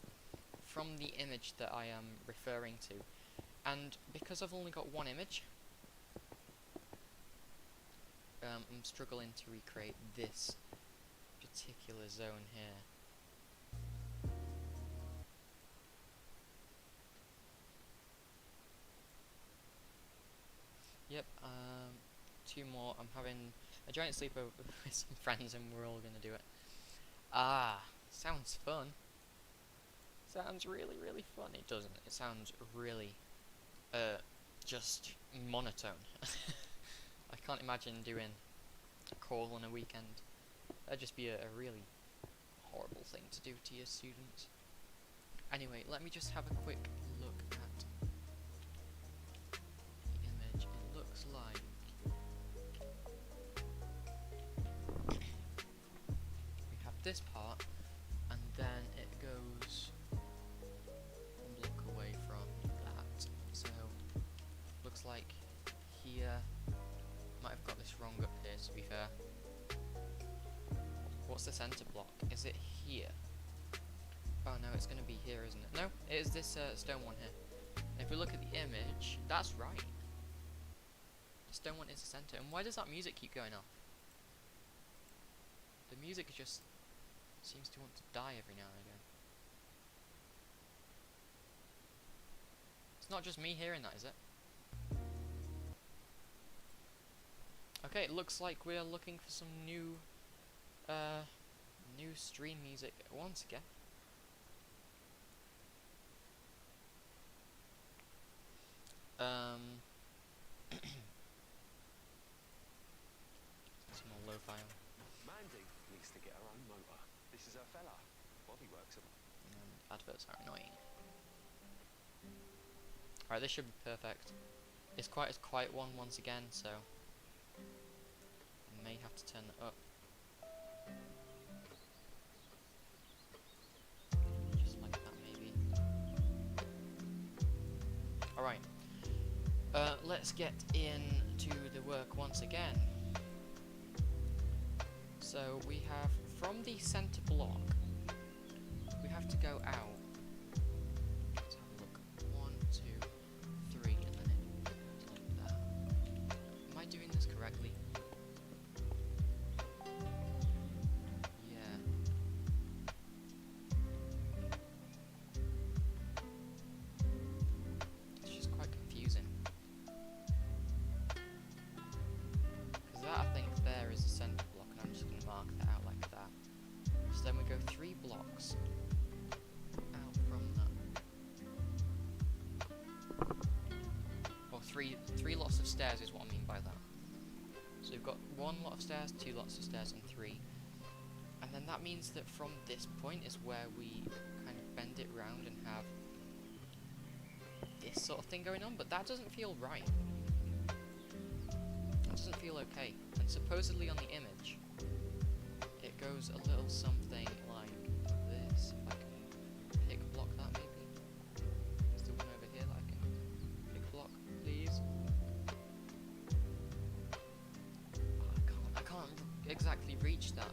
S1: from the image that I am referring to, and because I've only got one image, I'm struggling to recreate this particular zone here. Yep, 2 more. I'm having a giant sleepover with some friends and we're all gonna do it. Ah, sounds fun. Sounds really, really fun. It doesn't. It sounds really, just monotone. I can't imagine doing a call on a weekend. That'd just be a really horrible thing to do to your students. Anyway, let me just have a quick look at the image. It looks like we have this part, and then it goes one block away from that. So looks like here, might have got this wrong up here to be fair. What's the center block? Is it here? Oh no, it's gonna be here, isn't it? No, it is this stone one here. And if we look at the image, that's right. The stone one is the center. And why does that music keep going off? The music just seems to want to die every now and again. It's not just me hearing that, is it? Okay, it looks like we're looking for some new stream music once again. Some more lo-fi.
S2: Mandy needs to get her own motor. This is her fella. Bodyworks.
S1: Adverts are annoying. Alright, this should be perfect. It's quite a quiet one once again, so I may have to turn it up. Just like that, maybe. Alright. Let's get into the work once again. So we have, from the center block, we have to go out. Let's have a look. 1, 2, 3, and then it goes like that. Am I doing this correctly? Yeah. It's just quite confusing. Because that, I think, there is the center block, and I'm just going to mark that out like that. So then we go 3 blocks out from that. Or three lots of stairs is what I mean by that. So we've got 1 lot of stairs, 2 lots of stairs, and 3. And then that means that from this point is where we kind of bend it round and have this sort of thing going on, but that doesn't feel right. That doesn't feel okay. And supposedly on the image, it goes a little something like this. If I can pick block that maybe. Is there one over here that I can pick block, please? Oh, I can't exactly reach that.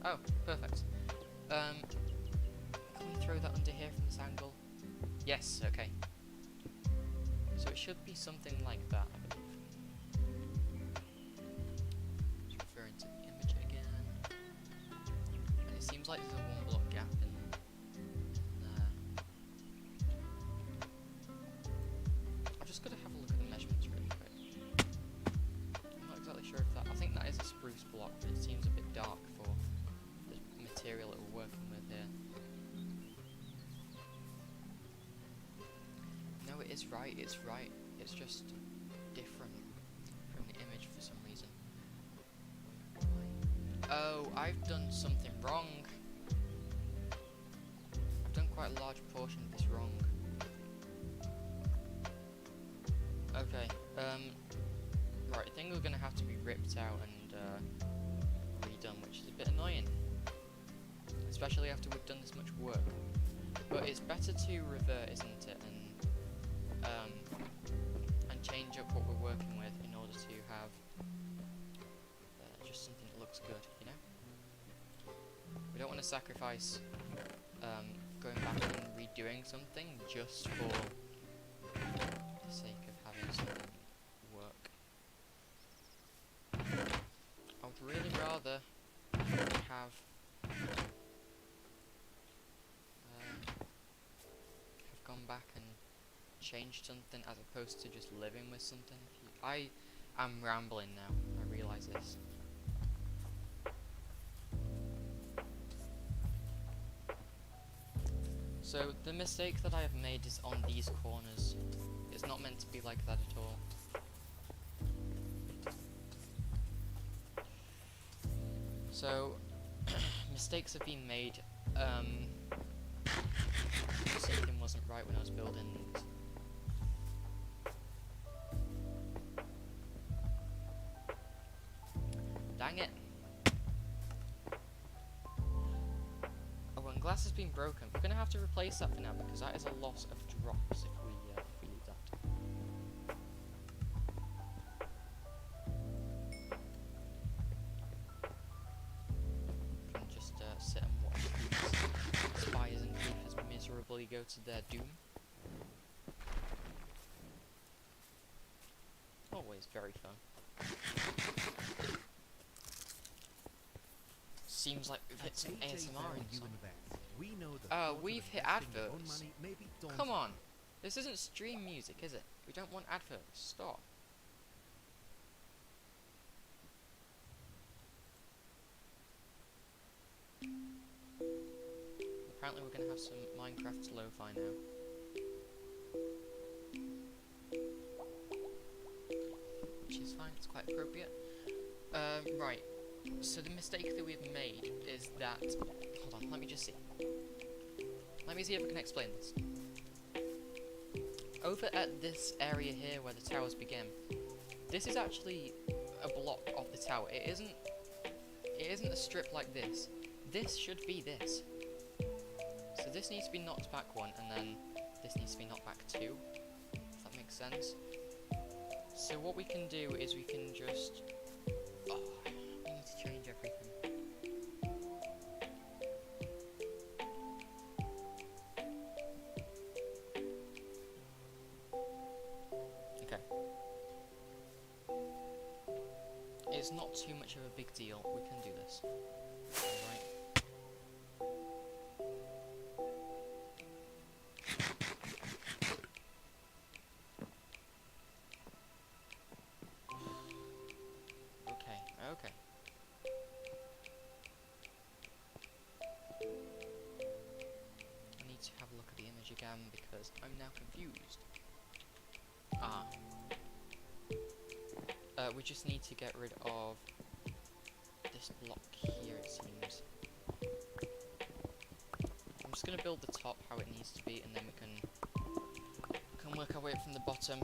S1: Oh, perfect. Can we throw that under here from this angle? Yes, okay. So it should be something like that, I believe. Just referring to the image again. And it seems like there's a 1 block gap in there. I'm just gonna have a look at the measurements really quick. I'm not exactly sure if that... I think that is a spruce block, but it seems a bit dark for the material that we're working with here. No, it is right, it's right. It's just different from the image for some reason. Oh, I've done something wrong. I've done quite a large portion of this wrong. Okay, right, things are gonna have to be ripped out and redone, which is a bit annoying. Especially after we've done this much work. But it's better to revert, isn't it, and change up what we're working with in order to have just something that looks good, you know? We don't want to sacrifice going back and redoing something just for the sake of having something work. I would really rather have gone back and changed something as opposed to just living with something. I am rambling now, I realise this. So the mistake that I have made is on these corners. It's not meant to be like that at all. So mistakes have been made. Something wasn't right when I was building these. Dang it. Oh, when glass has been broken, we're gonna have to replace that for now because that is a loss of drops if we leave that. We can just sit and watch these spires and creepers miserably go to their doom. Always very fun. Seems like we've hit some ASMR in some. We've hit adverts. Come on. This isn't stream music, is it? We don't want adverts. Stop. Apparently we're gonna have some Minecraft lo-fi now. Which is fine, it's quite appropriate. Right. So the mistake that we've made is that... Hold on, let me just see. Let me see if I can explain this. Over at this area here where the towers begin, this is actually a block of the tower. It isn't a strip like this. This should be this. So this needs to be knocked back one, and then this needs to be knocked back two. If that makes sense. So what we can do is we can just... Oh, I need to change everything. Okay. It's not too much of a big deal. We can do this. Alright. Okay. I need to have a look at the image again because I'm now confused. We just need to get rid of this block here, it seems. I'm just gonna build the top how it needs to be, and then we can work our way from the bottom.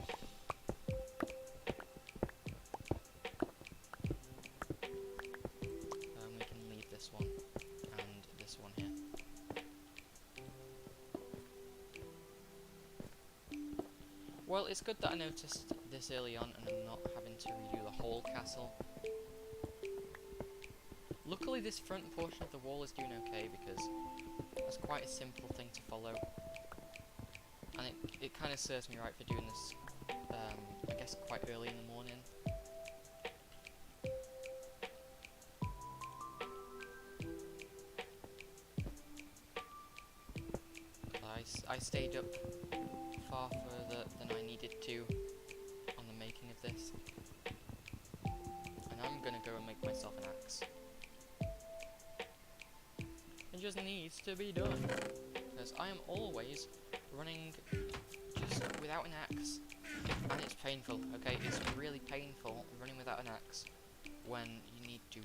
S1: We can leave this one and this one here. Well, it's good that I noticed this early on and I'm not having to redo the whole castle. Luckily this front portion of the wall is doing okay because that's quite a simple thing to follow. And it kind of serves me right for doing this, I guess quite early in the morning. I stayed up far further than I needed to on the making of this. And I'm gonna go and make myself an axe. It just needs to be done. Because I am always running just without an axe. And it's painful, okay? It's really painful running without an axe when you need to.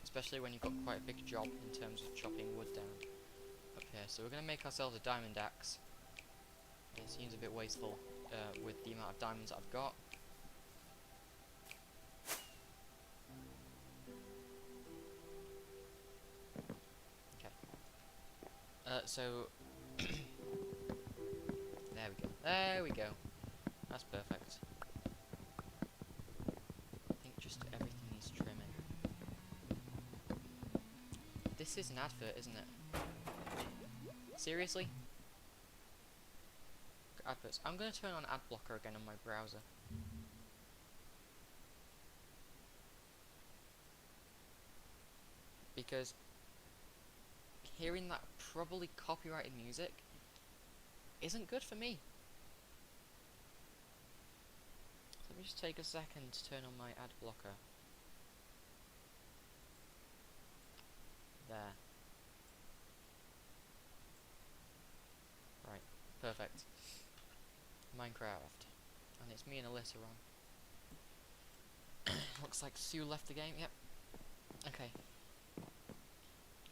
S1: Especially when you've got quite a big job in terms of chopping wood down. Up here. So we're going to make ourselves a diamond axe. It seems a bit wasteful with the amount of diamonds I've got. Okay. So there we go. There we go. That's perfect. I think just everything needs trimming. This is an advert, isn't it? Seriously? Adverts. I'm going to turn on ad blocker again on my browser. Because hearing that probably copyrighted music isn't good for me. So let me just take a second to turn on my ad blocker. There. Right, perfect. Minecraft. And it's me and Alyssa on. Looks like Sue left the game, yep. Okay.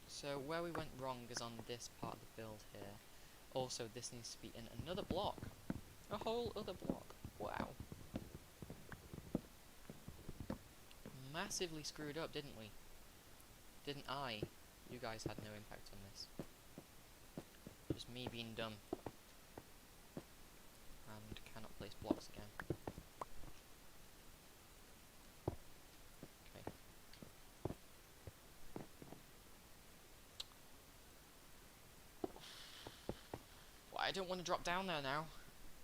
S1: So where we went wrong is on this part of the build here. Also, this needs to be in another block. A whole other block. Wow. Massively screwed up, didn't we? Didn't I? You guys had no impact on this. Just me being dumb. And cannot place blocks again. Okay. Well, I don't want to drop down there now.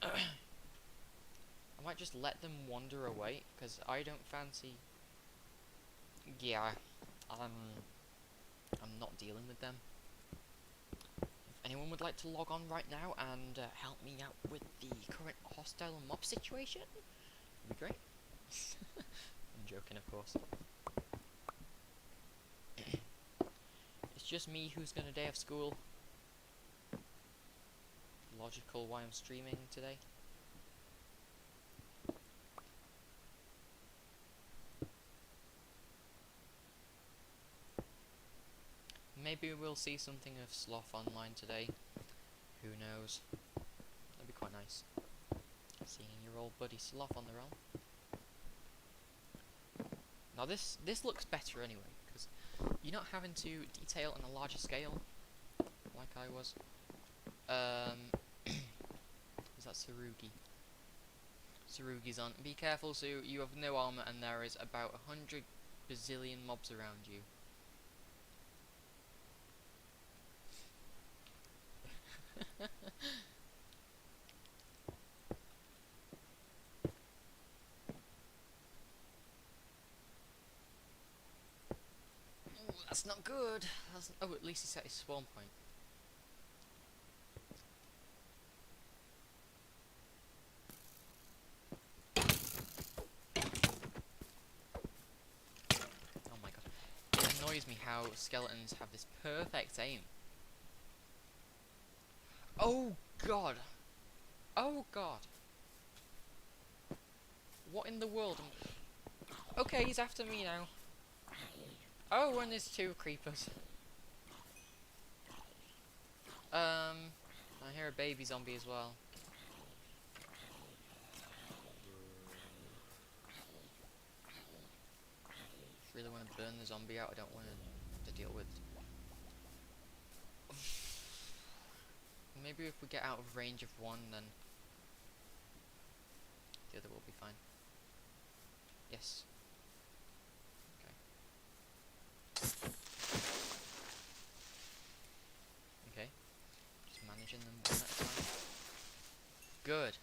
S1: I might just let them wander away, because I don't fancy... Yeah, I'm not dealing with them. If anyone would like to log on right now and help me out with the current hostile mob situation, that'd be great. I'm joking, of course. It's just me who's gonna day off school. Logical why I'm streaming today. Maybe we'll see something of Sloth online today. Who knows? That'd be quite nice. Seeing your old buddy Sloth on the realm. Now this looks better anyway, because you're not having to detail on a larger scale, like I was. Is that Sarugi? Sarugi's on. Be careful, Sue. You have no armor, and there is about 100 bazillion mobs around you. Ooh, that's not good. Oh, at least he set his spawn point. Oh my god. It annoys me how skeletons have this perfect aim. Oh god. Oh god. What in the world? Okay, he's after me now. Oh, and there's two creepers. I hear a baby zombie as well. Really want to burn the zombie out. I don't want to deal with. Maybe if we get out of range of one, then the other will be fine. Yes. Okay. Okay. Just managing them one at a time. Good.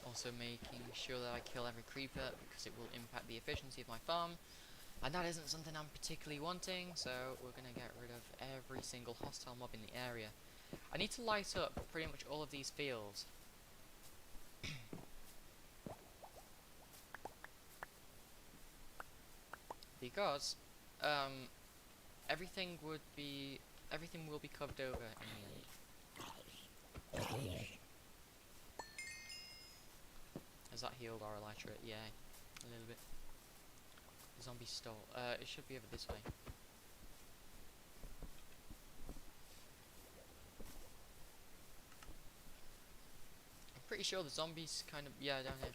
S1: Also making sure that I kill every creeper, because it will impact the efficiency of my farm. And that isn't something I'm particularly wanting, so we're going to get rid of every single hostile mob in the area. I need to light up pretty much all of these fields. Because everything will be covered over in the end. Has that healed our elytrate? Yeah, a little bit. The zombie stole. It should be over this way. I'm pretty sure the zombies kind of, yeah, down here.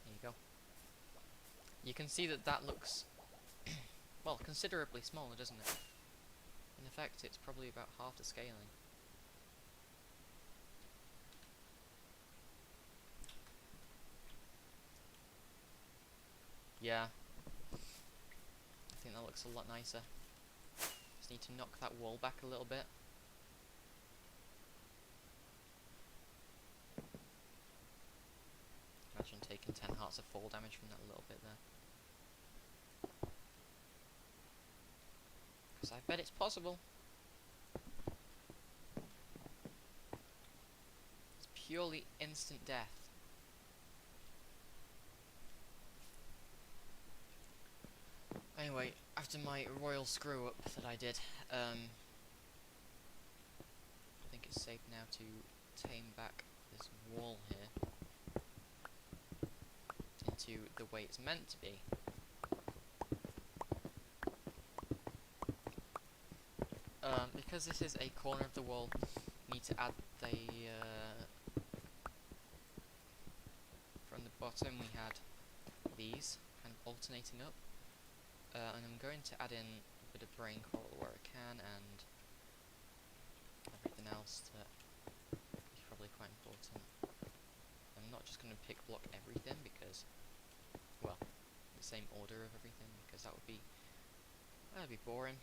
S1: There you go. You can see that that looks, well, considerably smaller, doesn't it? In effect, it's probably about half the scaling. Yeah. I think that looks a lot nicer. Just need to knock that wall back a little bit. Imagine taking 10 hearts of fall damage from that little bit there. Because I bet it's possible. It's purely instant death. Anyway, after my royal screw up that I did, I think it's safe now to tame back this wall here into the way it's meant to be. Because this is a corner of the wall, you need to add the from the bottom we had these kind of alternating up, and I'm going to add in a bit of brain coral where I can, and everything else that is probably quite important. I'm not just going to pick block everything because, well, the same order of everything, because that'd be boring.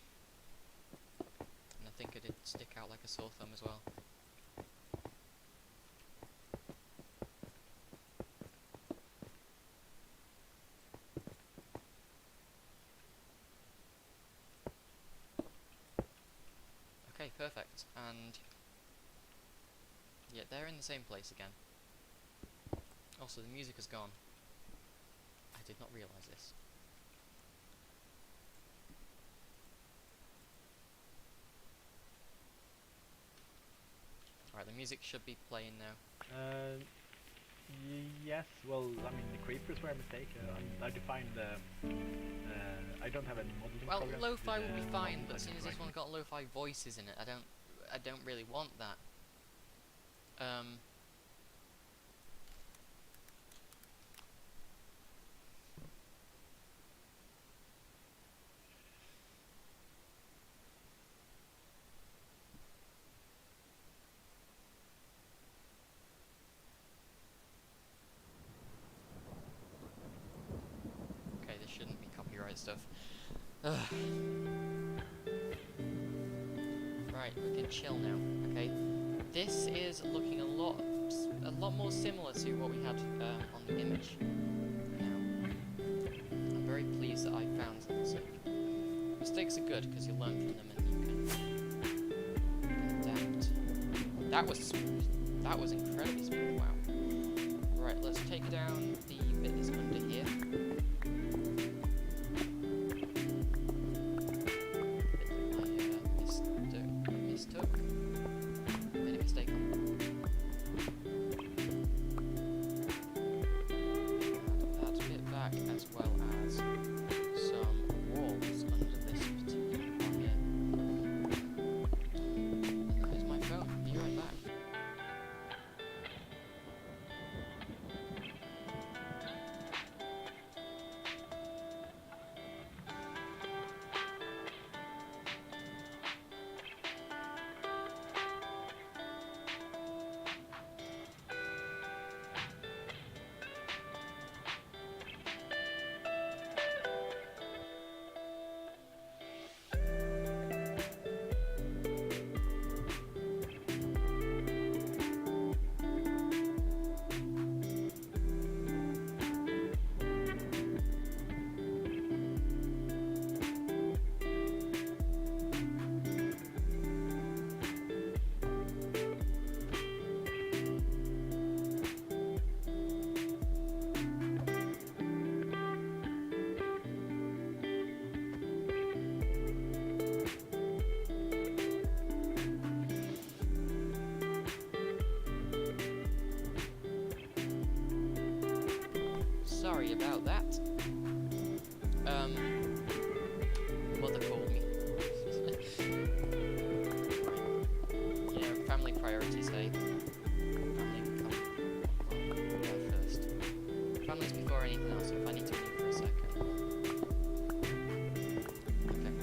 S1: And I think I did stick out like a sore thumb as well. Okay, perfect. And yeah, they're in the same place again. Also, the music has gone. I did not realise this. Alright, the music should be playing now.
S3: Yes, well, I mean, the creepers were a mistake. I defined I don't have any modeling
S1: Well,
S3: program.
S1: lo-fi will be fine,
S3: models
S1: but
S3: I
S1: since
S3: did
S1: this one
S3: correctly.
S1: got lo-fi voices in it, I don't really want that. Okay, this shouldn't be copyright stuff. Ugh. Right, we can chill now. Okay, this is looking a lot more similar to what we had on the image. Now, I'm very pleased that I found some mistake. Mistakes are good because you learn from them and you can adapt. That was smooth. That was incredibly smooth. Wow. Right, let's take down the bit that's under here. Mistook. Made a mistake on. Add that bit back as well as some walls under this particular part here. And there's my phone. Be right back. sorry about that. Mother called me. You know, family priorities, eh? Family become first. Family's before anything else, so if I need to leave for a second. Okay.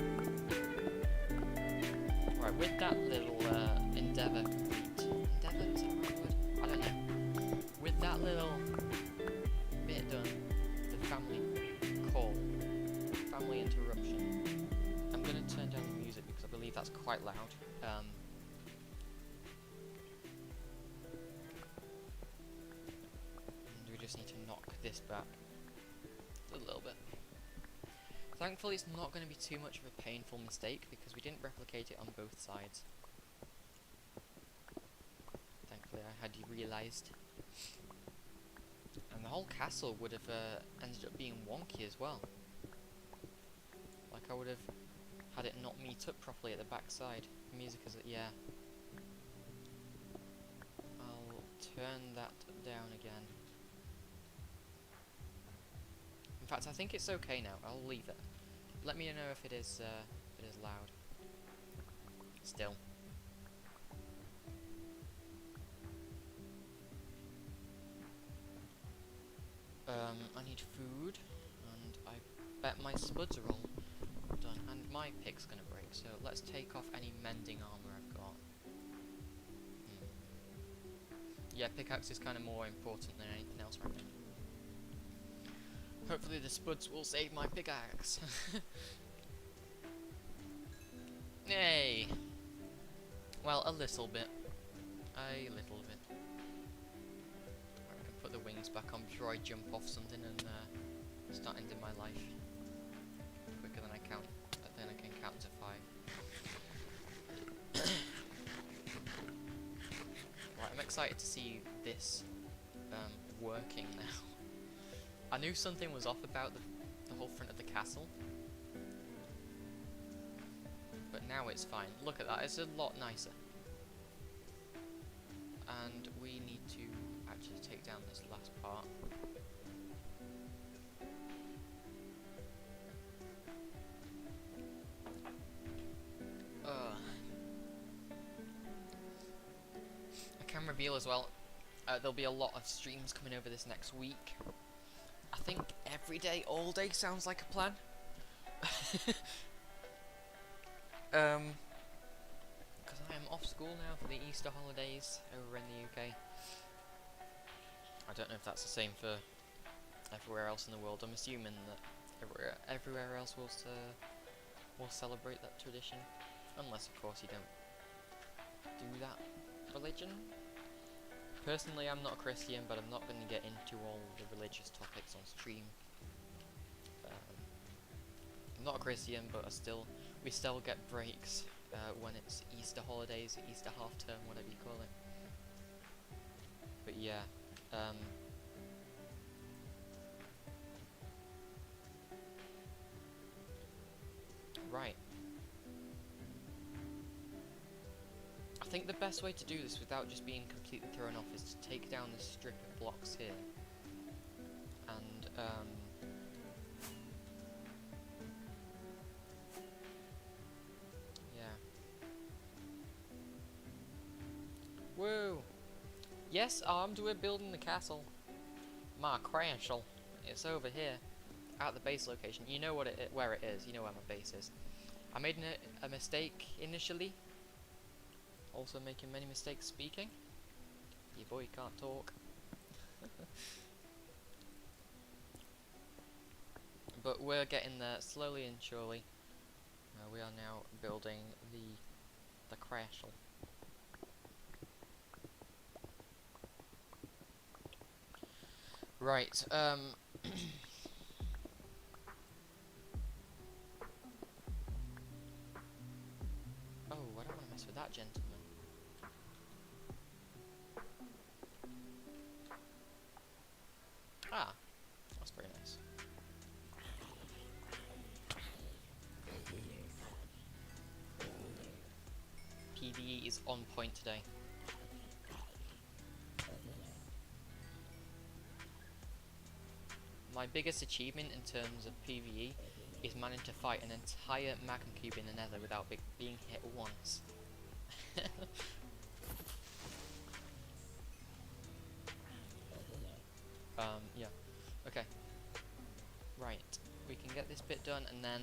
S1: Right, with that little endeavour complete. Endeavour, is that the right word? I don't know. With that little bit done, the family call, family interruption, I'm going to turn down the music because I believe that's quite loud. And we just need to knock this back a little bit. Thankfully it's not going to be too much of a painful mistake because we didn't replicate it on both sides. Thankfully I had realised. And the whole castle would have ended up being wonky as well. Like I would have had it not meet up properly at the back side. Music is yeah. I'll turn that down again. In fact, I think it's okay now. I'll leave it. Let me know if it is loud. Still. I need food, and I bet my spuds are all done, and my pick's gonna break, so let's take off any mending armor I've got. Yeah, pickaxe is kind of more important than anything else right now. Hopefully the spuds will save my pickaxe. Yay! Well, a little bit. A little bit. I can put the wings back on before I jump off something and start ending my life quicker than I count. Then I can count to 5. Right, I'm excited to see this working now. I knew something was off about the whole front of the castle, but now it's fine. Look at that, it's a lot nicer. And we need to actually take down this last part. I can reveal as well, there'll be a lot of streams coming over this next week. I think every day, all day sounds like a plan. Because I am off school now for the Easter holidays over in the UK. I don't know if that's the same for everywhere else in the world. I'm assuming that everywhere else will celebrate that tradition, unless of course you don't do that religion. Personally, I'm not a Christian, but I'm not going to get into all the religious topics on stream. I'm not a Christian, but we still get breaks when it's Easter holidays, Easter half term, whatever you call it. But yeah, right. I think the best way to do this without just being completely thrown off is to take down this strip of blocks here. And, yeah. Whoa! Yes, armed, we're building the castle. My castle. It's over here, at the base location. You know where it is. You know where my base is. I made a mistake initially. Also making many mistakes speaking. Your boy can't talk. But we're getting there slowly and surely. We are now building the castle. Right, oh, I don't want to mess with that gentleman. Ah, that's very nice. PvE is on point today. my biggest achievement in terms of PvE is managing to fight an entire magma cube in the nether without being hit once. Yeah. Okay. Right. We can get this bit done, and then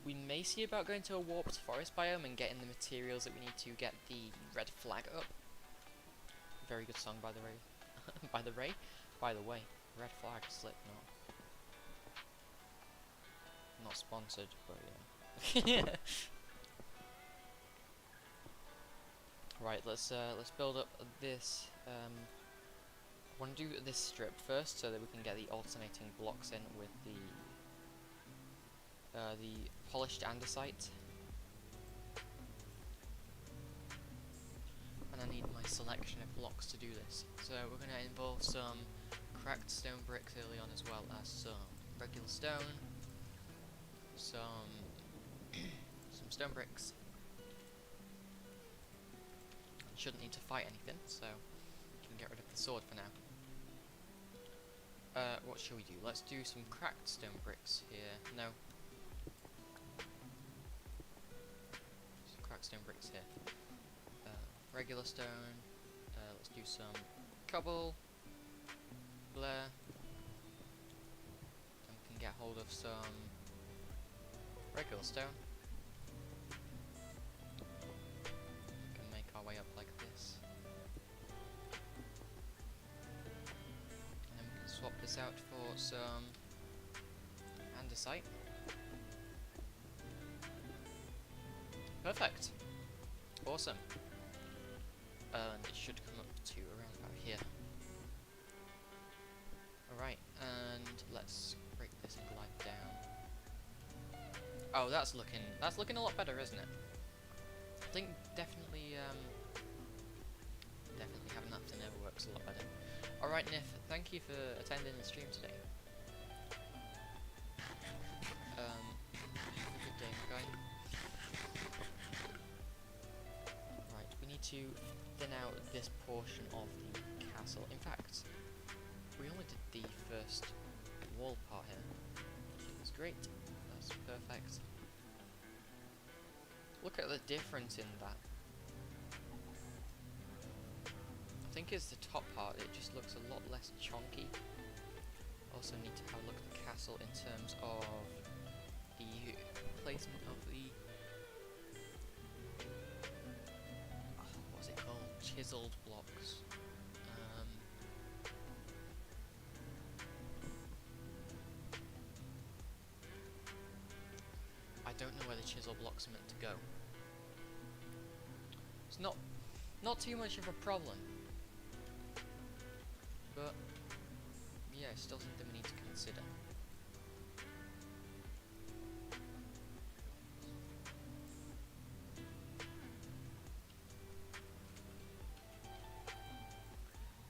S1: we may see about going to a warped forest biome and getting the materials that we need to get the red flag up. Very good song, by the way. By the way, red flag, Slipknot. Not sponsored, but yeah. Right, let's build up this. I want to do this strip first, so that we can get the alternating blocks in with the polished andesite. And I need my selection of blocks to do this. So we're going to involve some cracked stone bricks early on, as well as some regular stone, some stone bricks. Shouldn't need to fight anything, so we can get rid of the sword for now. What shall we do? Let's do some cracked stone bricks here. No. Some cracked stone bricks here. Regular stone. Let's do some cobble. Blair. Then we can get hold of some regular stone. We can make our way up like this. And then we can swap this out for some andesite. Perfect. Awesome. And it should come up to around about here. Alright, and let's break this and glide down. Oh, that's looking a lot better, isn't it? I think definitely having that to never works a lot better. Alright, Nif, thank you for attending the stream today. Have a good day, guy. Right, we need to thin out this portion of the castle. In fact, we only did the first wall part here. That's great. That's perfect. Look at the difference in that. I think it's the top part, it just looks a lot less chunky. Also need to have a look at the castle in terms of the placement of the what's it called? Chiseled blocks. I don't know where the chisel blocks are meant to go. It's not too much of a problem. But yeah, it's still something we need to consider.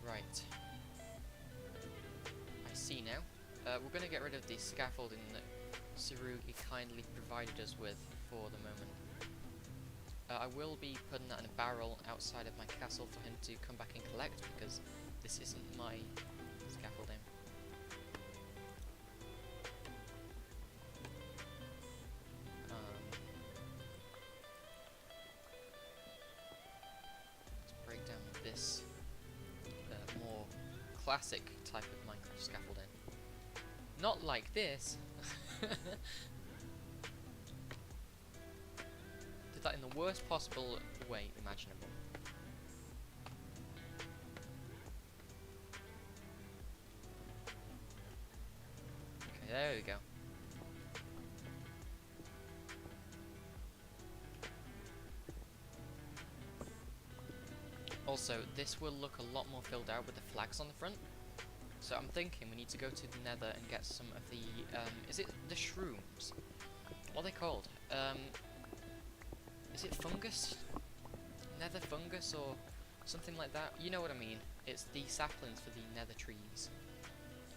S1: Right. I see now. We're going to get rid of the scaffolding that Sarugi kindly provided us with for the moment. I will be putting that in a barrel outside of my castle for him to come back and collect, because this isn't my scaffolding. Let's break down this more classic type of Minecraft scaffolding. Not like this. Did that in the worst possible way imaginable. Okay, there we go. Also, this will look a lot more filled out with the flags on the front. So I'm thinking we need to go to the nether and get some of the, is it the shrooms? What are they called? Is it fungus? Nether fungus or something like that? You know what I mean. It's the saplings for the nether trees.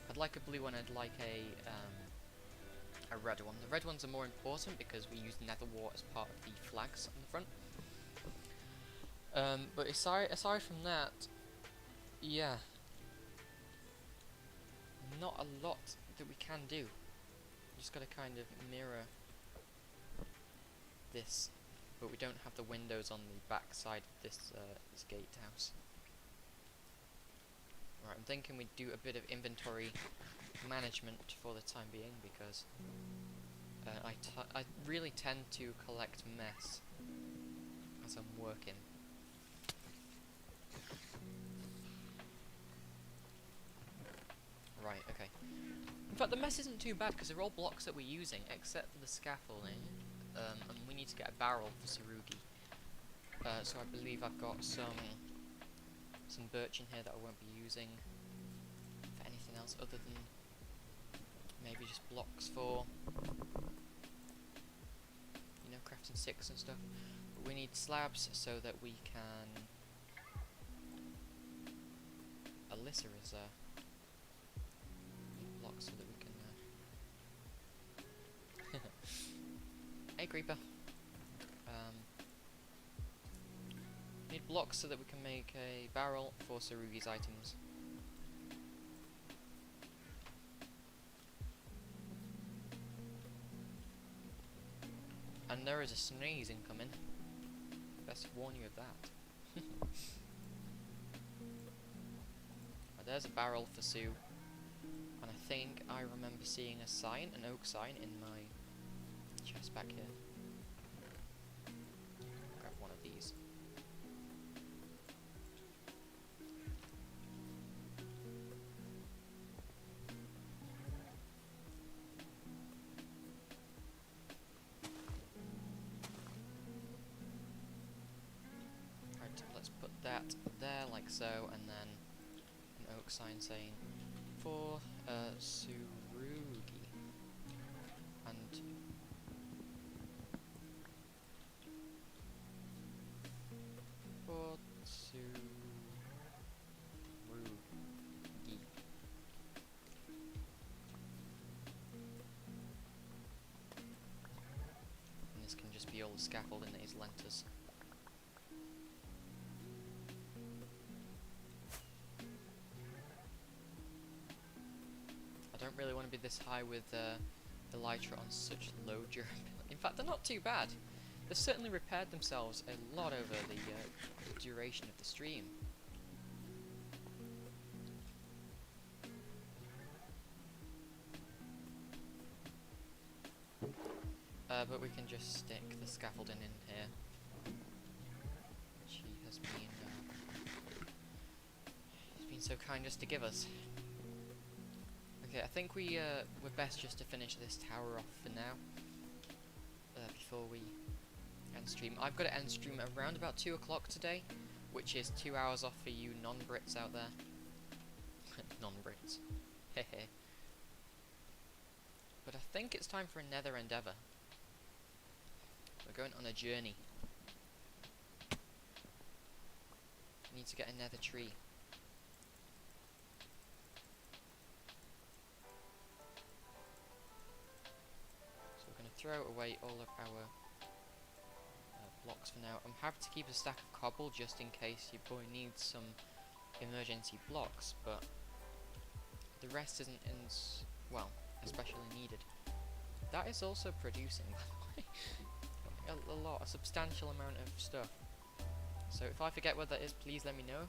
S1: I'd like a blue one, I'd like a red one. The red ones are more important because we use nether wart as part of the flags on the front. But aside from that, yeah. Not a lot that we can do. Just gotta kind of mirror this, but we don't have the windows on the back side of this gatehouse. Right, I'm thinking we do a bit of inventory management for the time being, because I really tend to collect mess as I'm working. Right, okay. In fact, the mess isn't too bad because they're all blocks that we're using, except for the scaffolding. And we need to get a barrel for Sarugi. So I believe I've got some birch in here that I won't be using for anything else other than maybe just blocks for, you know, crafting sticks and stuff. But we need slabs so that we can. Alyssa is need blocks so that we can. Hey, creeper. Need blocks so that we can make a barrel for Sarugi's items. And there is a sneeze incoming. Best warn you of that. There's a barrel for Sue. And I think I remember seeing a sign, an oak sign, in my chest back here. Grab one of these. Right, let's put that there like so, and then an oak sign saying for Surugi. And for Surugi. And this can just be all the scaffolding that he's lent us. I don't really want to be this high with Elytra on such low durability. In fact, they're not too bad. They've certainly repaired themselves a lot over the duration of the stream. But we can just stick the scaffolding in here, which he has been he's been so kind as to give us. Okay, I think we're best just to finish this tower off for now, before we end stream. I've got to end stream around about 2 o'clock today, which is 2 hours off for you non-Brits out there. Non-Brits. Hehe. But I think it's time for a nether endeavour. We're going on a journey. We need to get a nether tree. So we're going to throw away all of our blocks for now. I'm happy to keep a stack of cobble just in case your boy needs some emergency blocks, but the rest isn't well, especially needed. That is also producing, by the way, a substantial amount of stuff. So if I forget what that is, please let me know,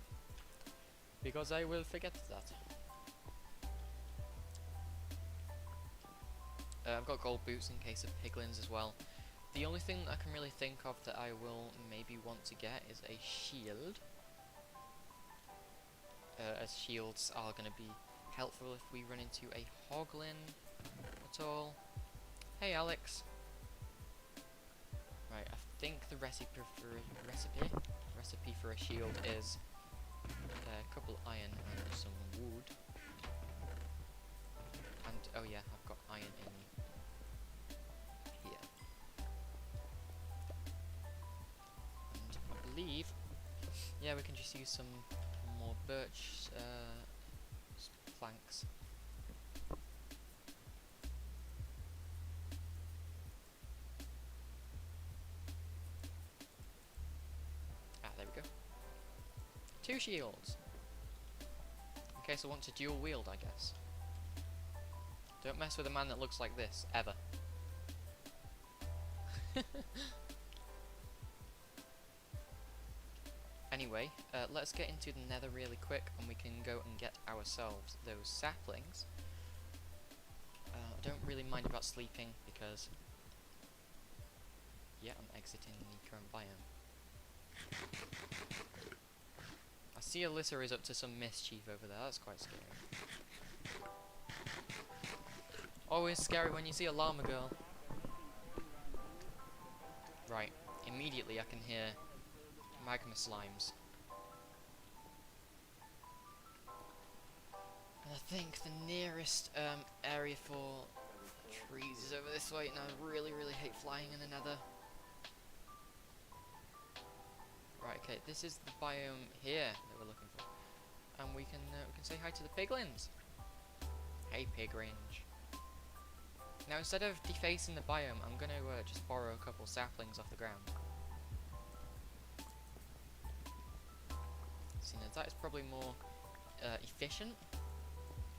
S1: because I will forget that. I've got gold boots in case of piglins as well. The only thing I can really think of that I will maybe want to get is a shield, as shields are going to be helpful if we run into a hoglin at all. Hey Alex. Right, I think the recipe for a shield is a couple of iron and some wood. And oh yeah, I've got iron in here. And I believe, yeah, we can just use some more birch planks. There we go. 2 shields. In case I want to dual wield, I guess. Don't mess with a man that looks like this, ever. Anyway, let's get into the nether really quick and we can go and get ourselves those saplings. I don't really mind about sleeping because, yeah, I'm exiting the current biome. I see Alyssa is up to some mischief over there, that's quite scary. Always scary when you see a llama girl. Right, immediately I can hear magma slimes. And I think the nearest area for trees is over this way, and I really, really hate flying in the nether. Right, okay, this is the biome here that we're looking for. And we can say hi to the piglins. Hey, pig range. Now, instead of defacing the biome, I'm going to just borrow a couple saplings off the ground. See, now that is probably more efficient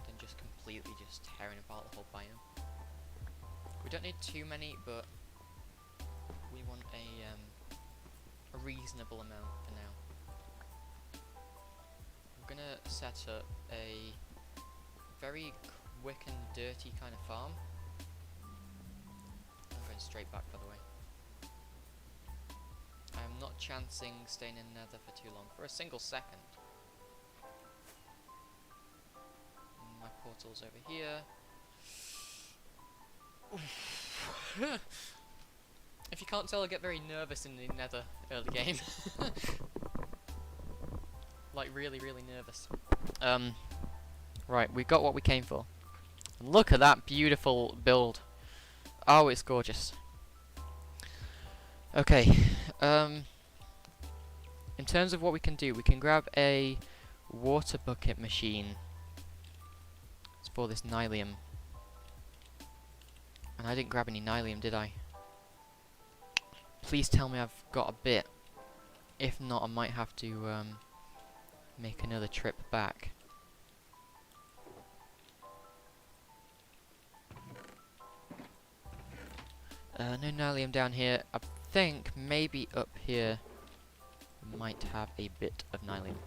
S1: than just completely just tearing apart the whole biome. We don't need too many, but we want a reasonable amount for now. I'm going to set up a very quick and dirty kind of farm. I'm going straight back, by the way. I am not chancing staying in nether for too long, for a single second. My portal's over here. If you can't tell, I get very nervous in the nether early game. Like really, really nervous. Right, we got what we came for. Look at that beautiful build. Oh, it's gorgeous. Okay, in terms of what we can do, we can grab a water bucket machine. It's for this nylium. And I didn't grab any nylium, did I? Please tell me I've got a bit. If not, I might have to make another trip back. No nylium down here. I think maybe up here we might have a bit of nylium.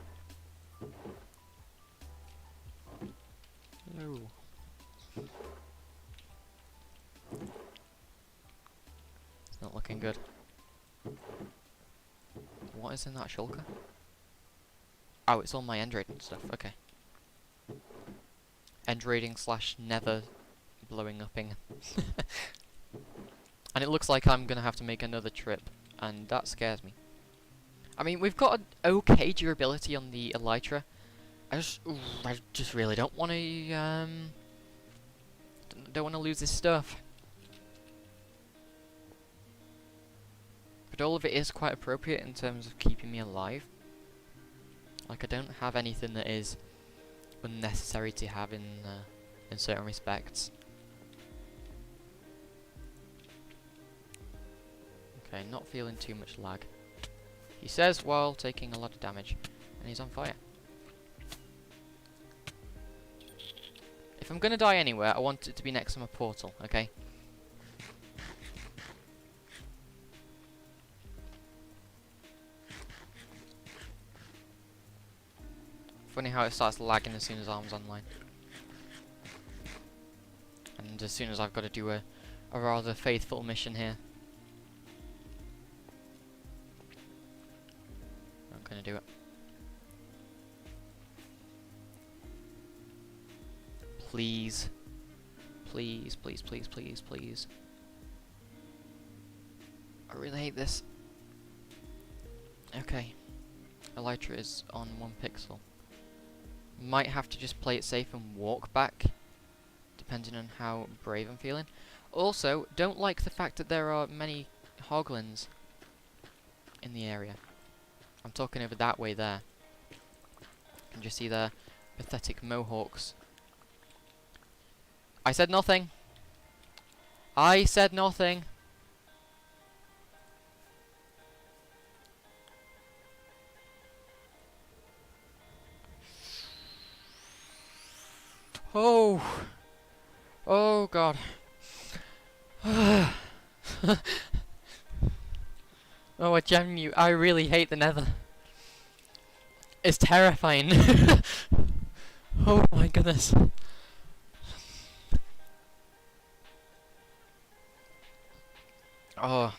S1: No. It's not looking good. What is in that shulker? Oh, it's all my end raiding stuff. Okay. End raiding / nether blowing upping. And it looks like I'm gonna have to make another trip, and that scares me. I mean, we've got an okay durability on the elytra. I just really don't want to don't want to lose this stuff. But all of it is quite appropriate in terms of keeping me alive. Like, I don't have anything that is unnecessary to have in certain respects. Okay, not feeling too much lag. He says while taking a lot of damage, and he's on fire. If I'm gonna die anywhere, I want it to be next to my portal, okay? Funny how it starts lagging as soon as Arm's online. And as soon as I've got to do a rather faithful mission here. I'm gonna do it. Please. Please, please, please, please, please. I really hate this. Okay. Elytra is on 1 pixel. Might have to just play it safe and walk back, depending on how brave I'm feeling. Also, don't like the fact that there are many hoglins in the area. I'm talking over that way there. You can just see their pathetic mohawks. I said nothing. I said nothing. Oh. Oh god. Oh, I really hate the nether. It's terrifying. Oh my goodness. Oh.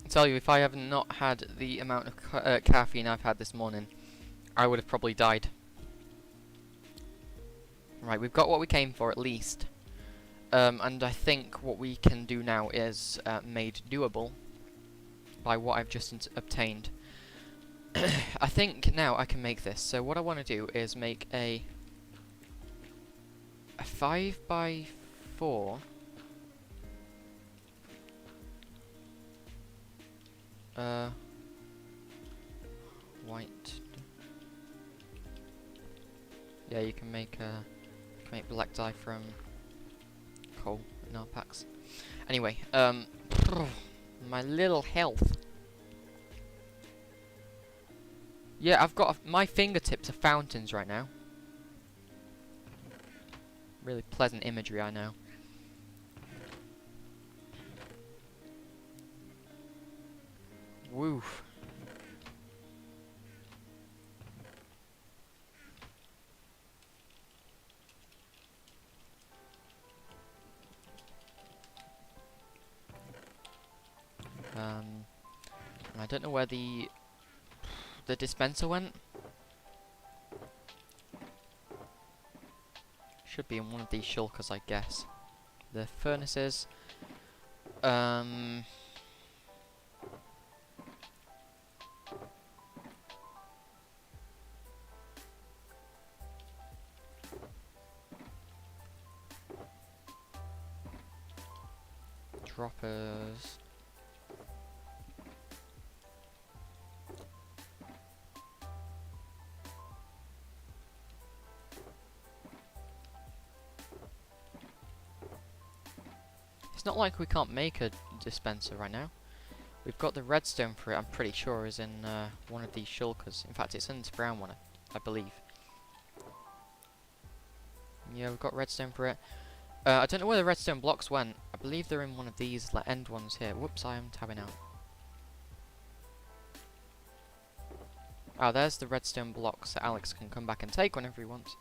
S1: I tell you, if I have not had the amount of caffeine I've had this morning, I would have probably died. Right, we've got what we came for at least. And I think what we can do now is made doable by what I've just obtained. I think now I can make this. So what I want to do is make a 5 by 4 white. Yeah, you can make black dye from coal in our packs. Anyway, my little health. Yeah, I've got my fingertips are fountains right now. Really pleasant imagery, I know. Woof. And I don't know where the dispenser went. Should be in one of these shulkers, I guess. The furnaces. Droppers. It's not like we can't make a dispenser right now. We've got the redstone for it, I'm pretty sure, is in one of these shulkers. In fact, it's in this brown one, I believe. Yeah, we've got redstone for it. I don't know where the redstone blocks went. I believe they're in one of these end ones here. Whoops, I am tabbing out. Ah, there's the redstone blocks that Alex can come back and take whenever he wants.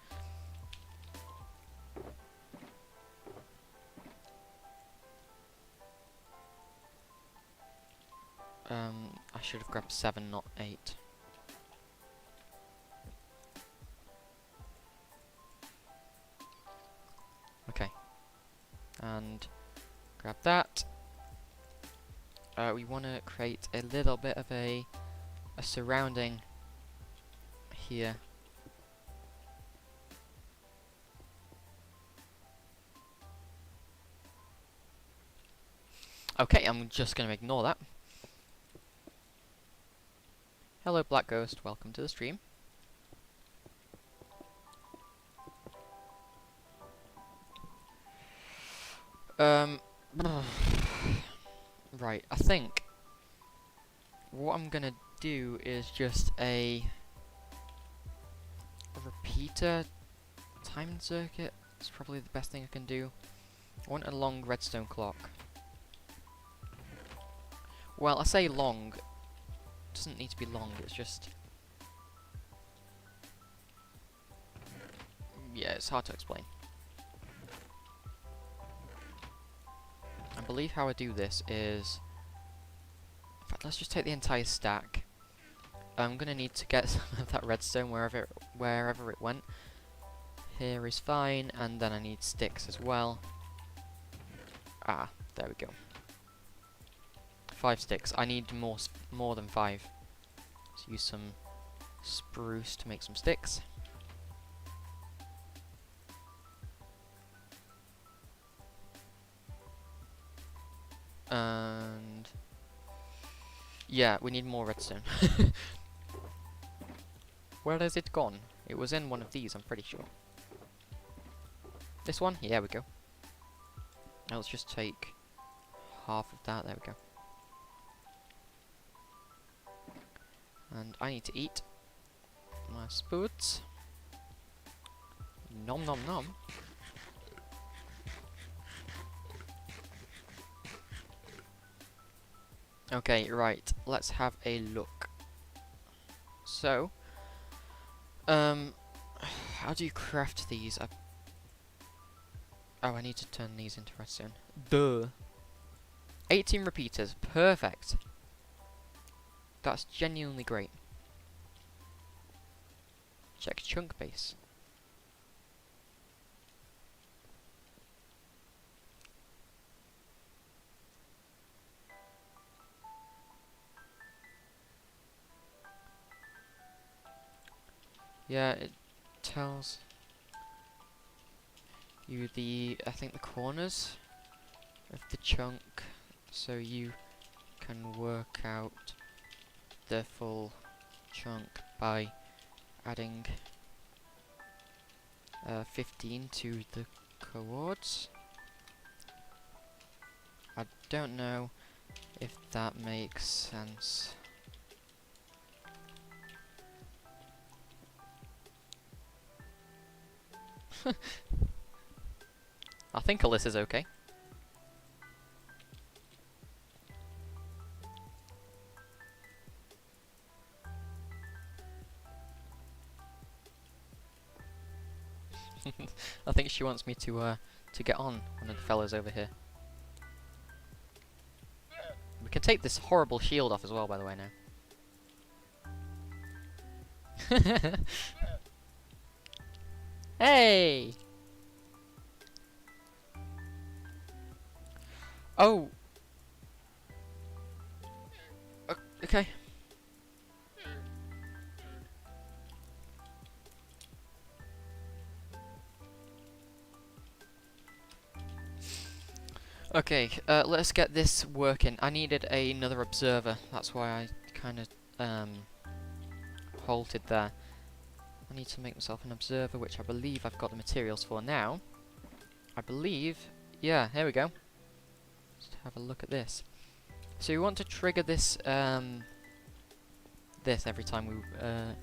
S1: I should have grabbed 7, not 8. Okay. And grab that. We want to create a little bit of a surrounding here. Okay, I'm just going to ignore that. Hello, Black Ghost. Welcome to the stream. Right, I think what I'm gonna do is just a repeater timing circuit. It's probably the best thing I can do. I want a long redstone clock. Well, I say long. It doesn't need to be long, it's just... yeah, it's hard to explain. I believe how I do this is... in fact, let's just take the entire stack. I'm gonna need to get some of that redstone wherever it went. Here is fine, and then I need sticks as well. Ah, there we go. 5 sticks. I need more than 5. Let's use some spruce to make some sticks. And yeah, we need more redstone. Where has it gone? It was in one of these, I'm pretty sure. This one? Yeah, we go. Now let's just take half of that. There we go. And I need to eat my spoots. Nom nom nom. Okay, right. Let's have a look. So, how do you craft these? Oh, I need to turn these into redstone. Duh. 18 repeaters. Perfect. That's genuinely great. Check chunk base. Yeah, it tells you I think the corners of the chunk, so you can work out the full chunk by adding 15 to the coords. I don't know if that makes sense. I think Alyssa's okay. I think she wants me to get on one of the fellas over here. We can take this horrible shield off as well, by the way, now. Hey! Oh! Okay. Okay, let's get this working. I needed another observer. That's why I kind of halted there. I need to make myself an observer, which I believe I've got the materials for now. I believe... Yeah, here we go. Let's have a look at this. So you want to trigger this, this every time it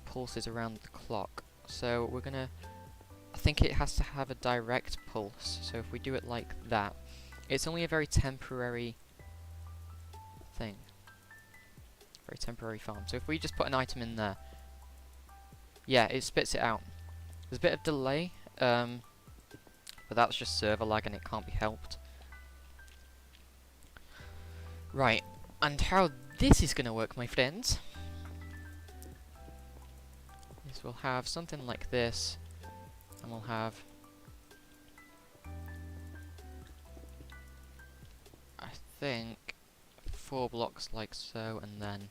S1: pulses around the clock. So we're gonna... I think it has to have a direct pulse. So if we do it like that, it's only a very temporary thing. Very temporary farm. So if we just put an item in there, yeah, it spits it out. There's a bit of delay, but that's just server lag and it can't be helped. Right, and how this is going to work, my friends, is we'll have something like this, and we'll have, I think, 4 blocks like so, and then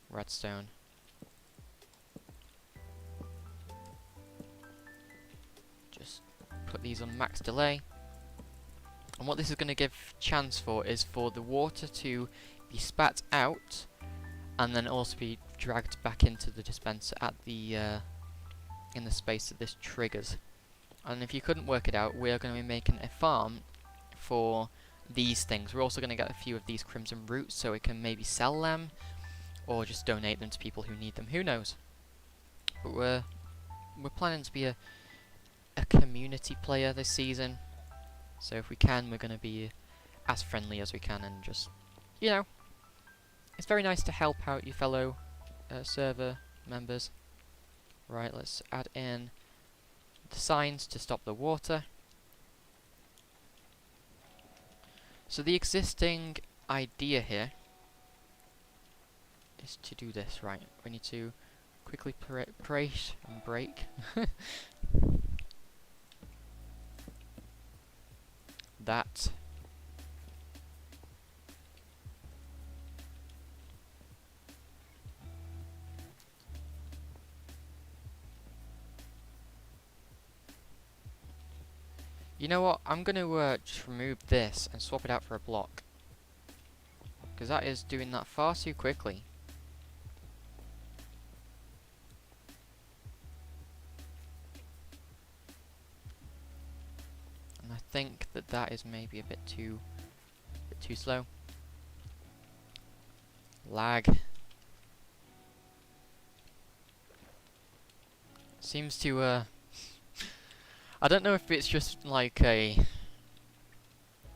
S1: redstone. Just put these on max delay. And what this is going to give chance for is for the water to be spat out and then also be dragged back into the dispenser at the in the space that this triggers. And if you couldn't work it out, we are going to be making a farm for these things. We're also going to get a few of these crimson roots so we can maybe sell them or just donate them to people who need them. Who knows? But we're planning to be a community player this season. So if we can, we're going to be as friendly as we can and just, you know, it's very nice to help out your fellow server members. Right, let's add in the signs to stop the water. So the existing idea here is to do this. Right, we need to quickly prate and break. That. You know what? I'm going to just remove this and swap it out for a block. Because that is doing that far too quickly. And I think that that is maybe a bit too slow. Lag. Seems to, I don't know if it's just like a,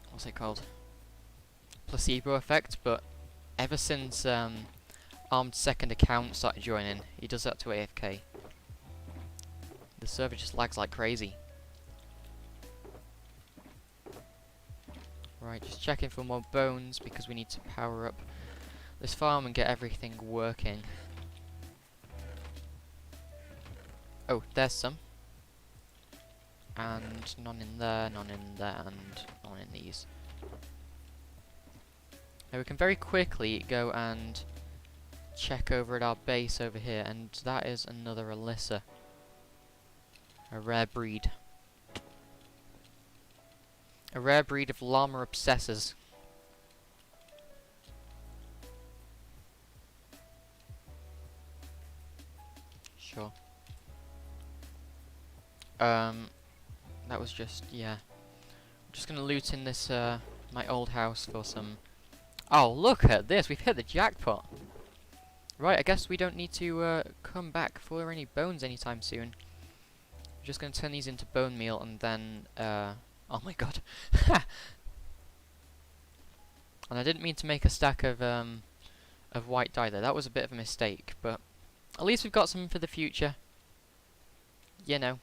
S1: what's it called? Placebo effect, but ever since, Armed Second Account started joining, he does that to AFK. The server just lags like crazy. Right, just checking for more bones because we need to power up this farm and get everything working. Oh, there's some. And none in there, and none in these. Now we can very quickly go and check over at our base over here, and that is another Alyssa. A rare breed. A rare breed of llama obsessors. Sure. That was just, yeah. I'm just gonna loot in this, my old house for some... Oh, look at this! We've hit the jackpot! Right, I guess we don't need to, come back for any bones anytime soon. I'm just gonna turn these into bone meal and then, oh my god. And I didn't mean to make a stack of white dye there. That was a bit of a mistake, but at least we've got some for the future. You know.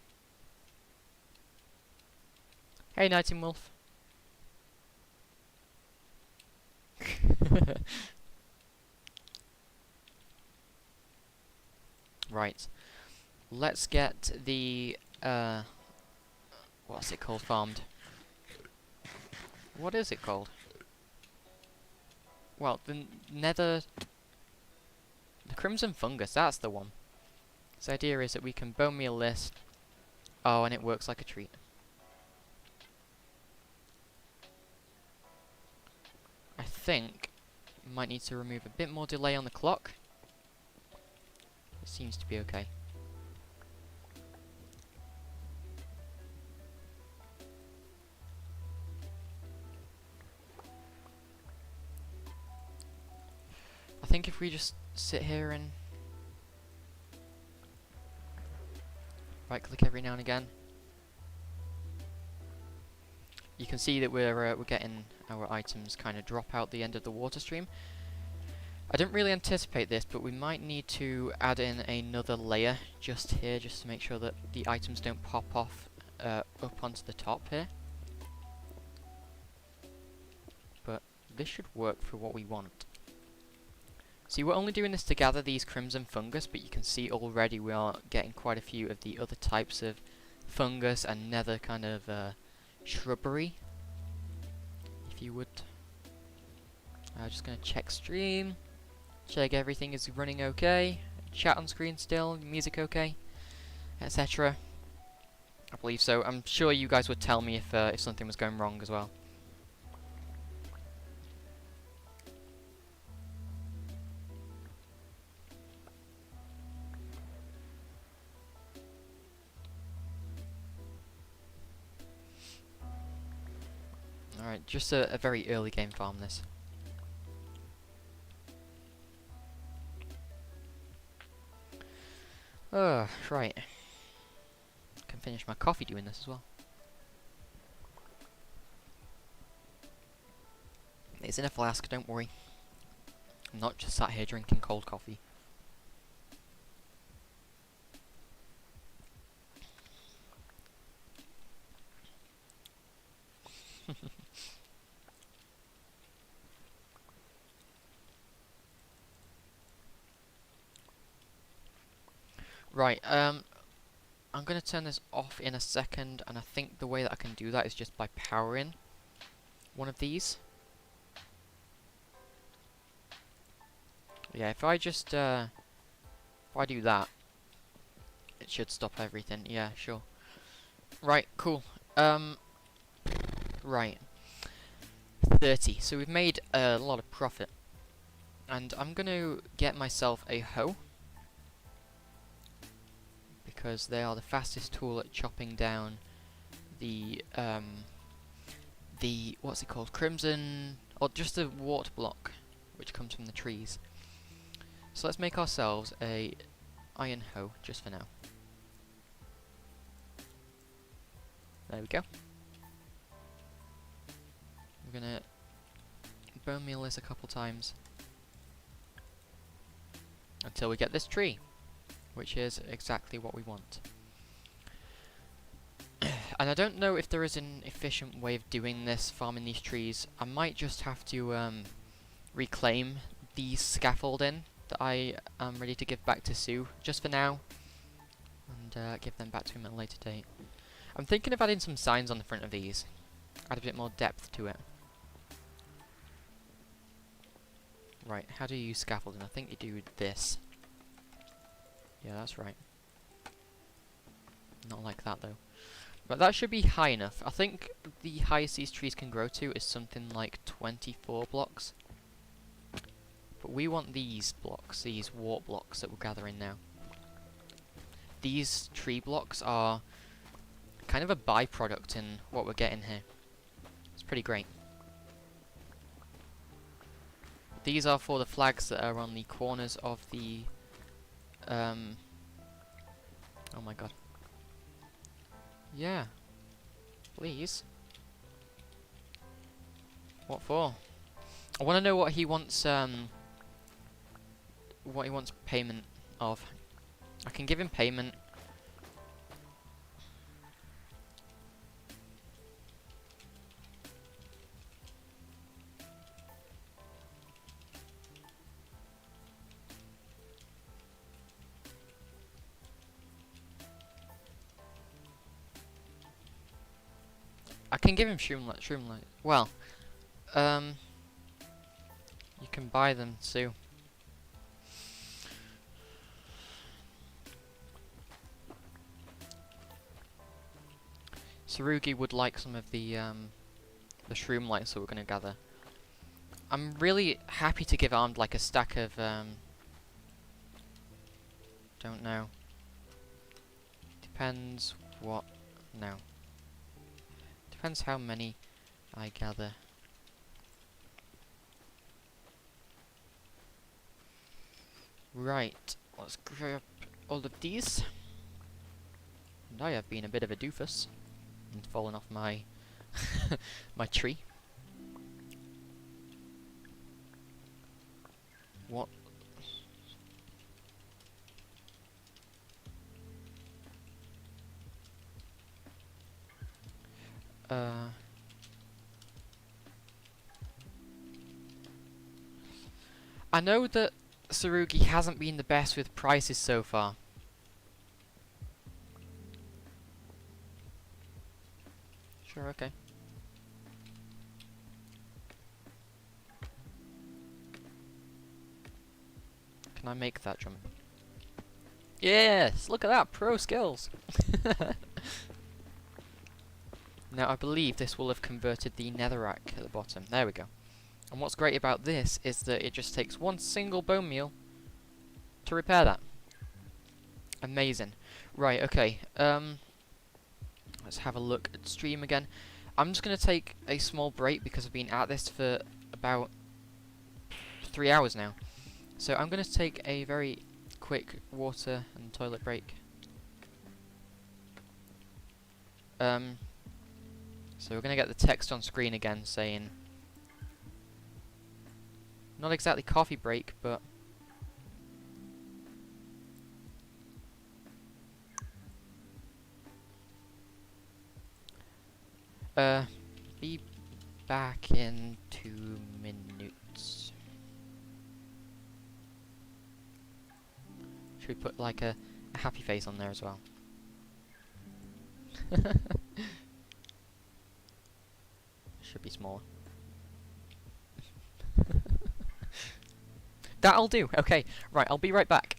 S1: Hey, Nighting Wolf. Right. Let's get the, what's it called, farmed? What is it called? Well, the nether... The Crimson Fungus, that's the one. So the idea is that we can bone meal this. Oh, and it works like a treat. I think we might need to remove a bit more delay on the clock. It seems to be okay. I think if we just sit here and right click every now and again, you can see that we're getting our items kind of drop out the end of the water stream. I didn't really anticipate this, but we might need to add in another layer just here, just to make sure that the items don't pop off up onto the top here. But this should work for what we want. See, we're only doing this to gather these Crimson Fungus, but you can see already we are getting quite a few of the other types of fungus and nether kind of shrubbery, if you would. I'm just going to check stream, check everything is running okay, chat on screen still, music okay, etc. I believe so. I'm sure you guys would tell me if something was going wrong as well. Alright, just a very early game farm this. Right. Can finish my coffee doing this as well. It's in a flask, don't worry. I'm not just sat here drinking cold coffee. Right, I'm going to turn this off in a second, and I think the way that I can do that is just by powering one of these. Yeah, if I just, if I do that, it should stop everything. Yeah, sure. Right, cool. Right. 30. So we've made a lot of profit. And I'm going to get myself a hoe, because they are the fastest tool at chopping down the what's it called, crimson, or just the wart block, which comes from the trees. So let's make ourselves a iron hoe, just for now. There we go. We're gonna bone meal this a couple times until we get this tree, which is exactly what we want. And I don't know if there is an efficient way of doing this, farming these trees. I might just have to reclaim the scaffolding that I am ready to give back to Sue, just for now, and give them back to him at a later date. I'm thinking of adding some signs on the front of these, add a bit more depth to it. Right, how do you use scaffolding? I think you do this. Yeah, that's right. Not like that though. But that should be high enough. I think the highest these trees can grow to is something like 24 blocks. But we want these blocks, these wart blocks that we're gathering now. These tree blocks are kind of a byproduct in what we're getting here. It's pretty great. These are for the flags that are on the corners of the... oh my god. Yeah. Please. What for? I want to know what he wants, payment of. I can give him payment. I can give him shroomlight. Well, you can buy them too. Sarugi would like some of the shroom lights that we're going to gather. I'm really happy to give Armed like a stack of don't know. Depends what. No. Depends how many I gather. Right, let's grab all of these. And I have been a bit of a doofus and fallen off my my tree. What? I know that Sarugi hasn't been the best with prices so far. Sure, okay. Can I make that jump? Yes! Look at that! Pro skills! Now I believe this will have converted the netherrack at the bottom. There we go. And what's great about this is that it just takes one single bone meal to repair that. Amazing. Right, okay. Let's have a look at stream again. I'm just going to take a small break because I've been at this for about 3 hours now. So I'm going to take a very quick water and toilet break. So we're going to get the text on screen again saying, not exactly coffee break, but be back in 2 minutes. Should we put like a happy face on there as well? Should be smaller. That'll do. Okay, right, I'll be right back.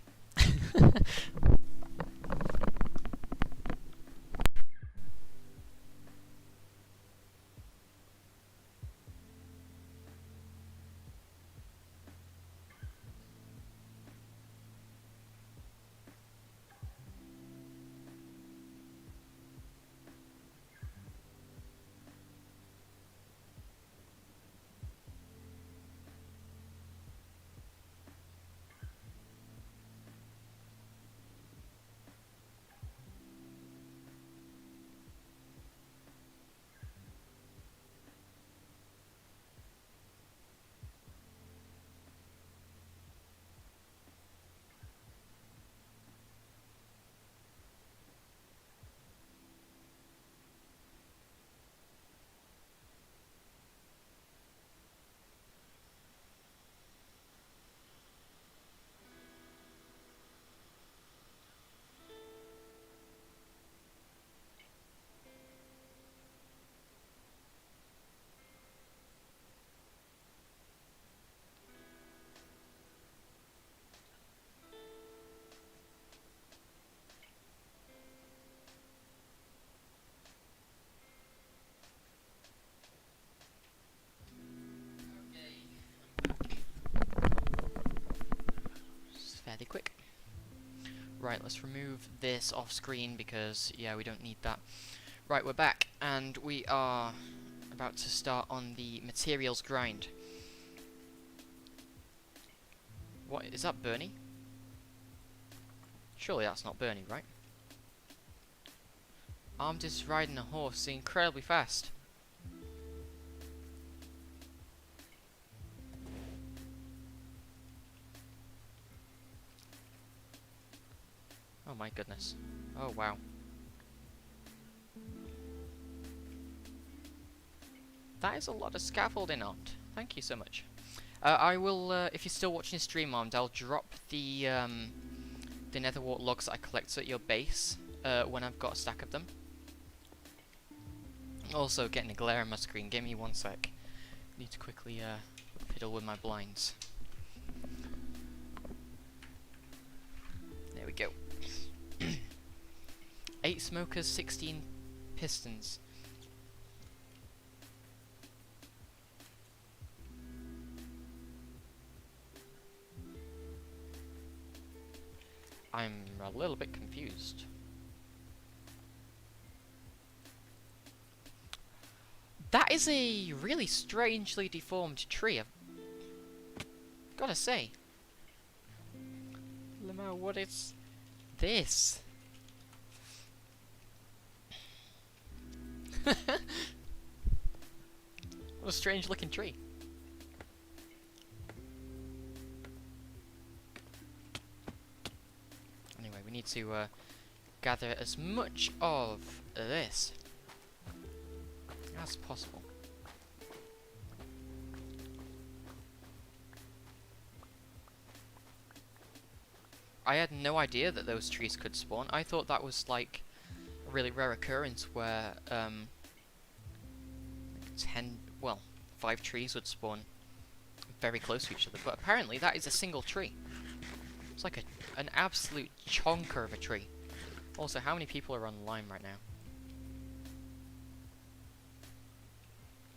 S1: Mighty quick. Right, let's remove this off screen because, yeah, we don't need that. Right, we're back, and we are about to start on the materials grind. What, is that Bernie? Surely that's not Bernie, right? Armed is riding a horse incredibly fast. Oh my goodness. Oh wow. That is a lot of scaffolding, Armed. Thank you so much. I will, if you're still watching the stream, Armed, I'll drop the netherwort logs that I collect at your base when I've got a stack of them. Also, getting a glare on my screen. Give me 1 sec. Need to quickly fiddle with my blinds. There we go. 8 smokers, 16 pistons. I'm a little bit confused. That is a really strangely deformed tree, I've gotta say. Lemao, what is this? What a strange looking tree. Anyway, we need to gather as much of this as possible. I had no idea that those trees could spawn. I thought that was like a really rare occurrence where 5 trees would spawn very close to each other, but apparently that is a single tree. It's like an absolute chonker of a tree. Also, how many people are online right now?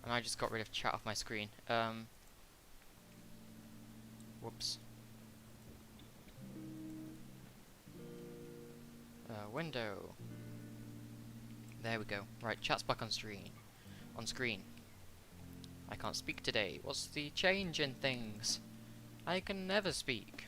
S1: And I just got rid of chat off my screen. Whoops. Window. There we go. Right, chat's back on screen. On screen. I can't speak today. What's the change in things? I can never speak.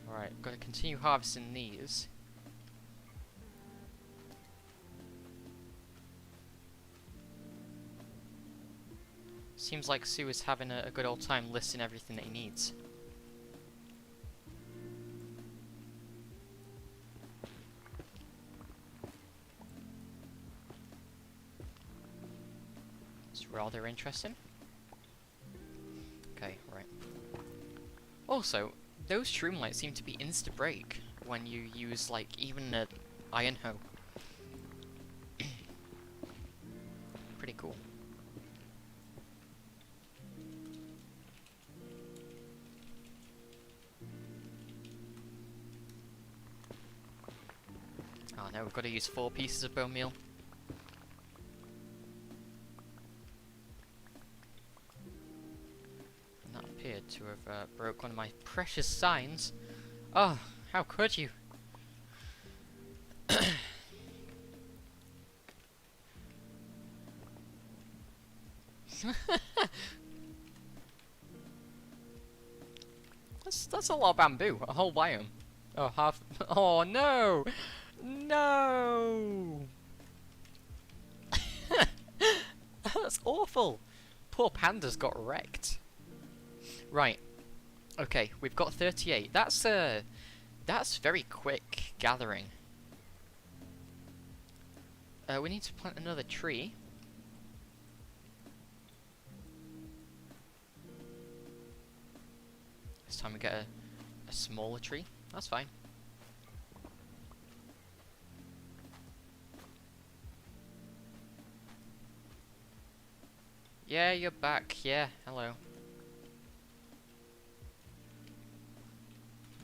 S1: Alright, gotta continue harvesting these. Seems like Sue is having a good old time listing everything that he needs. It's rather interesting. Okay, right. Also, those shroom lights seem to be insta-break when you use, like, even an iron hoe. Pretty cool. Oh no, we've got to use 4 pieces of bone meal. And that appeared to have broke one of my precious signs. Oh, how could you? That's a lot of bamboo, a whole biome. Oh, half. Oh no! No! That's awful. Poor panda's got wrecked. Right. Okay, we've got 38. That's very quick gathering. We need to plant another tree. This time we get a smaller tree. That's fine. Yeah, you're back. Yeah, hello.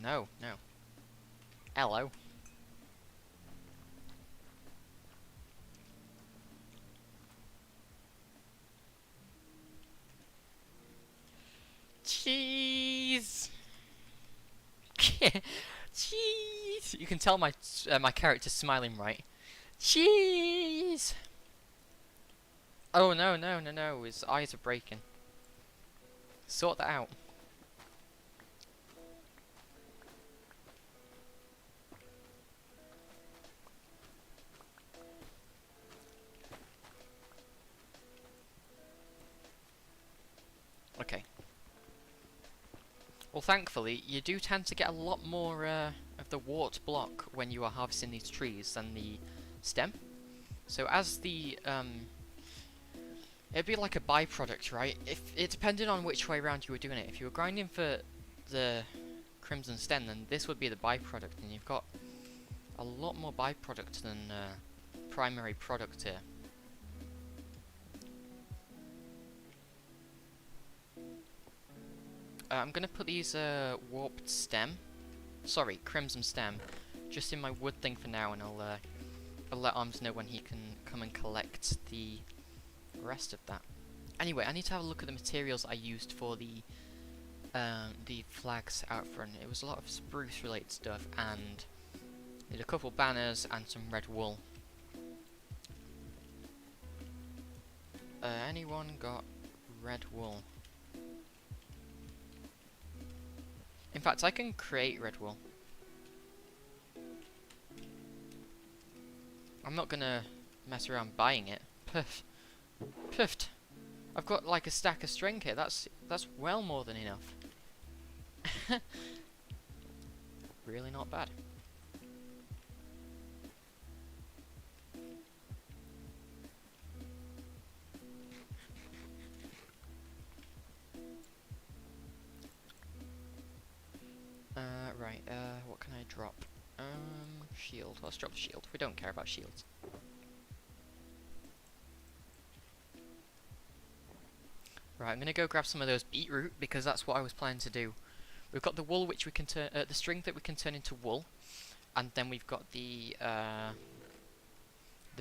S1: No, no. Hello. Cheese. Cheese. You can tell my character's smiling, right? Cheese. Oh no, no, no, no. His eyes are breaking. Sort that out. Okay. Well, thankfully, you do tend to get a lot more of the wart block when you are harvesting these trees than the stem. So as the it'd be like a byproduct, right? If it depended on which way around you were doing it. If you were grinding for the crimson stem, then this would be the byproduct, and you've got a lot more byproduct than primary product here. I'm gonna put these warped stem, sorry, crimson stem, just in my wood thing for now, and I'll let Arms know when he can come and collect the rest of that. Anyway, I need to have a look at the materials I used for the flags out front. It was a lot of spruce related stuff, and did a couple banners and some red wool. Anyone got red wool? In fact, I can create red wool. I'm not gonna mess around buying it. Puff. Puffed. I've got like a stack of string here. That's well more than enough. Really not bad. Right, what can I drop? Shield. Let's drop the shield. We don't care about shields. Right, I'm gonna go grab some of those beetroot because that's what I was planning to do. We've got the wool which we can turn, the string that we can turn into wool, and then we've got the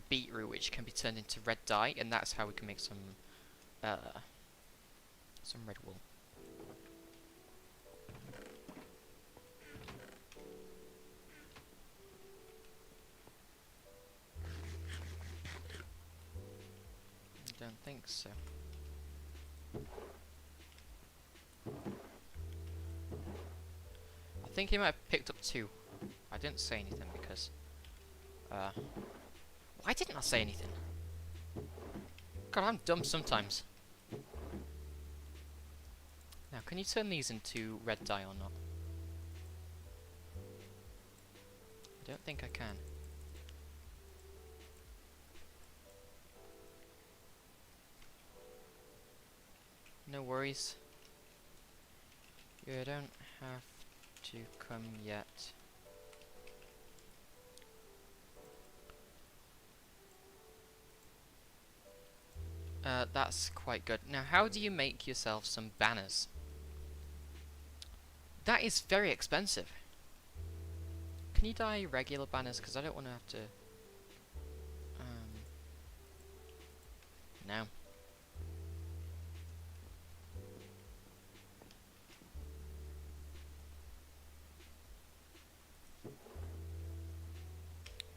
S1: beetroot which can be turned into red dye, and that's how we can make some red wool. I don't think so. I think he might have picked up 2. I didn't say anything because why didn't I say anything? God, I'm dumb sometimes. Now, can you turn these into red dye or not? I don't think I can. No worries. You don't have to come yet. That's quite good. Now, how do you make yourself some banners? That is very expensive. Can you dye regular banners? Because I don't want to have to... No.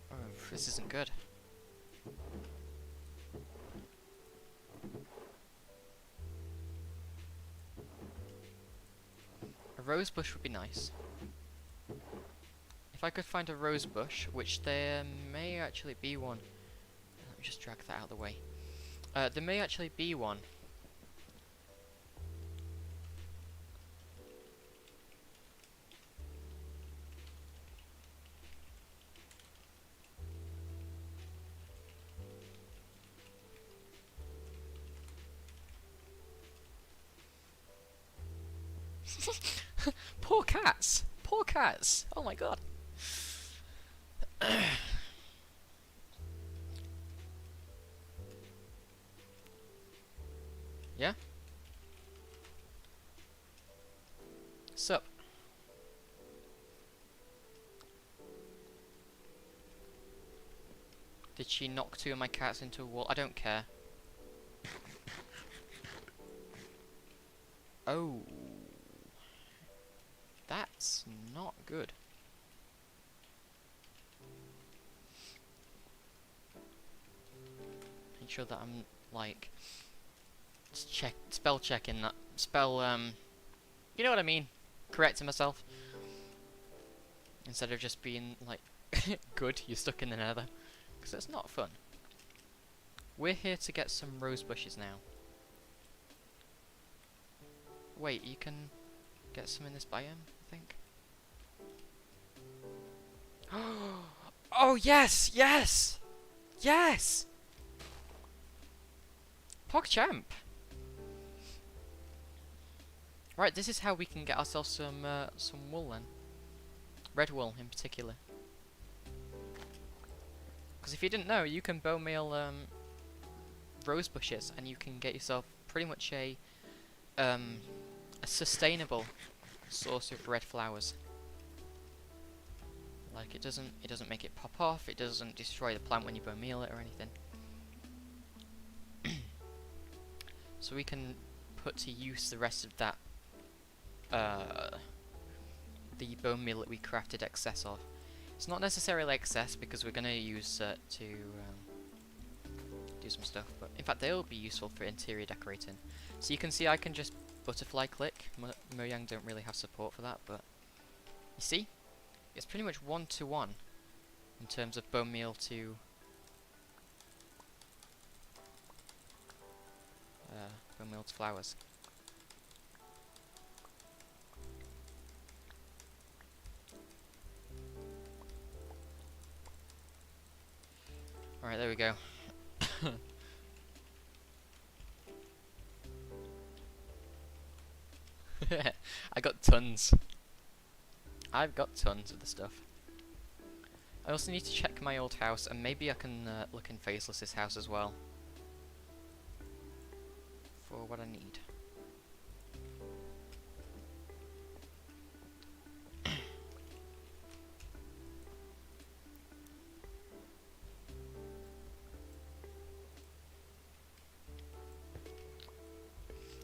S1: Oh, this isn't good. A rose bush would be nice. If I could find a rose bush, which there may actually be one. Let me just drag that out of the way. There may actually be one. Poor cats! Poor cats! Oh my god! Yeah? Sup? Did she knock 2 of my cats into a wall? I don't care. Oh. That's not good. Make sure that I'm, like, spell checking that. You know what I mean? Correcting myself. Instead of just being, like, good, you're stuck in the nether. Because it's not fun. We're here to get some rose bushes now. Wait, you can get some in this biome, I think. Oh, yes! Yes! Yes! PogChamp! Right, this is how we can get ourselves some wool then. Red wool in particular. Because if you didn't know, you can bone meal rose bushes and you can get yourself pretty much a sustainable source of red flowers. Like it doesn't make it pop off, it doesn't destroy the plant when you bone meal it or anything. So we can put to use the rest of that the bone meal that we crafted excess of. It's not necessarily excess because we're going to use it to do some stuff, but in fact they'll be useful for interior decorating. So you can see I can just butterfly click. Mojang don't really have support for that, but you see? It's pretty much 1-to-1 in terms of bone meal to bone meal to flowers. Alright, there we go. I got tons. I've got tons of the stuff. I also need to check my old house, and maybe I can look in Faceless's house as well. For what I need.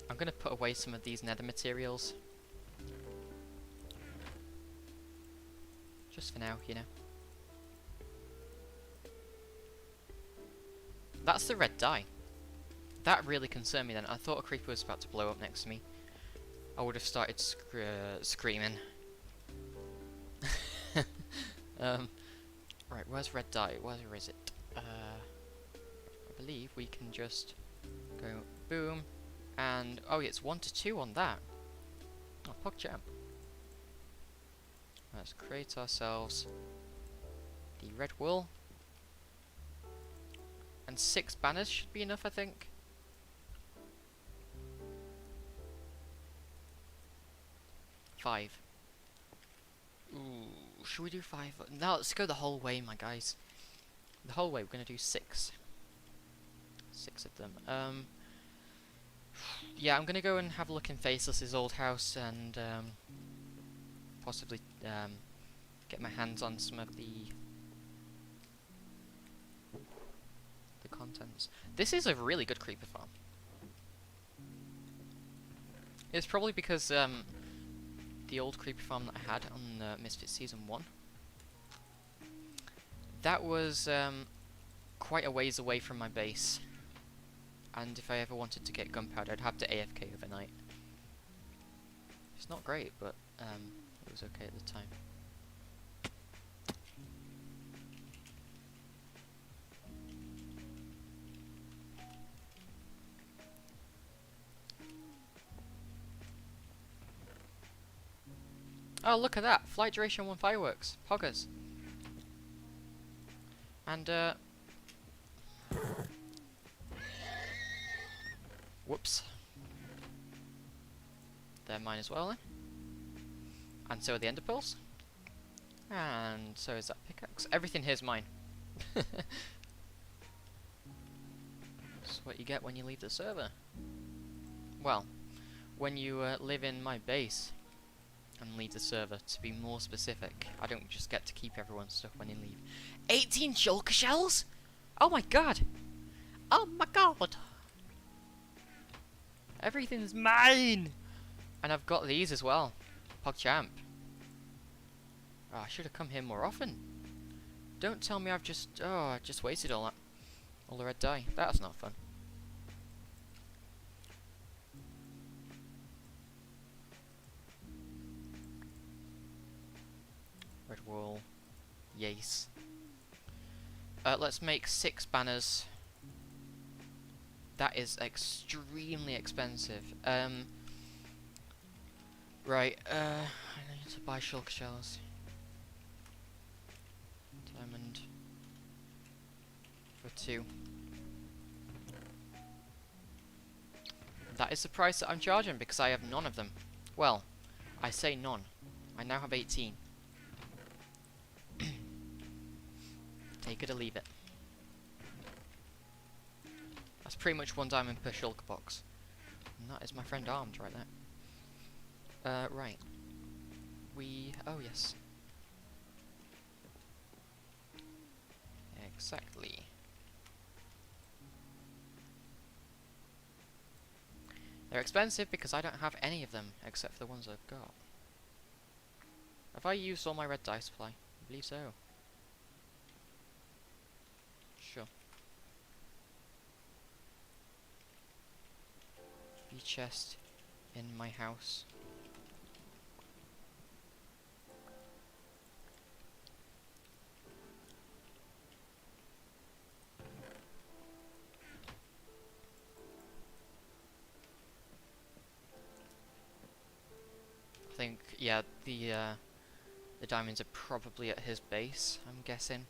S1: I'm gonna put away some of these nether materials. Just for now, you know. That's the red dye. That really concerned me then. I thought a creeper was about to blow up next to me. I would have started screaming. Right, where's red dye? Where is it? I believe we can just go boom. And, oh, it's 1-to-2 on that. Oh, PogChamp. Let's create ourselves the red wool. And 6 banners should be enough, I think. Five. Ooh, should we do 5? No, let's go the whole way, my guys. The whole way, we're going to do 6. 6 of them. Yeah, I'm gonna go and have a look in Faceless's old house and possibly get my hands on some of the contents. This is a really good creeper farm. It's probably because the old creeper farm that I had on Misfits Season 1, that was quite a ways away from my base. And if I ever wanted to get gunpowder, I'd have to AFK overnight. It's not great, but it was okay at the time. Oh, look at that! Flight duration 1 fireworks. Poggers. And, whoops. They're mine as well then. And so are the ender pearls. And so is that pickaxe. Everything here's mine. That's what you get when you leave the server. Well, when you live in my base and leave the server, to be more specific. I don't just get to keep everyone's stuff when you leave. 18 shulker shells? Oh my god! Oh my god! Everything's mine! And I've got these as well. PogChamp. Oh, I should have come here more often. Don't tell me I've just... Oh, I just wasted all that. All the red dye. That's not fun. Red wool. Yes. Let's make 6 banners. That is extremely expensive. Right, I need to buy shulker shells. Diamond. For 2. That is the price that I'm charging because I have none of them. Well, I say none. I now have 18. Take it or leave it. That's pretty much 1 diamond per shulker box. And that is my friend Armed right there. Right. Oh yes. Exactly. They're expensive because I don't have any of them except for the ones I've got. Have I used all my red dye supply? I believe so. Sure. The chest in my house. I think, yeah, the diamonds are probably at his base, I'm guessing.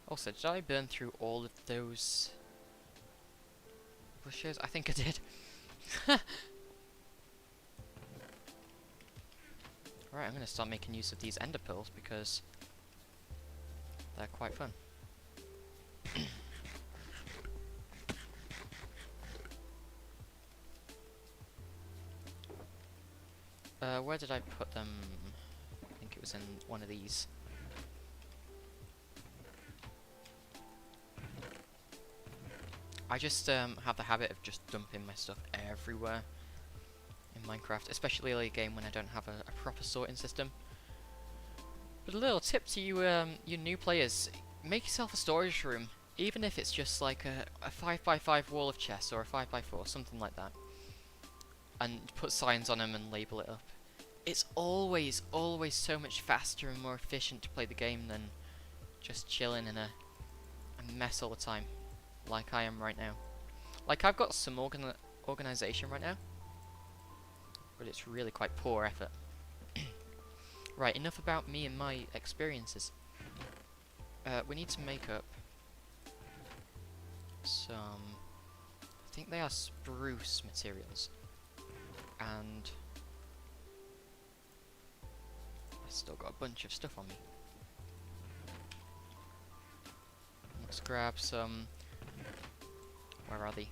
S1: Also, did I burn through all of those bushes? I think I did. Right, I'm gonna start making use of these ender pearls because they're quite fun. Where did I put them? I think it was in one of these. I just have the habit of just dumping my stuff everywhere in Minecraft, especially a game when I don't have a proper sorting system. But a little tip to you, you new players: make yourself a storage room, even if it's just like a 5x5 wall of chests or a 5x4, something like that, and put signs on them and label it up. It's always so much faster and more efficient to play the game than just chilling in a mess all the time, like I am right now. Like, I've got some organization right now, but it's really quite poor effort. Right, enough about me and my experiences. We need to make up some... I think they are spruce materials. And... I still got a bunch of stuff on me. Let's grab some... Where are they?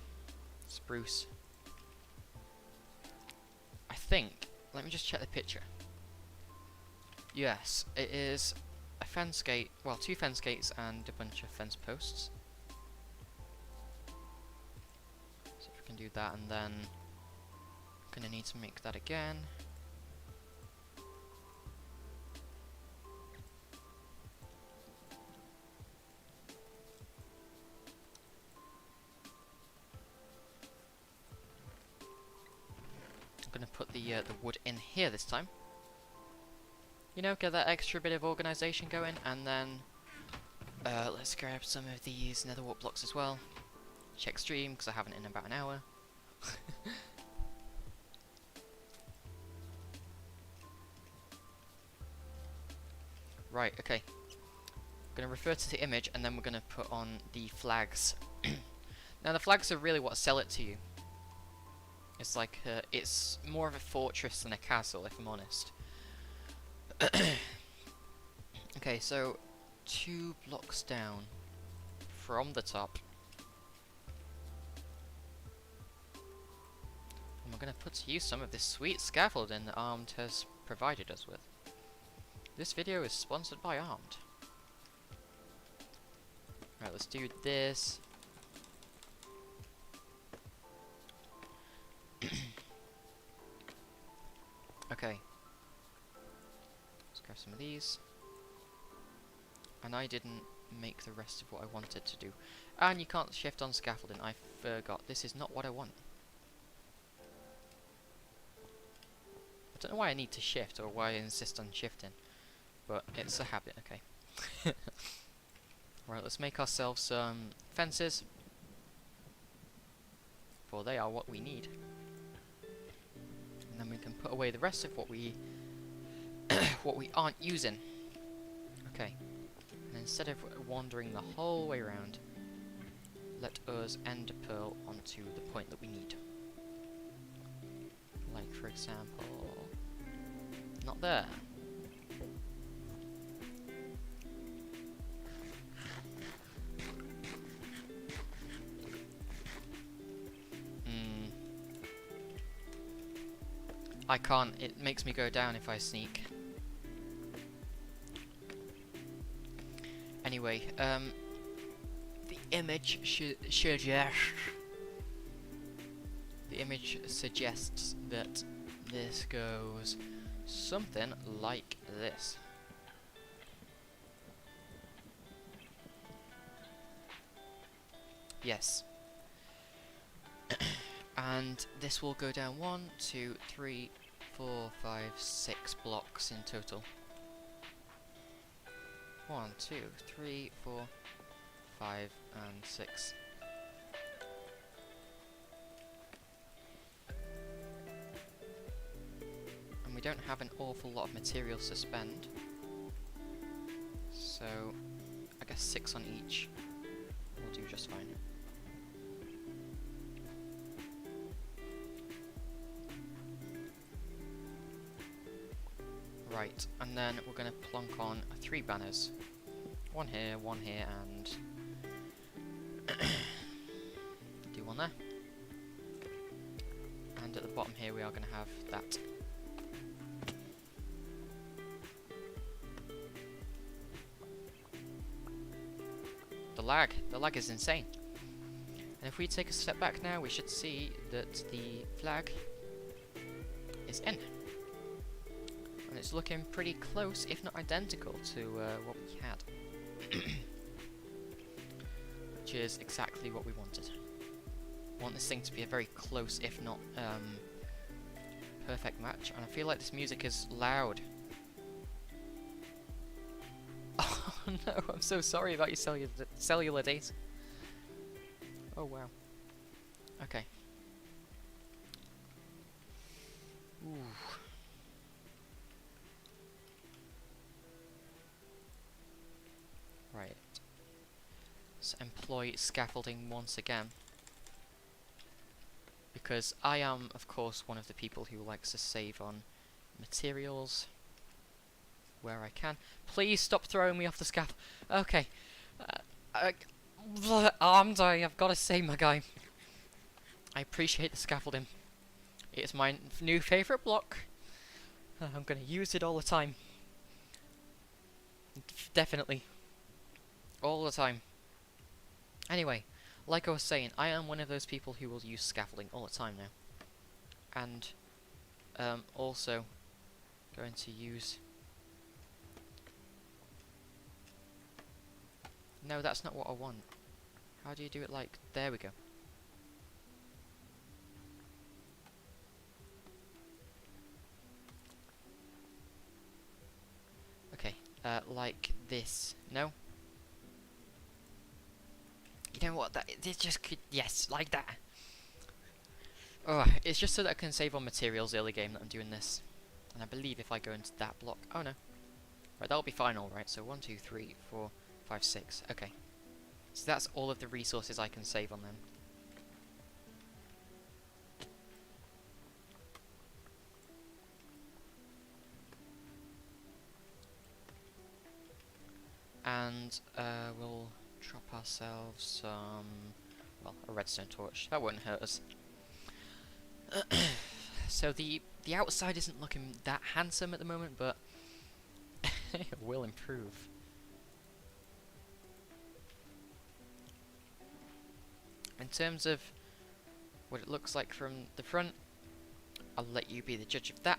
S1: Spruce. I think... Let me just check the picture. Yes, it is a fence gate, well, 2 fence gates and a bunch of fence posts. So if we can do that, and then I'm gonna need to make that again. I'm gonna put the wood in here this time. You know, get that extra bit of organisation going, and then let's grab some of these nether wart blocks as well. Check stream, because I haven't in about an hour. Right, okay. I'm going to refer to the image, and then we're going to put on the flags. Now, the flags are really what sell it to you. It's like, it's more of a fortress than a castle, if I'm honest. Okay, so 2 blocks down from the top. And we're going to put to use some of this sweet scaffolding that Armed has provided us with. This video is sponsored by Armed. Right, let's do this. Okay. Let's grab some of these. And I didn't make the rest of what I wanted to do. And you can't shift on scaffolding. I forgot. This is not what I want. I don't know why I need to shift or why I insist on shifting. But it's a habit, okay. Right, let's make ourselves some fences. For they are what we need. And then we can put away the rest of what we what we aren't using. Okay. And instead of wandering the whole way around, let us end a pearl onto the point that we need. Like, for example, not there. I can't, it makes me go down if I sneak. Anyway, the image suggests that this goes something like this. Yes. And this will go down 1, 2, 3, 4, 5, 6 blocks in total. 1, 2, 3, 4, 5, and 6. And we don't have an awful lot of materials to spend. So, I guess 6 on each will do just fine. Right, and then we're going to plonk on 3 banners. One here, and do one there. And at the bottom here we are going to have that. The lag is insane. And if we take a step back now, we should see that the flag is in. And it's looking pretty close, if not identical, to what we had. Which is exactly what we wanted. I want this thing to be a very close, if not perfect match. And I feel like this music is loud. Oh no, I'm so sorry about your cellular data. Oh wow. Okay. Ooh. Right. Let's employ scaffolding once again. Because I am, of course, one of the people who likes to save on materials where I can. Please stop throwing me off the scaffold. Okay. I'm dying. I've got to save my guy. I appreciate the scaffolding. It's my new favourite block. I'm going to use it all the time. Definitely. All the time. Anyway, like I was saying, I am one of those people who will use scaffolding all the time now. And also going to use... No, that's not what I want. How do you do it like... There we go. Okay, like this. No? You know what, this just could... Yes, like that. Oh, it's just so that I can save on materials early game that I'm doing this. And I believe if I go into that block... Oh no. Right, that'll be fine, alright. So 1, 2, 3, 4, 5, 6. Okay. So that's all of the resources I can save on them. And we'll drop ourselves some... Well, a redstone torch. That won't hurt us. So the outside isn't looking that handsome at the moment, but it will improve. In terms of what it looks like from the front, I'll let you be the judge of that.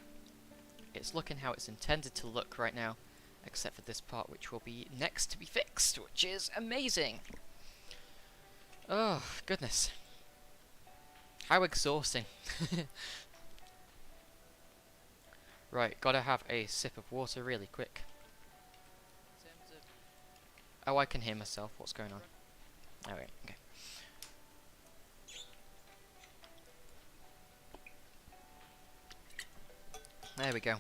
S1: It's looking how it's intended to look right now, except for this part which will be next to be fixed, which is amazing. Oh, goodness. How exhausting. Right, gotta have a sip of water really quick. Oh, I can hear myself. What's going on? Alright, okay. There we go.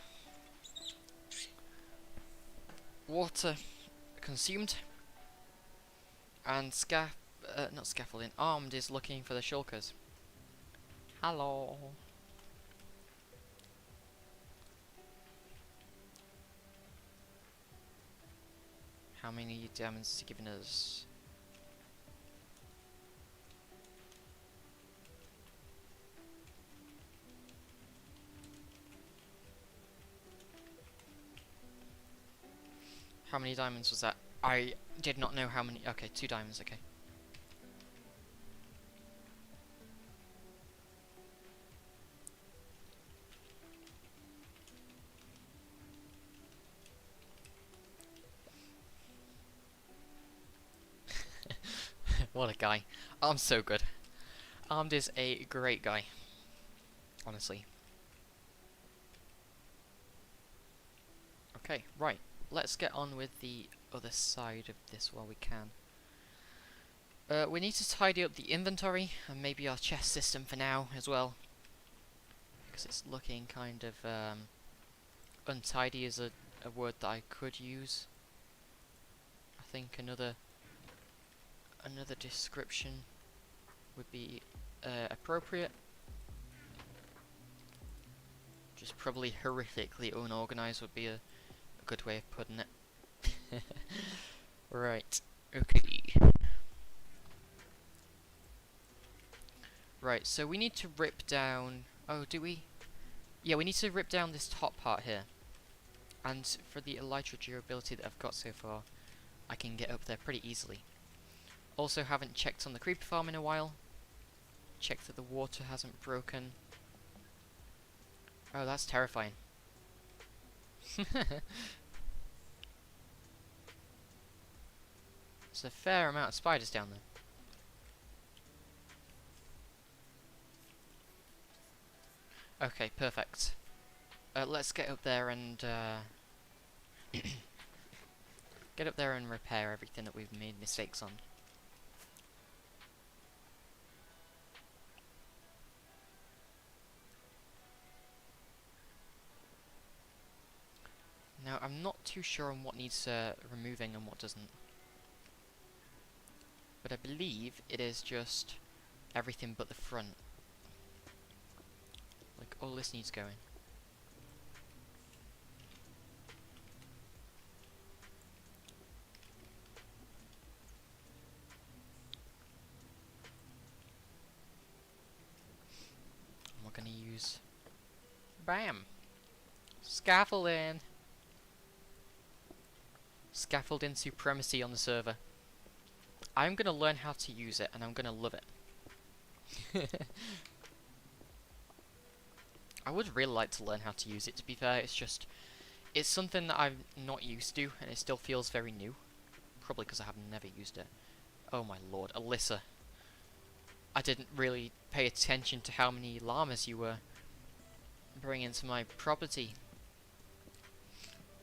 S1: Water consumed. And not scaffolding. Armed is looking for the shulkers. Hello. How many diamonds is he giving us? How many diamonds was that? I did not know how many. Okay, 2 diamonds, okay. What a guy. Arm's so good. Armed is a great guy. Honestly. Okay, right. Let's get on with the other side of this while we can. We need to tidy up the inventory and maybe our chest system for now as well, because it's looking kind of untidy is a word that I could use. I think another description would be appropriate. Just probably horrifically unorganized would be a good way of putting it. Right. Okay. Right, so we need to rip down... Oh, do we? Yeah, we need to rip down this top part here. And for the elytra durability that I've got so far, I can get up there pretty easily. Also haven't checked on the creeper farm in a while. Check that the water hasn't broken. Oh, that's terrifying. There's a fair amount of spiders down there. Okay, perfect. Let's get up there and get up there and repair everything that we've made mistakes on. Now, I'm not too sure on what needs removing and what doesn't. But I believe it is just everything but the front. Like, all this needs going. And we're gonna use... BAM! Scaffolding! Scaffolding supremacy on the server. I'm gonna learn how to use it, and I'm gonna love it. I would really like to learn how to use it, to be fair. It's something that I'm not used to, and it still feels very new. Probably because I have never used it. Oh my lord, Alyssa. I didn't really pay attention to how many llamas you were bringing to my property.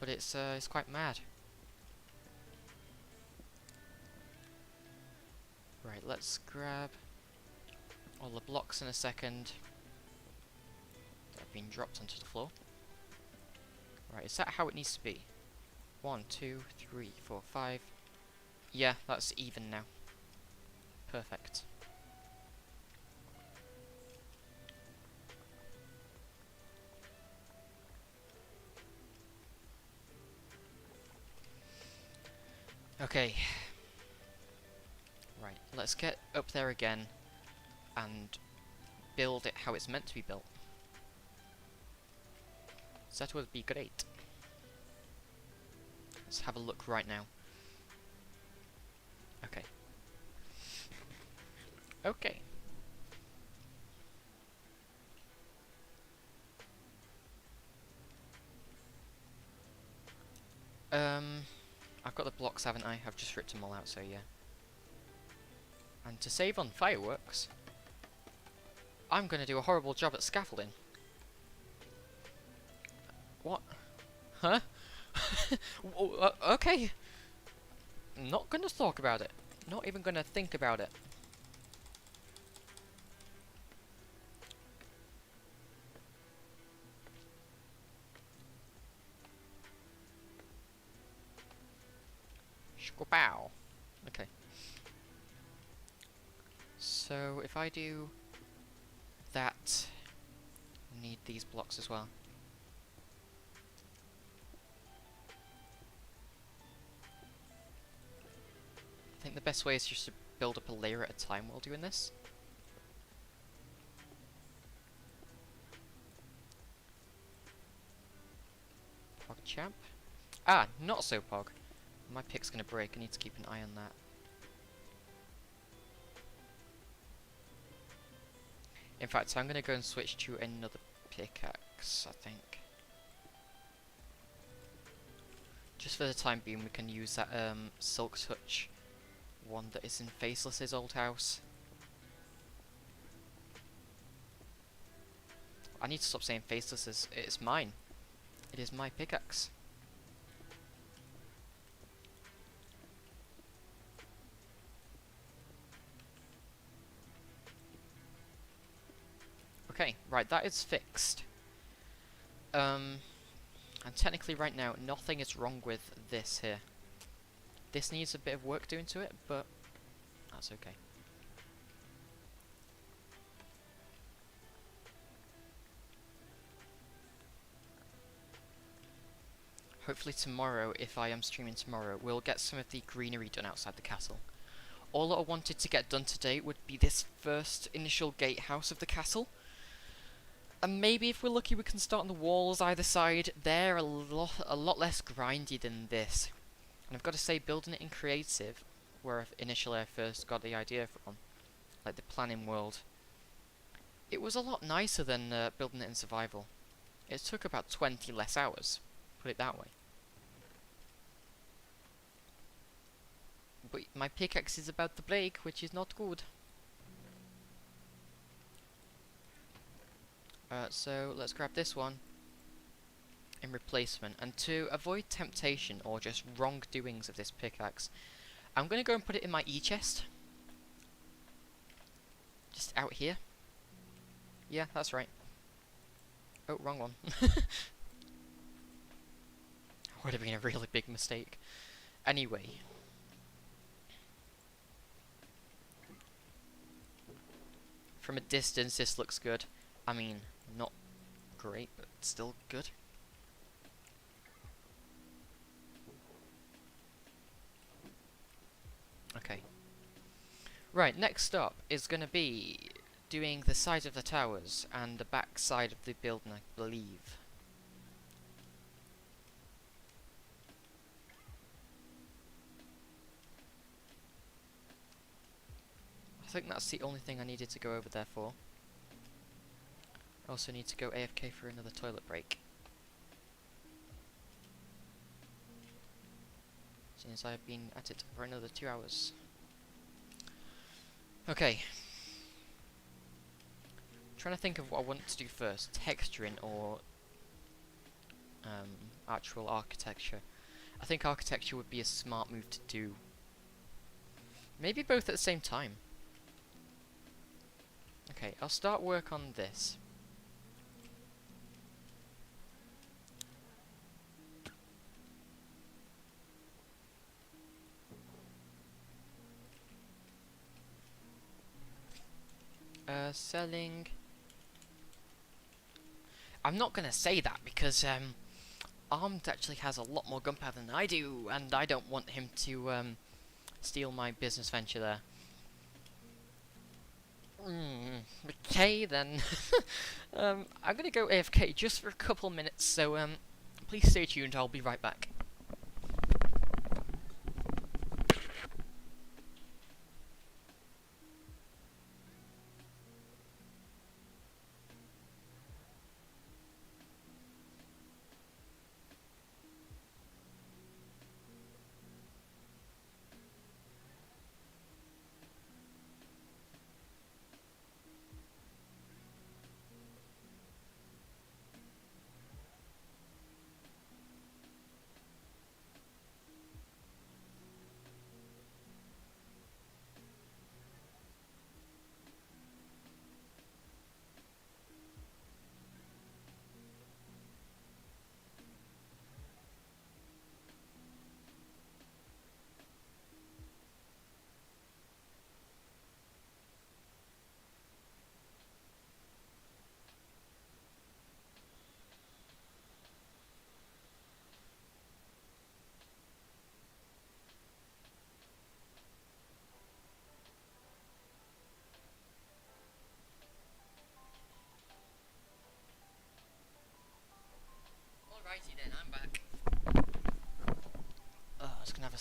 S1: But it's quite mad. Right, let's grab all the blocks in a second. They've been dropped onto the floor. Right, is that how it needs to be? 1, 2, 3, 4, 5. Yeah, that's even now. Perfect. Okay. Right, let's get up there again and build it how it's meant to be built. So that would be great. Let's have a look right now. Okay. Okay. I've got the blocks, haven't I? I've just ripped them all out, so yeah. And to save on fireworks, I'm gonna do a horrible job at scaffolding. What? Huh? Okay. Not gonna talk about it. Not even gonna think about it. Shkopow. Okay. So if I do that, I need these blocks as well. I think the best way is just to build up a layer at a time while doing this. PogChamp. Ah, not so Pog. My pick's gonna break, I need to keep an eye on that. In fact, I'm gonna go and switch to another pickaxe, I think. Just for the time being, we can use that Silk Touch one that is in Faceless's old house. I need to stop saying Faceless's, it's mine. It is my pickaxe. Okay, right, that is fixed. And technically right now, nothing is wrong with this here. This needs a bit of work doing to it, but that's okay. Hopefully tomorrow, if I am streaming tomorrow, we'll get some of the greenery done outside the castle. All that I wanted to get done today would be this first initial gatehouse of the castle. And maybe if we're lucky we can start on the walls either side. They're a lot less grindy than this. And I've got to say, building it in creative, where initially I first got the idea from, like the planning world, it was a lot nicer than building it in survival. It took about 20 less hours, put it that way. But my pickaxe is about to break, which is not good. So let's grab this one in replacement, and to avoid temptation or just wrongdoings of this pickaxe, I'm going to go and put it in my e-chest. Just out here. Yeah, that's right. Oh, wrong one. Would have been a really big mistake. Anyway. From a distance, this looks good. I mean, not great, but still good. Okay. Right, next up is going to be doing the side of the towers and the back side of the building, I believe. I think that's the only thing I needed to go over there for. I also need to go AFK for another toilet break. Since I've been at it for another 2 hours. Okay. I'm trying to think of what I want to do first. Texturing or actual architecture. I think architecture would be a smart move to do. Maybe both at the same time. Okay, I'll start work on this. Selling. I'm not gonna say that because Armed actually has a lot more gunpowder than I do, and I don't want him to steal my business venture there. Okay then. I'm gonna go AFK just for a couple minutes, so please stay tuned. I'll be right back.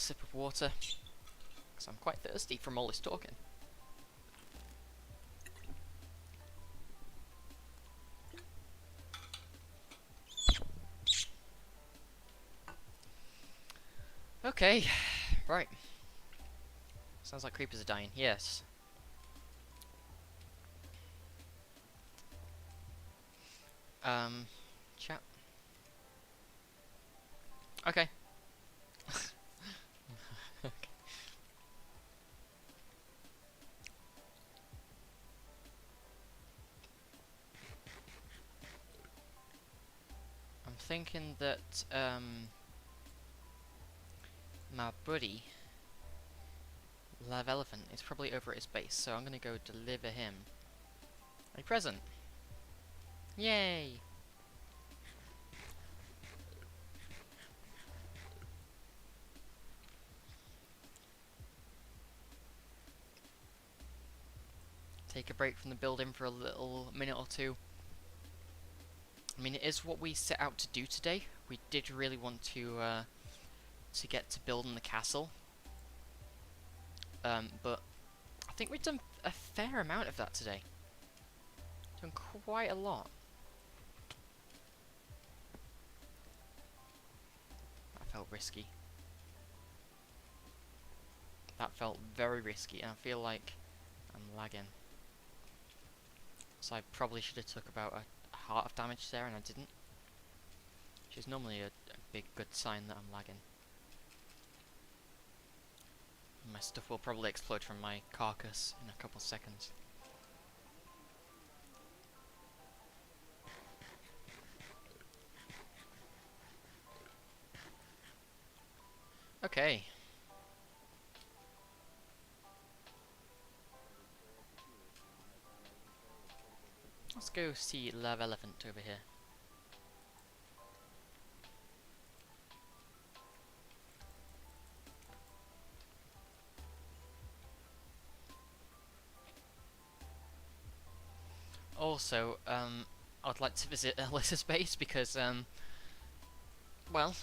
S1: sip of water, because I'm quite thirsty from all this talking. Okay, right. Sounds like creepers are dying. Yes. Chat. Okay. Okay. I'm thinking that, my buddy, Love Elephant, is probably over at his base, so I'm gonna go deliver him a present. Yay! Take a break from the building for a little minute or two. I mean, it is what we set out to do today. We did really want to get to building the castle. But I think we've done a fair amount of that today. Done quite a lot. That felt risky. That felt very risky, and I feel like I'm lagging. So I probably should have took about a heart of damage there, and I didn't. Which is normally a big good sign that I'm lagging. My stuff will probably explode from my carcass in a couple seconds. Okay. Let's go see Love Elephant over here. Also, I'd like to visit Alyssa's base because, well,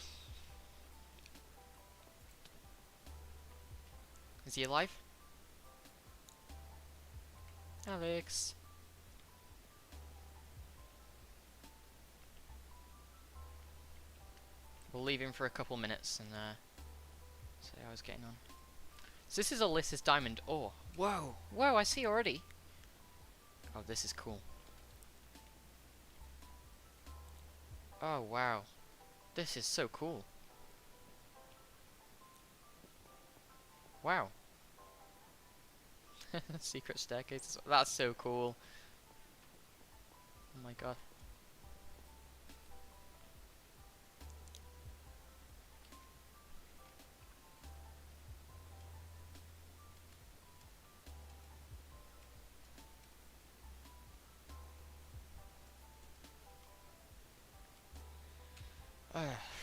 S1: is he alive? Alex. We'll leave him for a couple minutes and see how he's getting on. So this is Alyssa's diamond ore. Whoa, whoa! I see already. Oh, this is cool. Oh wow, this is so cool. Wow. Secret staircases. That's so cool. Oh my god.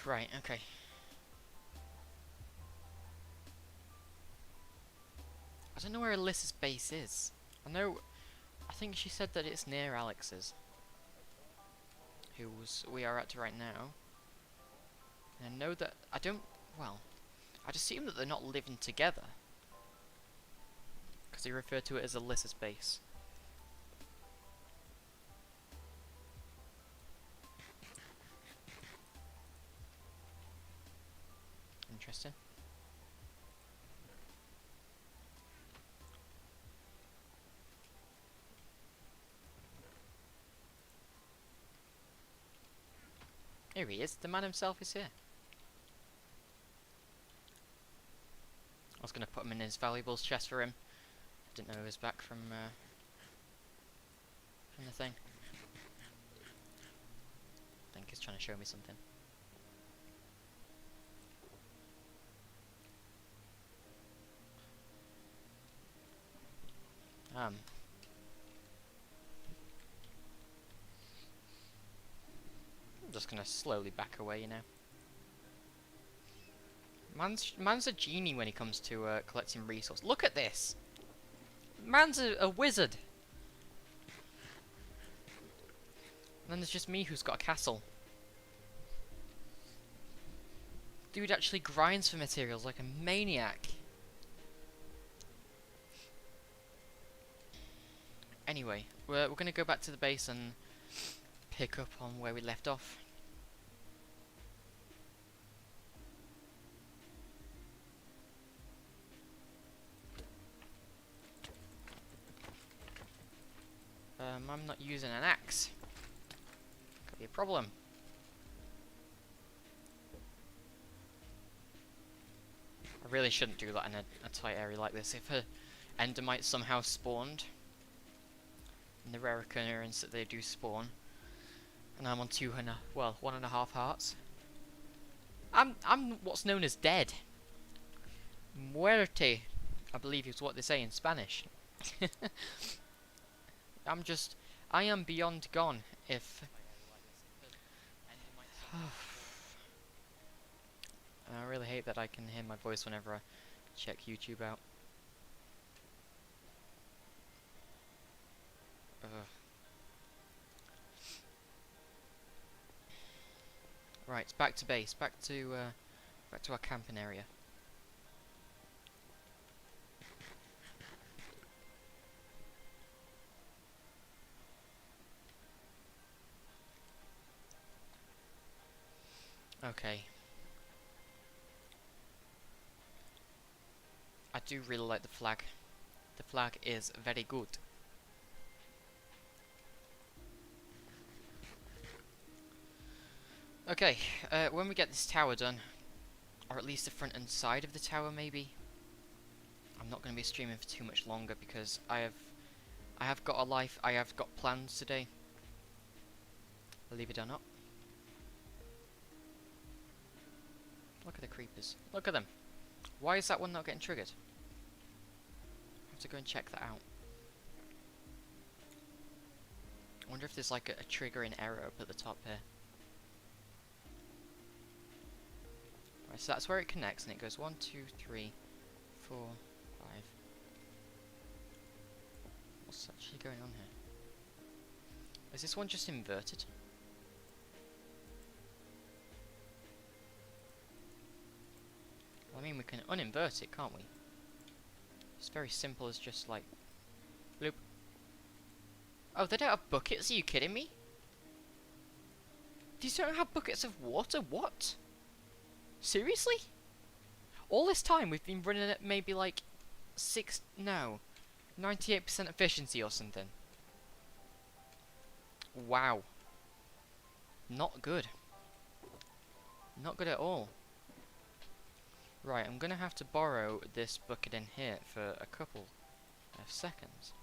S1: Right, okay. I don't know where Alyssa's base is. I think she said that it's near Alex's. We are at right now. And I know that, well, I'd assume that they're not living together. Because they refer to it as Alyssa's base. Interesting. Here he is, the man himself is here. I was going to put him in his valuables chest for him. I didn't know he was back from the thing. I think he's trying to show me something. I'm just gonna slowly back away, you know. Man's a genie when it comes to collecting resources. Look at this! Man's a wizard! And then there's just me who's got a castle. Dude actually grinds for materials like a maniac. Anyway, we're gonna go back to the base and pick up on where we left off. I'm not using an axe. Could be a problem. I really shouldn't do that in a tight area like this. If a endermite somehow spawned, in the rare occurrence that they do spawn, and I'm on 1.5 hearts, I'm what's known as dead. Muerte, I believe is what they say in Spanish. I am beyond gone if... I really hate that I can hear my voice whenever I check YouTube out. Ugh. Right, back to base, back to our camping area. Okay. I do really like the flag. The flag is very good. Okay, when we get this tower done, or at least the front and side of the tower maybe, I'm not going to be streaming for too much longer because I have got a life, I have got plans today. Believe it or not. Look at the creepers. Look at them. Why is that one not getting triggered? I have to go and check that out. I wonder if there's like a triggering error up at the top here. Right, so that's where it connects and it goes 1, 2, 3, 4, 5. What's actually going on here? Is this one just inverted? Well, I mean, we can uninvert it, can't we? It's very simple as just like... bloop. Oh, they don't have buckets? Are you kidding me? These don't have buckets of water? What? Seriously? All this time we've been running at maybe like 98% efficiency or something. Wow. Not good. Not good at all. Right, I'm gonna have to borrow this bucket in here for a couple of seconds.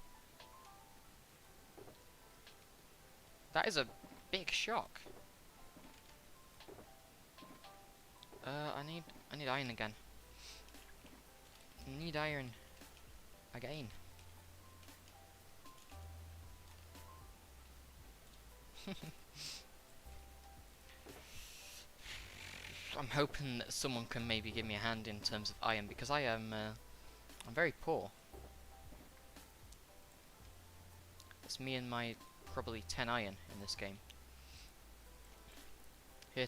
S1: That is a big shock. I need iron again. Need iron again. I'm hoping that someone can maybe give me a hand in terms of iron because I'm very poor. It's me and my probably 10 iron in this game. Here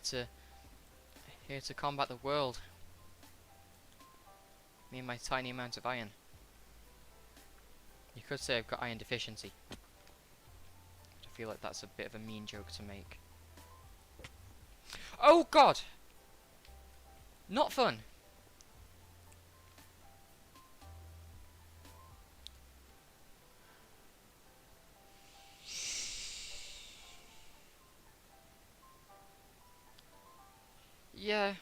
S1: to combat the world. Me and my tiny amount of iron. You could say I've got iron deficiency. But I feel like that's a bit of a mean joke to make. Oh god! Not fun! Yeah.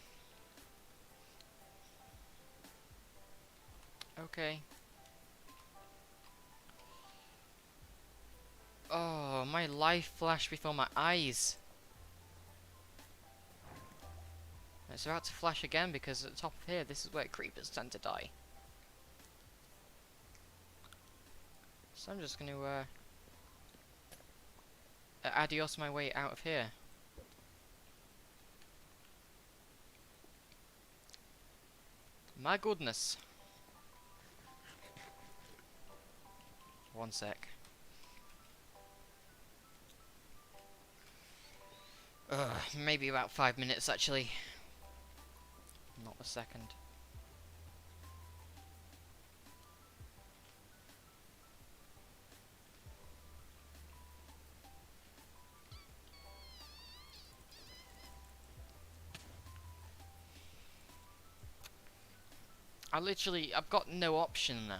S1: Okay. Oh, my life flashed before my eyes. It's about to flash again because at the top of here, this is where creepers tend to die. So I'm just going to adios my way out of here. My goodness. One sec. Maybe about 5 minutes actually. a second. I've got no option there.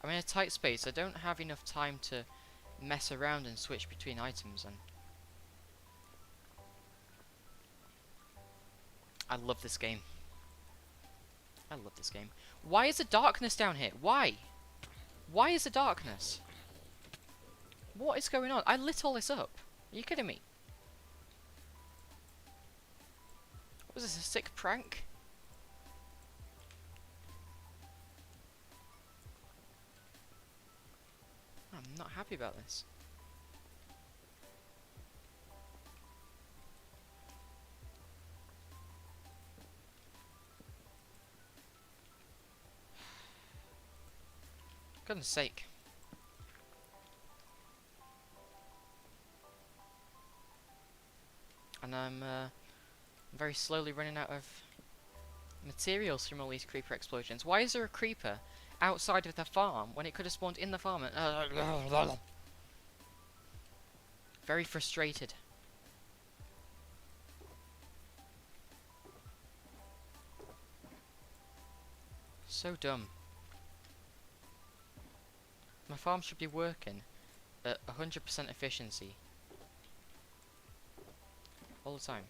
S1: I'm in a tight space. I don't have enough time to mess around and switch between items, and I love this game. I love this game. Why is there darkness down here? Why? Why is there darkness? What is going on? I lit all this up. Are you kidding me? Was this a sick prank? I'm not happy about this. Goodness sake. And I'm very slowly running out of materials from all these creeper explosions. Why is there a creeper outside of the farm when it could have spawned in the farm? Very frustrated. So dumb. My farm should be working at 100% efficiency all the time.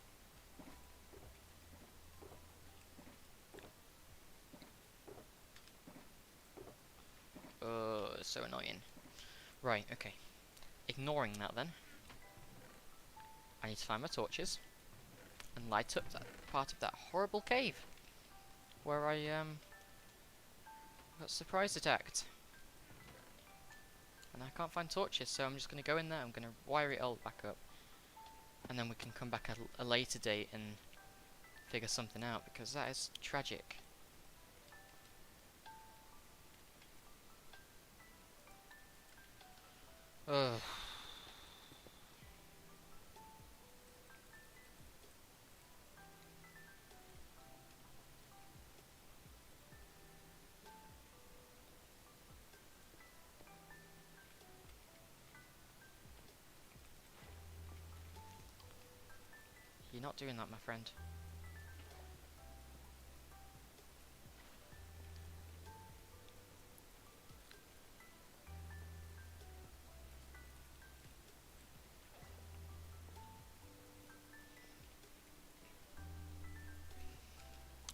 S1: It's so annoying. Right, okay. Ignoring that then, I need to find my torches and light up that part of that horrible cave where I got surprise attacked. And I can't find torches, so I'm just going to go in there, I'm going to wire it all back up, and then we can come back at a later date and figure something out, because that is tragic. Ugh. You're not doing that, my friend.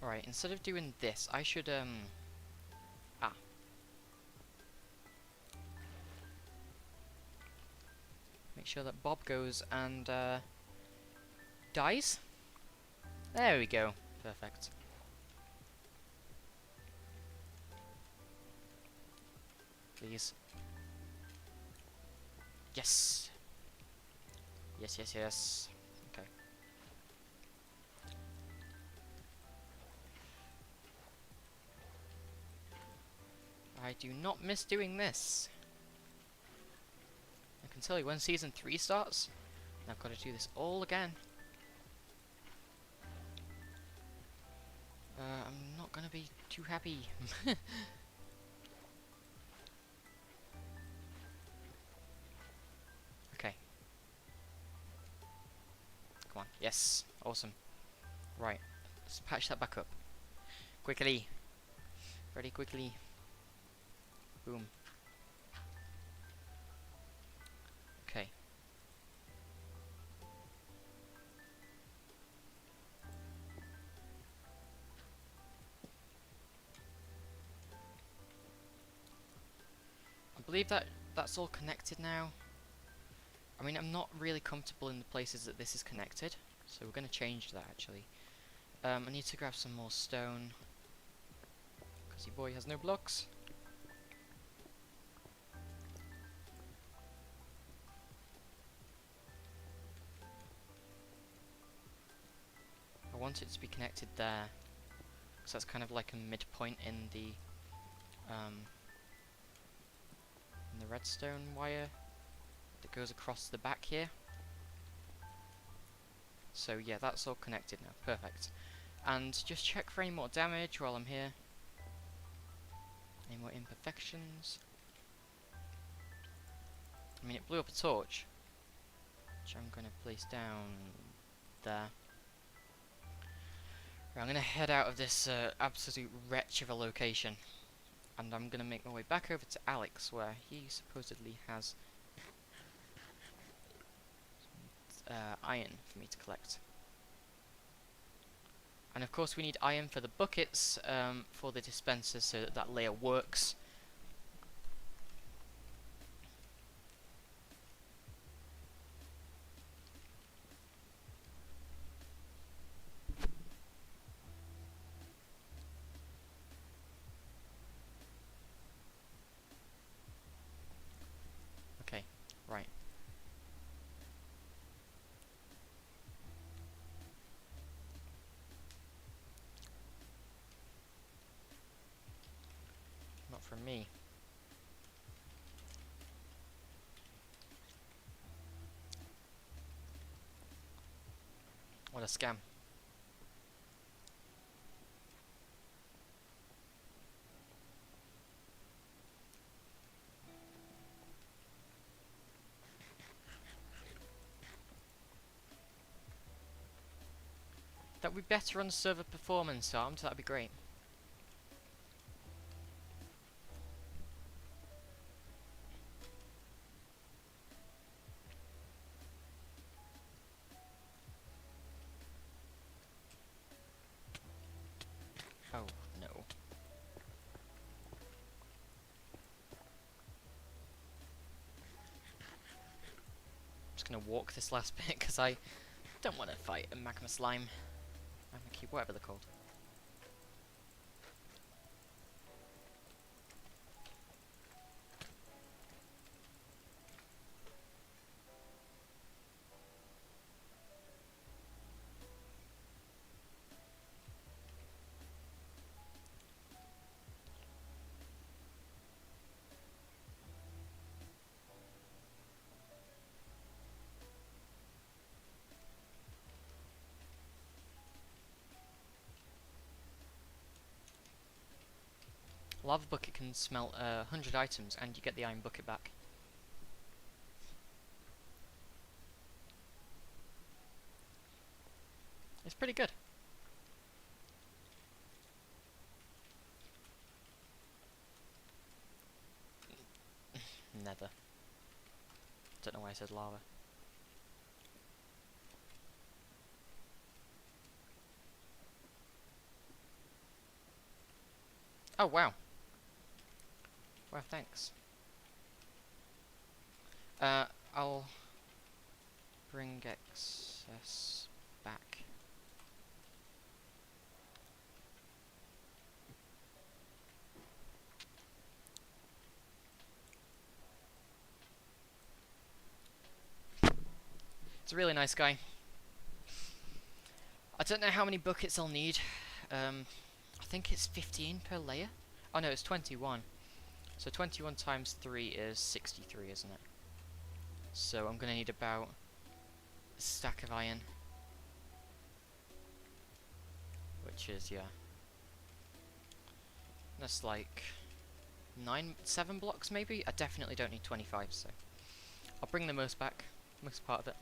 S1: Alright, instead of doing this, I should, make sure that Bob goes and, dies? There we go. Perfect. Please. Yes! Yes, yes, yes. Okay. I do not miss doing this. I can tell you when Season 3 starts, I've got to do this all again. I'm not gonna be too happy. Okay. Come on. Yes. Awesome. Right. Let's patch that back up. Quickly. Very quickly. Boom. Okay. I believe that that's all connected now. I mean, I'm not really comfortable in the places that this is connected, so we're going to change that actually. I need to grab some more stone, because your boy has no blocks. I want it to be connected there, because that's kind of like a midpoint in the redstone wire that goes across the back here. So yeah, that's all connected now. Perfect. And just check for any more damage while I'm here. Any more imperfections? I mean, it blew up a torch, which I'm going to place down there. Right, I'm going to head out of this absolute wretch of a location, and I'm going to make my way back over to Alex, where he supposedly has iron for me to collect. And of course we need iron for the buckets, for the dispensers, so that that layer works. Okay, right. Not from me. What a scam. That would be better on server performance armed, that'd be great. Oh, no. I'm just gonna walk this last bit, because I don't want to fight a magma slime. Magma cube, whatever they're called. Lava bucket can smelt 100 items, and you get the iron bucket back. It's pretty good. Nether. Don't know why I said lava. Oh, wow. Wow, thanks. I'll bring excess back. It's a really nice guy. I don't know how many buckets I'll need. I think it's 15 per layer. Oh no, it's 21. So 21 times 3 is 63, isn't it? So I'm gonna need about a stack of iron. Which is, yeah. That's like 7 blocks maybe? I definitely don't need 25, so I'll bring the most back, most part of it.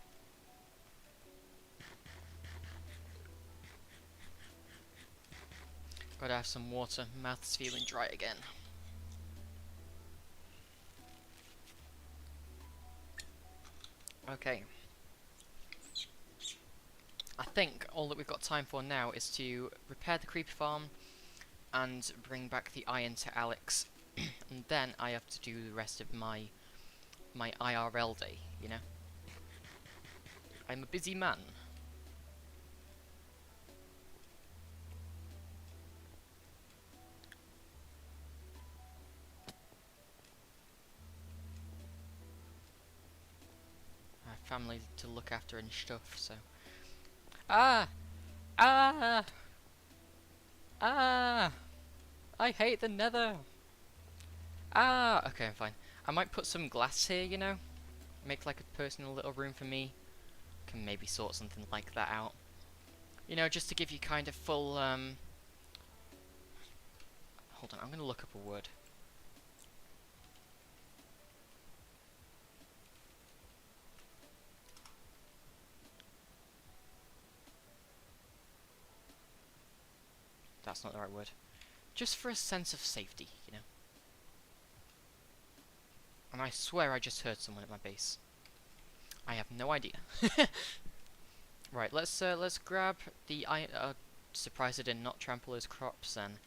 S1: Gotta have some water, mouth's feeling dry again. Okay. I think all that we've got time for now is to repair the creeper farm and bring back the iron to Alex. And then I have to do the rest of my IRL day, you know? I'm a busy man. I have family to look after and stuff, so... Ah! Ah! Ah! I hate the nether! Ah! Okay, I'm fine. I might put some glass here, you know? Make like a personal little room for me. Can maybe sort something like that out. You know, just to give you kind of full, hold on, I'm gonna look up a word. That's not the right word. Just for a sense of safety, you know. And I swear I just heard someone at my base. I have no idea. Right, let's grab the iron. Surprised I did not trample his crops. Then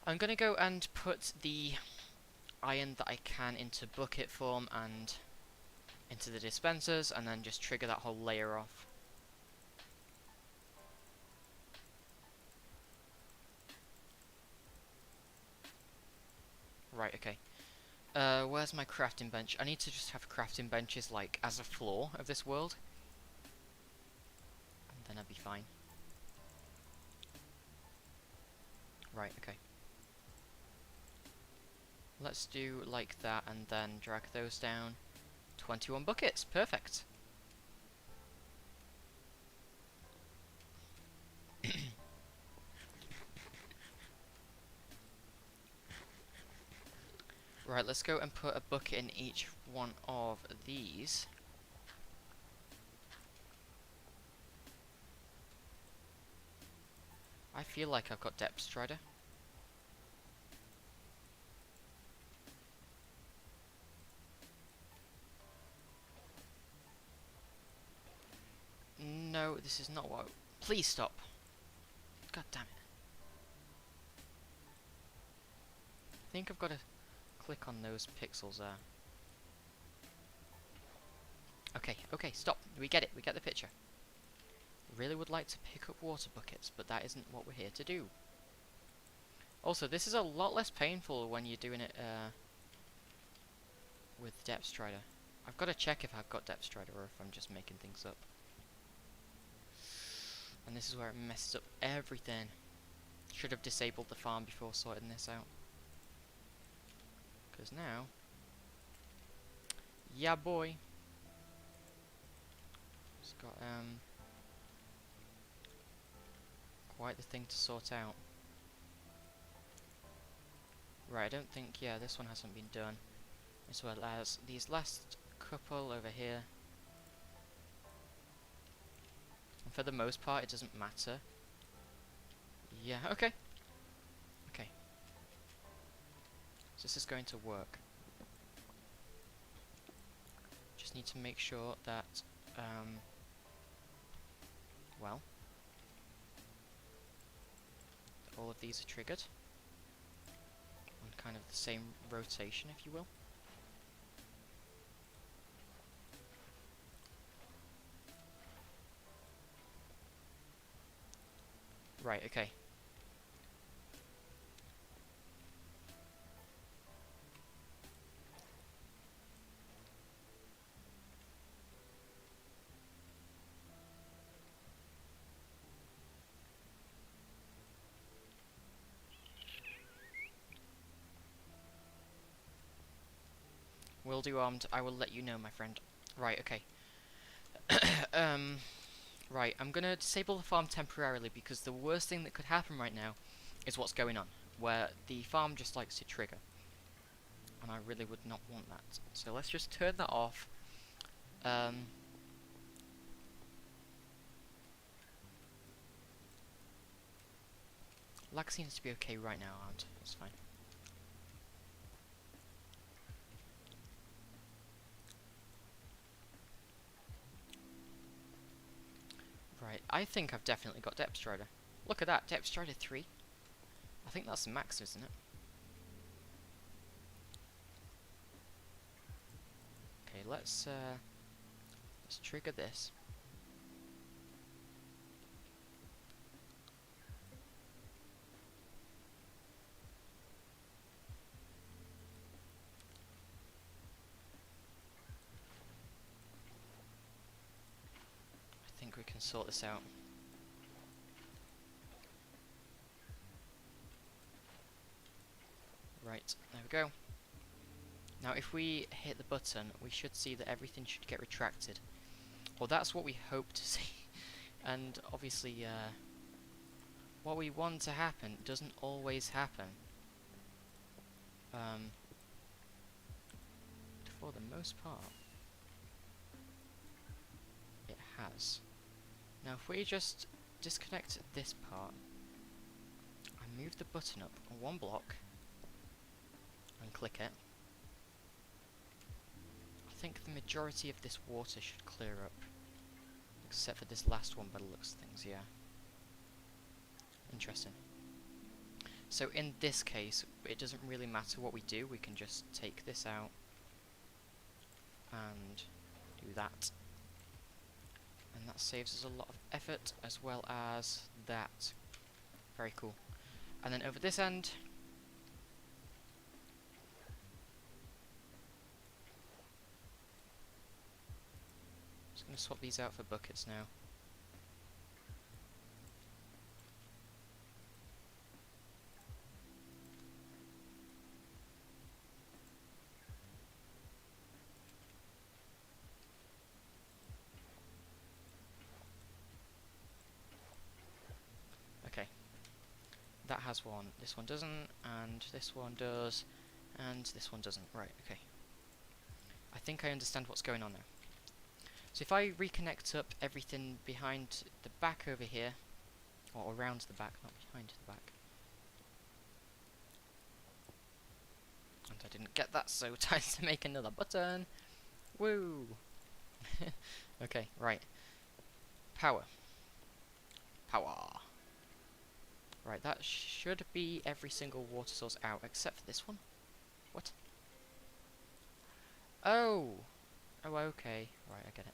S1: I'm gonna go and put the iron that I can into bucket form and into the dispensers, and then just trigger that whole layer off. Right, okay. Where's my crafting bench? I need to just have crafting benches, like, as a floor of this world. And then I'd be fine. Right, okay. Let's do like that, and then drag those down. 21 buckets, perfect. Right, let's go and put a bucket in each one of these. I feel like I've got Depth Strider. No, this is not what please stop. God damn it. I think I've got to click on those pixels there. Okay, okay, stop. We get it. We get the picture. Really would like to pick up water buckets, but that isn't what we're here to do. Also, this is a lot less painful when you're doing it with Depth Strider. I've got to check if I've got Depth Strider or if I'm just making things up. And this is where it messes up everything. Should have disabled the farm before sorting this out. Because now... yeah, boy. It's got, quite the thing to sort out. Right, I don't think... yeah, this one hasn't been done. As well as these last couple over here. And for the most part, it doesn't matter. Yeah, okay. Okay. So this is going to work. Just need to make sure that, well, that all of these are triggered. On kind of the same rotation, if you will. Right, okay. Will do, armed. I will let you know, my friend. Right, okay. Right, I'm gonna disable the farm temporarily because the worst thing that could happen right now is what's going on, where the farm just likes to trigger. And I really would not want that. So let's just turn that off. Lag seems to be okay right now, armed. It's fine. Right, I think I've definitely got Depth Strider. Look at that, Depth Strider 3. I think that's the max, isn't it? Okay, let's trigger this. I think we can sort this out. Right, there we go. Now if we hit the button, we should see that everything should get retracted. Well, that's what we hope to see. And obviously, what we want to happen doesn't always happen. For the most part, it has. Now, if we just disconnect this part and move the button up one block and click it, I think the majority of this water should clear up. Except for this last one by the looks of things, yeah. Interesting. So in this case, it doesn't really matter what we do, we can just take this out and do that. And that saves us a lot of effort, as well as that. Very cool. And then over this end, just going to swap these out for buckets now. Okay. That has one, this one doesn't, and this one does, and this one doesn't. Right, okay. I think I understand what's going on now. So if I reconnect up everything behind the back over here, or around the back, not behind the back. And I didn't get that, so time to make another button. Woo! Okay, right. Power. Power. Right, that should be every single water source out, except for this one. What? Oh! Oh, okay. Right, I get it.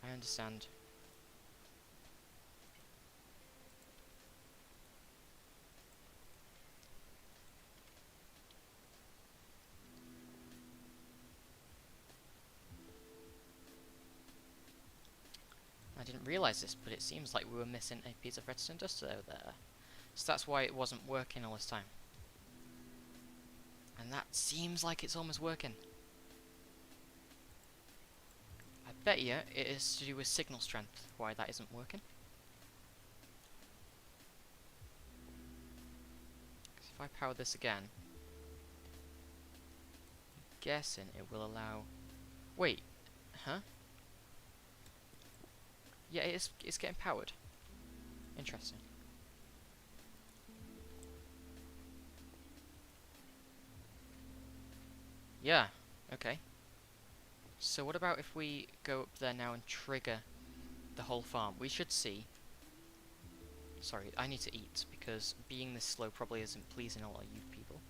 S1: I understand. I didn't realise this, but it seems like we were missing a piece of redstone dust over there. So that's why it wasn't working all this time. And that seems like it's almost working. I bet you it is to do with signal strength, why that isn't working. 'Cause if I power this again, I'm guessing it will allow... Wait, huh? Yeah, it's getting powered. Interesting. Yeah, okay. So what about if we go up there now and trigger the whole farm? We should see... Sorry, I need to eat, because being this slow probably isn't pleasing all of you people.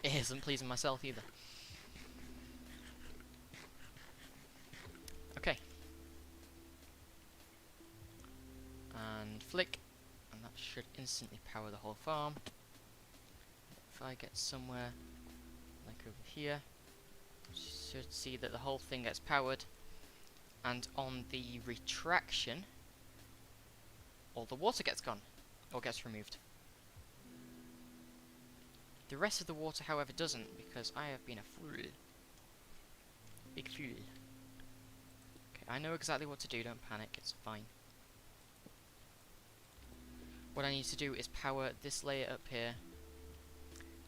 S1: It isn't pleasing myself either. Okay. And flick, and that should instantly power the whole farm. If I get somewhere like over here, should see that the whole thing gets powered, and on the retraction, all the water gets gone, or gets removed. The rest of the water, however, doesn't, because I have been a fool. Big fool. Okay, I know exactly what to do, don't panic, it's fine. What I need to do is power this layer up here,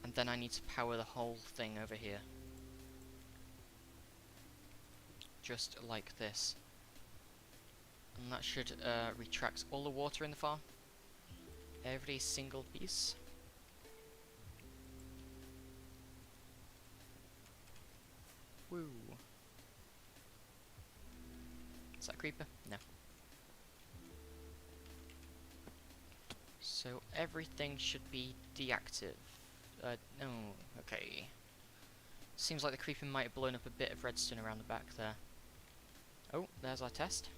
S1: and then I need to power the whole thing over here. Just like this. And that should retract all the water in the farm. Every single piece. Woo. Is that a creeper? No. So everything should be deactive. No, okay. Seems like the creeper might have blown up a bit of redstone around the back there. Oh, there's our test.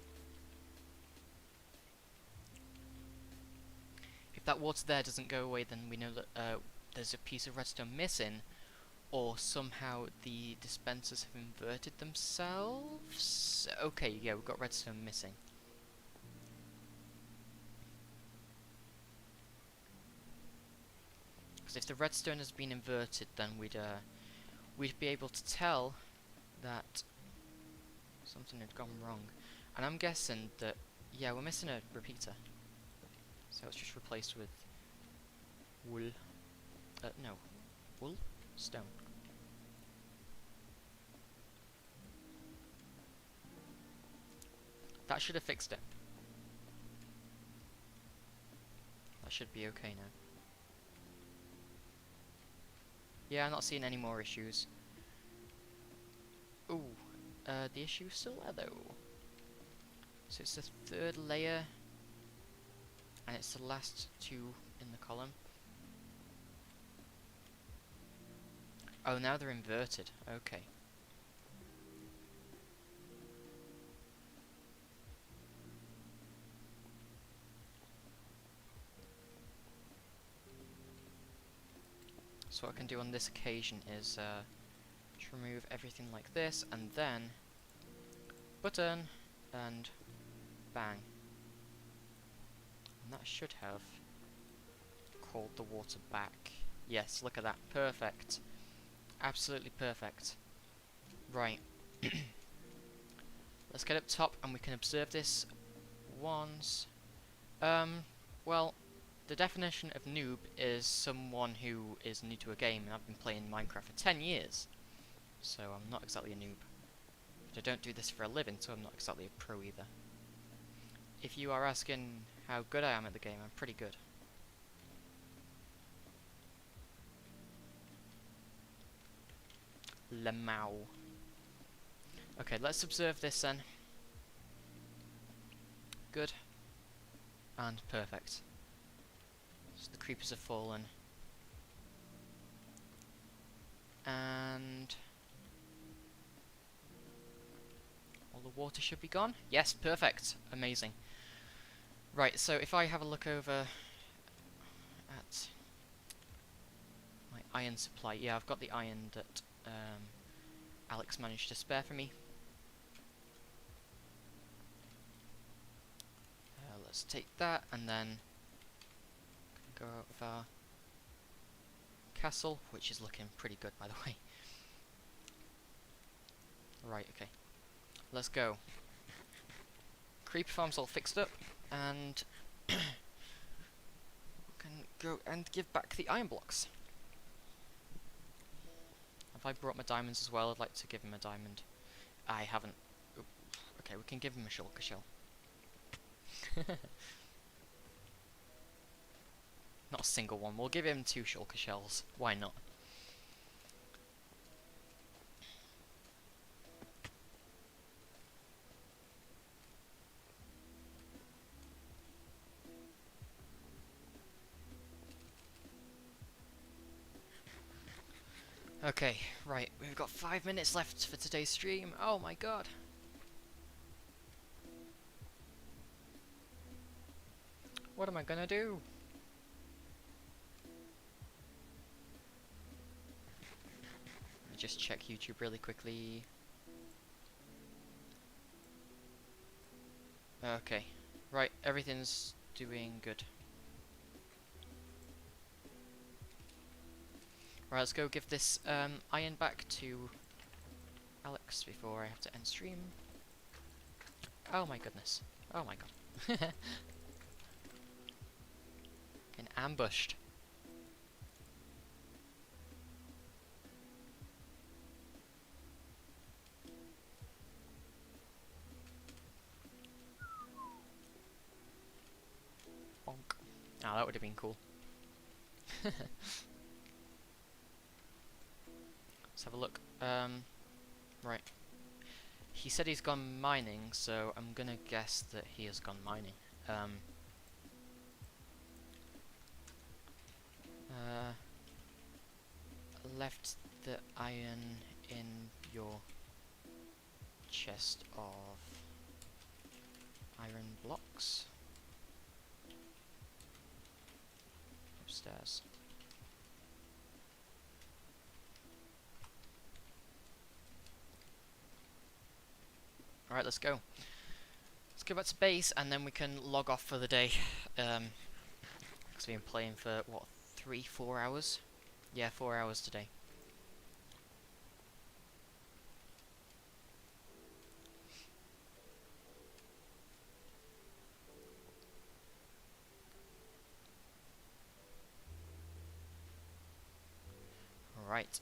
S1: If that water there doesn't go away, then we know that there's a piece of redstone missing, or somehow the dispensers have inverted themselves. Okay, yeah, we've got redstone missing. Because if the redstone has been inverted, then we'd we'd be able to tell that something had gone wrong. And I'm guessing that, yeah, we're missing a repeater. So it's just replaced with wool. No. Wool? Stone. That should have fixed it. That should be okay now. Yeah, I'm not seeing any more issues. Ooh, the issue's still there though. So it's the third layer, and it's the last two in the column. Oh, now they're inverted. Okay. So what I can do on this occasion is just remove everything like this, and then button, and bang. And that should have called the water back. Yes, look at that. Perfect. Absolutely perfect. Right. Let's get up top and we can observe this once. Well, the definition of noob is someone who is new to a game, and I've been playing Minecraft for 10 years. So I'm not exactly a noob. But I don't do this for a living, so I'm not exactly a pro either. If you are asking how good I am at the game, I'm pretty good. Lemau. Okay, let's observe this then. Good. And perfect. So the creepers have fallen. And all the water should be gone. Yes, perfect. Amazing. Right, so if I have a look over at my iron supply. Yeah, I've got the iron that Alex managed to spare for me. Let's take that and then go out with our castle, which is looking pretty good, by the way. Right, okay. Let's go. Creeper farm's all fixed up, and we can go and give back the iron blocks. Have I brought my diamonds as well? I'd like to give him a diamond. I haven't. Oop. Okay, we can give him a shulker shell. Not a single one. We'll give him 2 shulker shells. Why not? Okay, right. We've got 5 minutes left for today's stream. Oh my god. What am I gonna do? Let me just check YouTube really quickly. Okay. Right, everything's doing good. Right, let's go give this iron back to Alex before I have to end stream. Oh my goodness. Oh my god. Getting ambushed. Bonk. Ah, that would have been cool. Let's have a look. Right. He said he's gone mining, so I'm gonna guess that he has gone mining. Left the iron in your chest of iron blocks upstairs. Alright, let's go. Let's go back to base and then we can log off for the day. Because we've been playing for, what, 3-4 hours? Yeah, 4 hours today. Alright.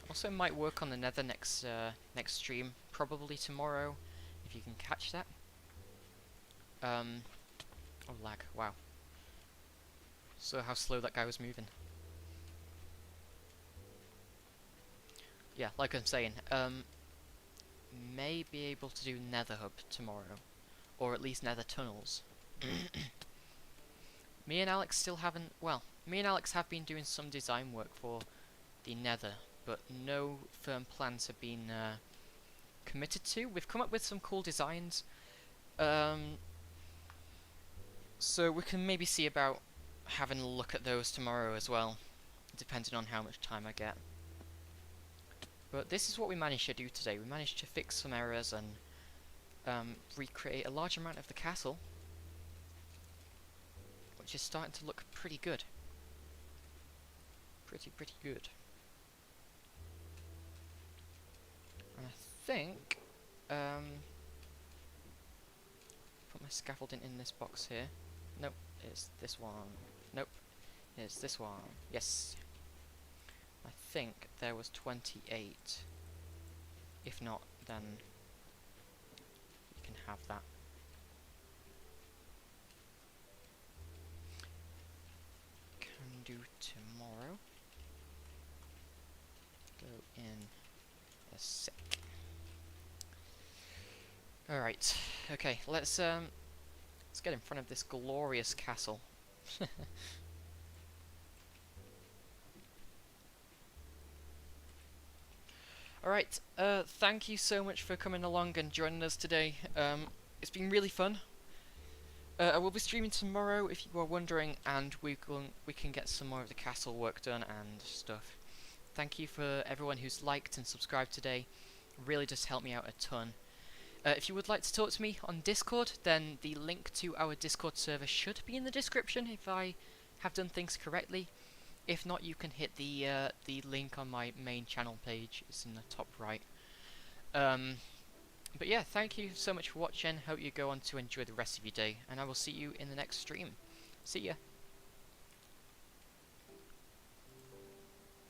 S1: Also might work on the nether next stream, probably tomorrow, if you can catch that. Oh lag, wow. So how slow that guy was moving. Yeah, like I'm saying, may be able to do nether hub tomorrow. Or at least nether tunnels. Me and Alex still haven't, well, me and Alex have been doing some design work for the nether, but no firm plans have been committed to. We've come up with some cool designs, so we can maybe see about having a look at those tomorrow as well, depending on how much time I get. But this is what we managed to do today. We managed to fix some errors and recreate a large amount of the castle, which is starting to look pretty good. Pretty good. And I think, put my scaffolding in this box here. Nope, it's this one. Nope, it's this one. Yes. I think there was 28. If not, then you can have that. Can do tomorrow. Go in a sec. Alright, okay, let's get in front of this glorious castle. Alright, thank you so much for coming along and joining us today. It's been really fun. I will be streaming tomorrow if you are wondering, and we can get some more of the castle work done and stuff. Thank you for everyone who's liked and subscribed today. Really just helped me out a ton. If you would like to talk to me on Discord, then the link to our Discord server should be in the description if I have done things correctly. If not, you can hit the link on my main channel page. It's in the top right. But yeah, thank you so much for watching. Hope you go on to enjoy the rest of your day, and I will see you in the next stream. See ya.